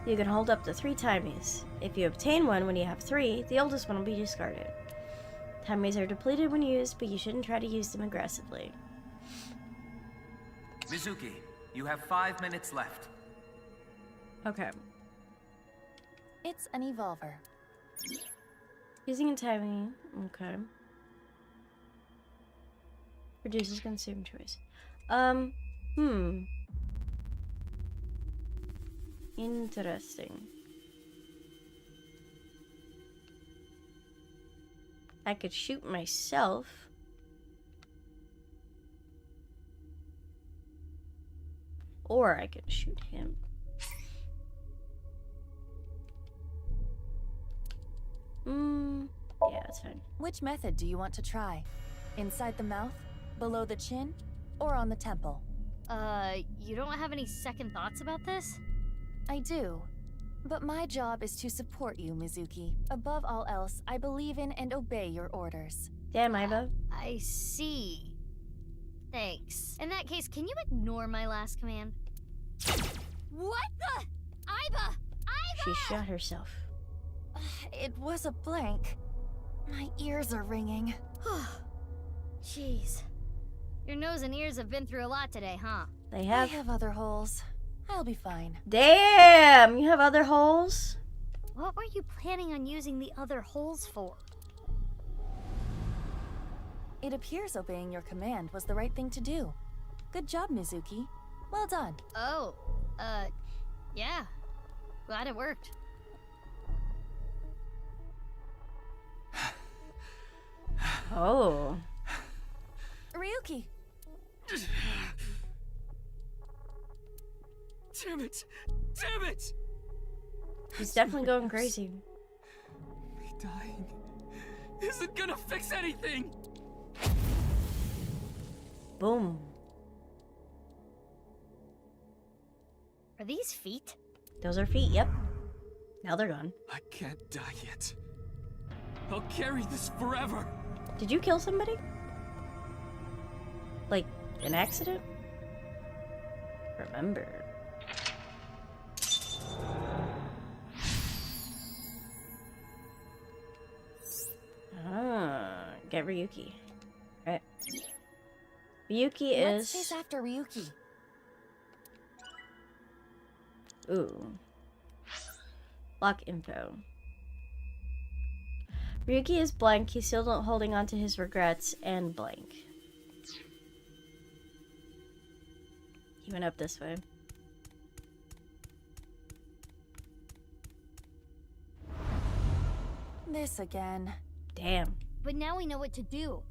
S1: You can hold up to 3 timies. If you obtain one when you have 3, the oldest one will be discarded. Timies are depleted when used, but you shouldn't try to use them aggressively.
S12: Mizuki, you have 5 minutes left.
S1: Okay.
S16: It's an evolver.
S1: Using a timey. Okay. Reduces consume choice. Interesting. I could shoot myself. Or I could shoot him. Yeah, that's fine.
S16: Which method do you want to try? Inside the mouth? Below the chin? Or on the temple?
S7: You don't have any second thoughts about this?
S16: I do. But my job is to support you, Mizuki. Above all else, I believe in and obey your orders.
S1: Damn, Iva.
S7: I see. Thanks. In that case, can you ignore my last command? What the? Iva! Iva!
S1: She shot herself.
S16: It was a blank. My ears are ringing.
S7: Jeez. Your nose and ears have been through a lot today, huh?
S1: They have.
S16: I have other holes. I'll be fine.
S1: Damn! You have other holes?
S7: What were you planning on using the other holes for?
S16: It appears obeying your command was the right thing to do. Good job, Mizuki. Well done.
S7: Oh, yeah. Glad it worked.
S1: Oh.
S16: Ryuki!
S12: Damn it! Damn it!
S1: He's definitely going crazy.
S12: Me dying isn't gonna fix anything!
S1: Boom.
S7: Are these feet?
S1: Those are feet, yep. Now they're gone.
S12: I can't die yet. I'll carry this forever.
S1: Did you kill somebody? Like, an accident? Remember. Get Ryuki. Right. Ryuki
S16: Let's
S1: is...
S16: chase after Ryuki.
S1: Ooh. Lock info. Ryuki is blank. He's still holding on to his regrets and blank. He went up this way.
S16: This again.
S1: Damn.
S7: But now we know what to do.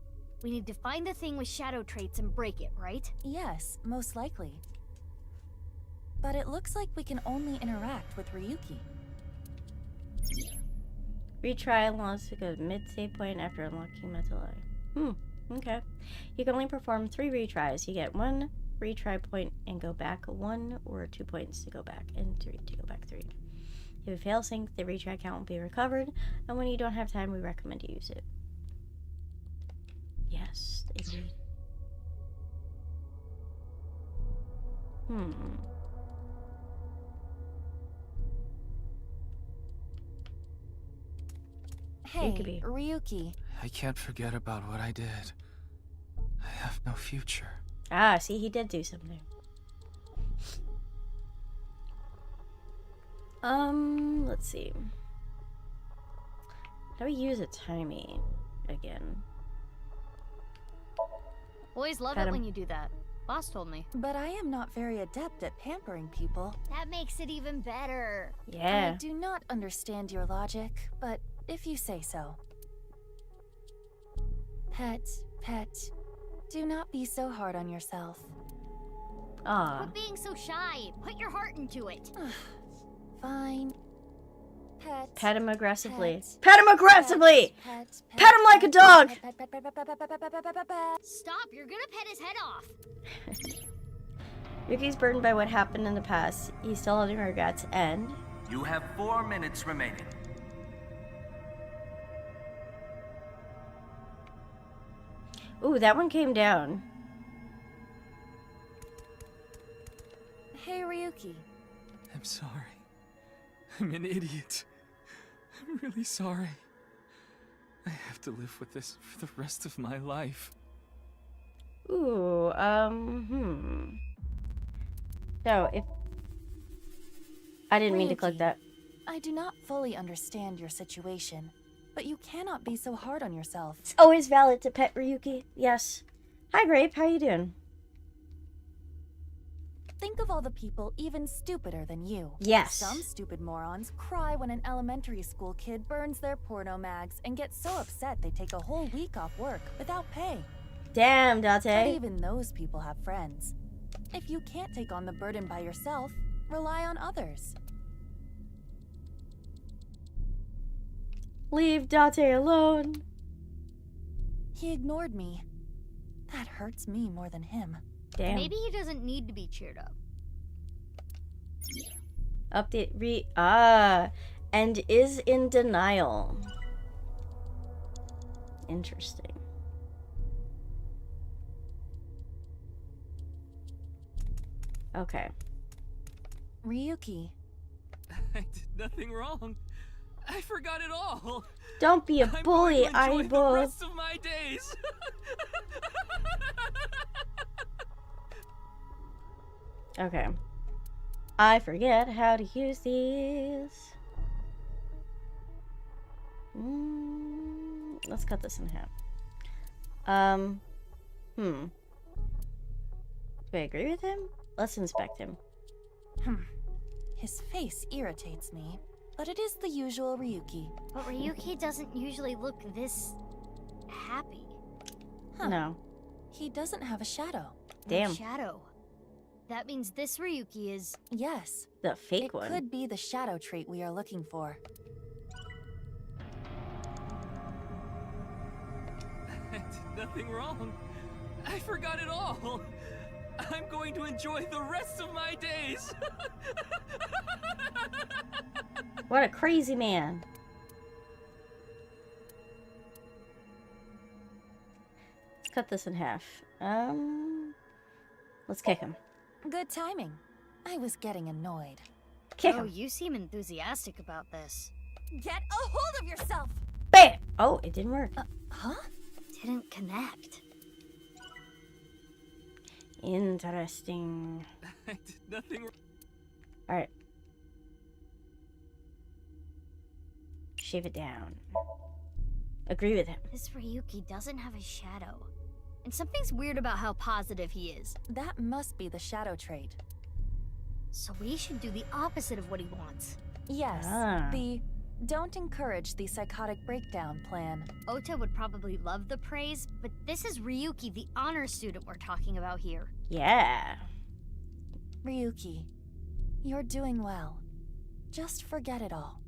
S7: We need to find the thing with shadow traits and break it, right?
S16: Yes, most likely. But it looks like we can only interact with Ryuki.
S1: Retry unlocks to go to mid-save point after unlocking Metal Eye. Okay. You can only perform 3 retries. You get 1 retry point and go back 1 or 2 points to go back, and 3 to go back 3. If you fail sync, the retry count will be recovered, and when you don't have time, we recommend you use it. Yes, agreed.
S16: Hey, Ryuki.
S12: I can't forget about what I did. I have no future.
S1: Ah, see, he did do something. Let's see. How do we use a timey again?
S7: Boys love
S1: Got
S7: it
S1: him.
S7: when you do that. Boss told me.
S16: But I am not very adept at pampering people.
S7: That makes it even better.
S1: Yeah.
S16: I do not understand your logic, but if you say so. Pet, do not be so hard on yourself.
S7: Quit being so shy. Put your heart into it.
S16: Fine.
S1: Pet him aggressively. Pet him aggressively! Pet him like a dog!
S7: Stop, you're gonna pet his head off.
S1: Yuki's burdened by what happened in the past. He's still holding regrets, and...
S17: You have 4 minutes remaining.
S1: Ooh, that one came down.
S16: Hey, Ryuki.
S12: I'm sorry. I'm an idiot. I'm really sorry. I have to live with this for the rest of my life.
S1: Ooh, So, if... I didn't mean to click that.
S16: I do not fully understand your situation, but you cannot be so hard on yourself.
S1: It's always valid to pet Ryuki. Yes. Hi, Grape. How you doing?
S16: Think of all the people even stupider than you.
S1: Yes.
S16: Some stupid morons cry when an elementary school kid burns their porno mags and get so upset they take a whole week off work without pay.
S1: Damn,
S16: But
S1: Date.
S16: even those people have friends. If you can't take on the burden by yourself, rely on others.
S1: Leave Date alone.
S16: He ignored me. That hurts me more than him.
S1: Damn.
S7: Maybe he doesn't need to be cheered up.
S1: Update and is in denial. Interesting. Okay.
S16: Ryuki.
S12: I did nothing wrong. I forgot it all.
S1: Don't be a bully,
S12: I'm going to enjoy the
S1: eyeball.
S12: rest of my days.
S1: Okay. I forget how to use these. Let's cut this in half. Do I agree with him? Let's inspect him.
S16: His face irritates me, but it is the usual Ryuki.
S7: But Ryuki doesn't usually look this happy.
S1: No.
S16: He doesn't have a shadow.
S1: Damn.
S7: No shadow. That means this Ryuki is...
S16: Yes.
S1: The fake one.
S16: It could be the shadow trait we are looking for.
S12: I did nothing wrong. I forgot it all. I'm going to enjoy the rest of my days.
S1: What a crazy man. Let's cut this in half. Let's kick him.
S16: Good timing. I was getting annoyed.
S1: Kick
S7: Oh,
S1: him.
S7: you seem enthusiastic about this.
S16: Get a hold of yourself!
S1: Bam! Oh, it didn't work.
S16: Huh?
S7: Didn't connect.
S1: Interesting.
S12: I did nothing wrong.
S1: Alright. Shave it down. Agree with him.
S7: This Ryuki doesn't have a shadow. And something's weird about how positive he is.
S16: That must be the shadow trait.
S7: So we should do the opposite of what he wants.
S16: Yes,
S1: Ah.
S16: the don't encourage the psychotic breakdown plan.
S7: Ota would probably love the praise, but this is Ryuki, the honor student we're talking about here.
S1: Yeah.
S16: Ryuki, you're doing well. Just forget it all.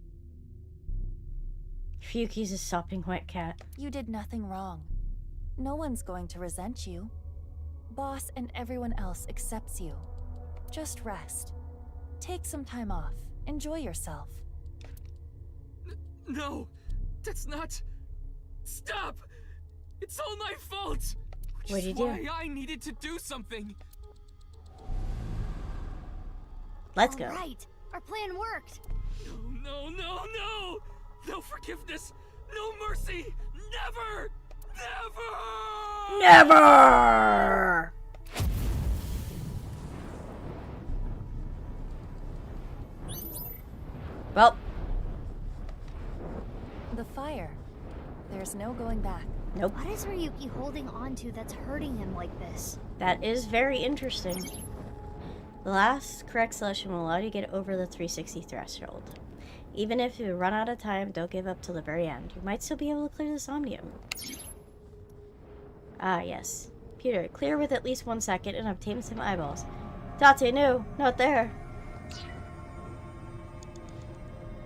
S1: Ryuki's a sopping wet cat.
S16: You did nothing wrong. No one's going to resent you. Boss and everyone else accepts you. Just rest. Take some time off. Enjoy yourself.
S12: No, that's not... Stop! It's all my fault!
S1: What'd you do?
S12: Why I needed to do something.
S1: Let's go.
S7: All right, our plan worked.
S12: No, no, no, no! No forgiveness! No mercy! Never! Never!
S1: Never! Well.
S16: The fire. There's no going back.
S1: Nope.
S7: What is Ryuki holding on to that's hurting him like this?
S1: That is very interesting. The last correct selection will allow you to get over the 360 threshold. Even if you run out of time, don't give up till the very end. You might still be able to clear the Somnium. Ah, yes. Peter, clear with at least 1 second and obtain some eyeballs. Tate, no, not there.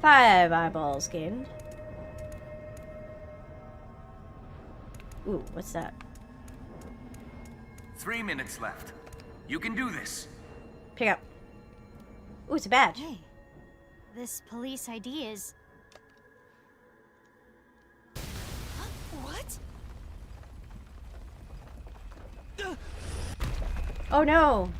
S1: 5 eyeballs gained. Ooh, what's that?
S17: 3 minutes left. You can do this.
S1: Pick up. Ooh, it's a badge.
S7: Hey, this police ID is...
S16: What?
S1: Oh no!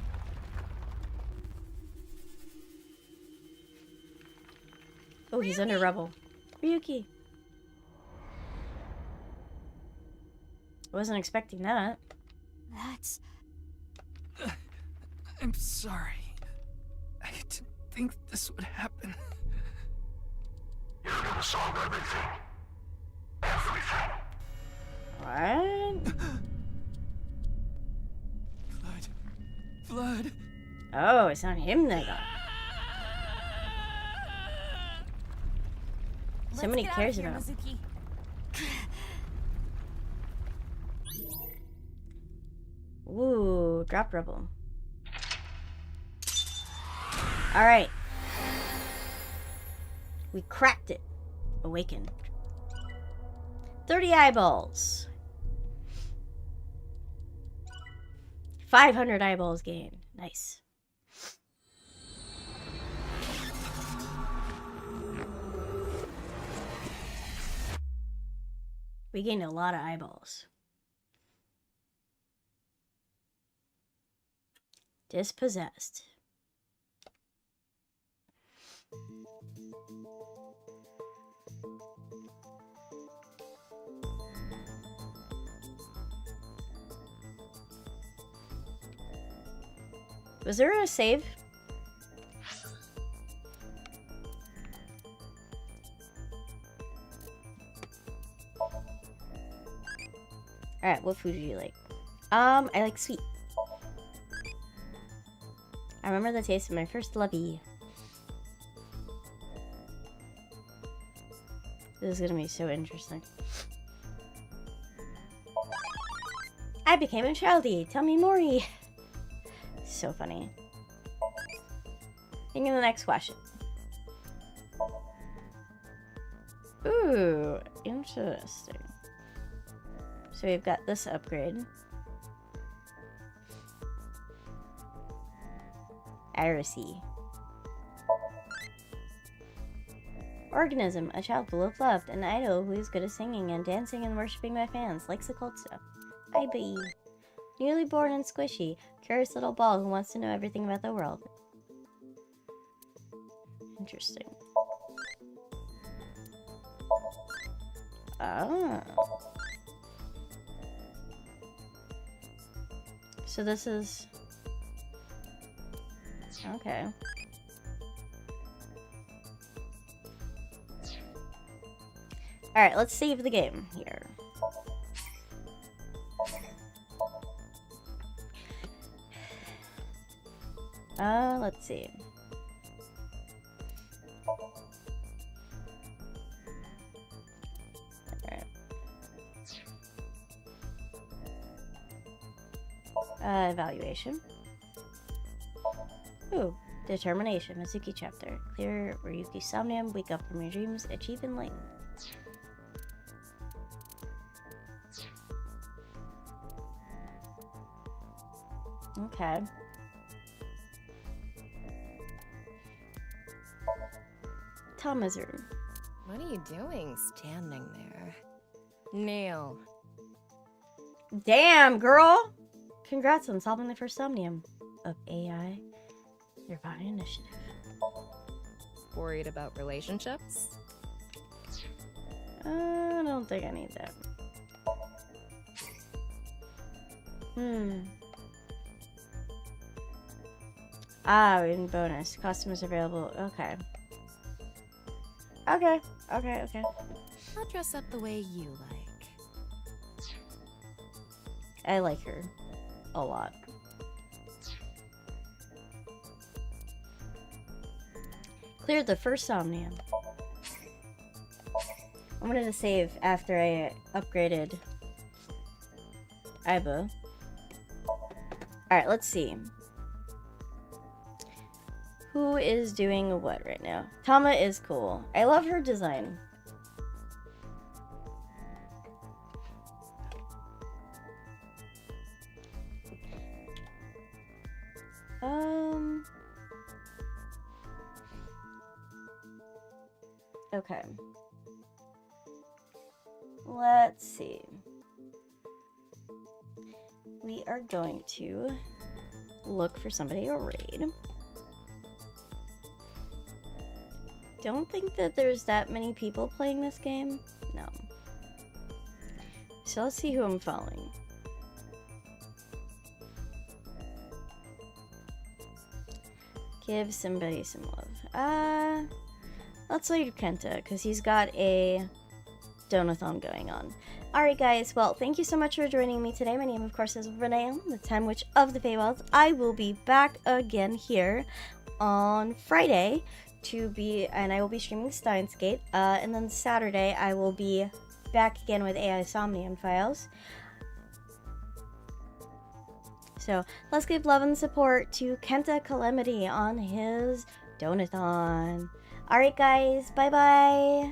S1: Oh, he's under rubble. Ryuki! Wasn't expecting that.
S7: That's...
S12: I'm sorry. I didn't think this would happen.
S6: You're gonna solve everything. Everything.
S1: What?
S12: Blood.
S1: Oh, it's not him that got. Somebody cares about.
S16: Mizuki.
S1: Ooh, drop rubble. Alright. We cracked it. Awakened. 30 eyeballs. 500 eyeballs gained. Nice. We gained a lot of eyeballs. Dispossessed. Was there a save? Alright, what food do you like? I like sweet. I remember the taste of my first lovey. This is gonna be so interesting. I became a childie. Tell me more. So funny. Think of the next question. Ooh, interesting. So we've got this upgrade. Irisy. Organism, a child full of love, an idol who is good at singing and dancing and worshipping my fans, likes occult stuff. IB. Newly born and squishy, curious little ball who wants to know everything about the world. Interesting. Ah. So this is... Okay. Alright, let's save the game here. Let's see. Alright. Evaluation. Ooh, determination, Mizuki chapter. Clear Ryuki Somnium, wake up from your dreams, achieve enlightenment. Okay. Tama's room.
S14: What are you doing standing there? Kneel.
S1: Damn, girl! Congrats on solving the first Somnium of AI Nirvana initiative.
S14: Worried about relationships?
S1: I don't think I need that. Ah, in bonus. Costumes available. Okay. Okay.
S14: I'll dress up the way you like.
S1: I like her a lot. Cleared the first Somnium. I wanted to save after I upgraded Iba. Alright, let's see. Who is doing what right now? Tama is cool. I love her design. Okay. Let's see. We are going to look for somebody to raid. Don't think that there's that many people playing this game. No. So let's see who I'm following. Give somebody some love. Let's leave Kenta, because he's got a donathon going on. Alright guys, well, thank you so much for joining me today. My name, of course, is Renee, the Time Witch of the Feywilds. I will be back again here on Friday and I will be streaming Steins Gate. And then Saturday, I will be back again with AI Somnium Files. So, let's give love and support to Kenta Calamity on his donathon. Alright guys, bye bye!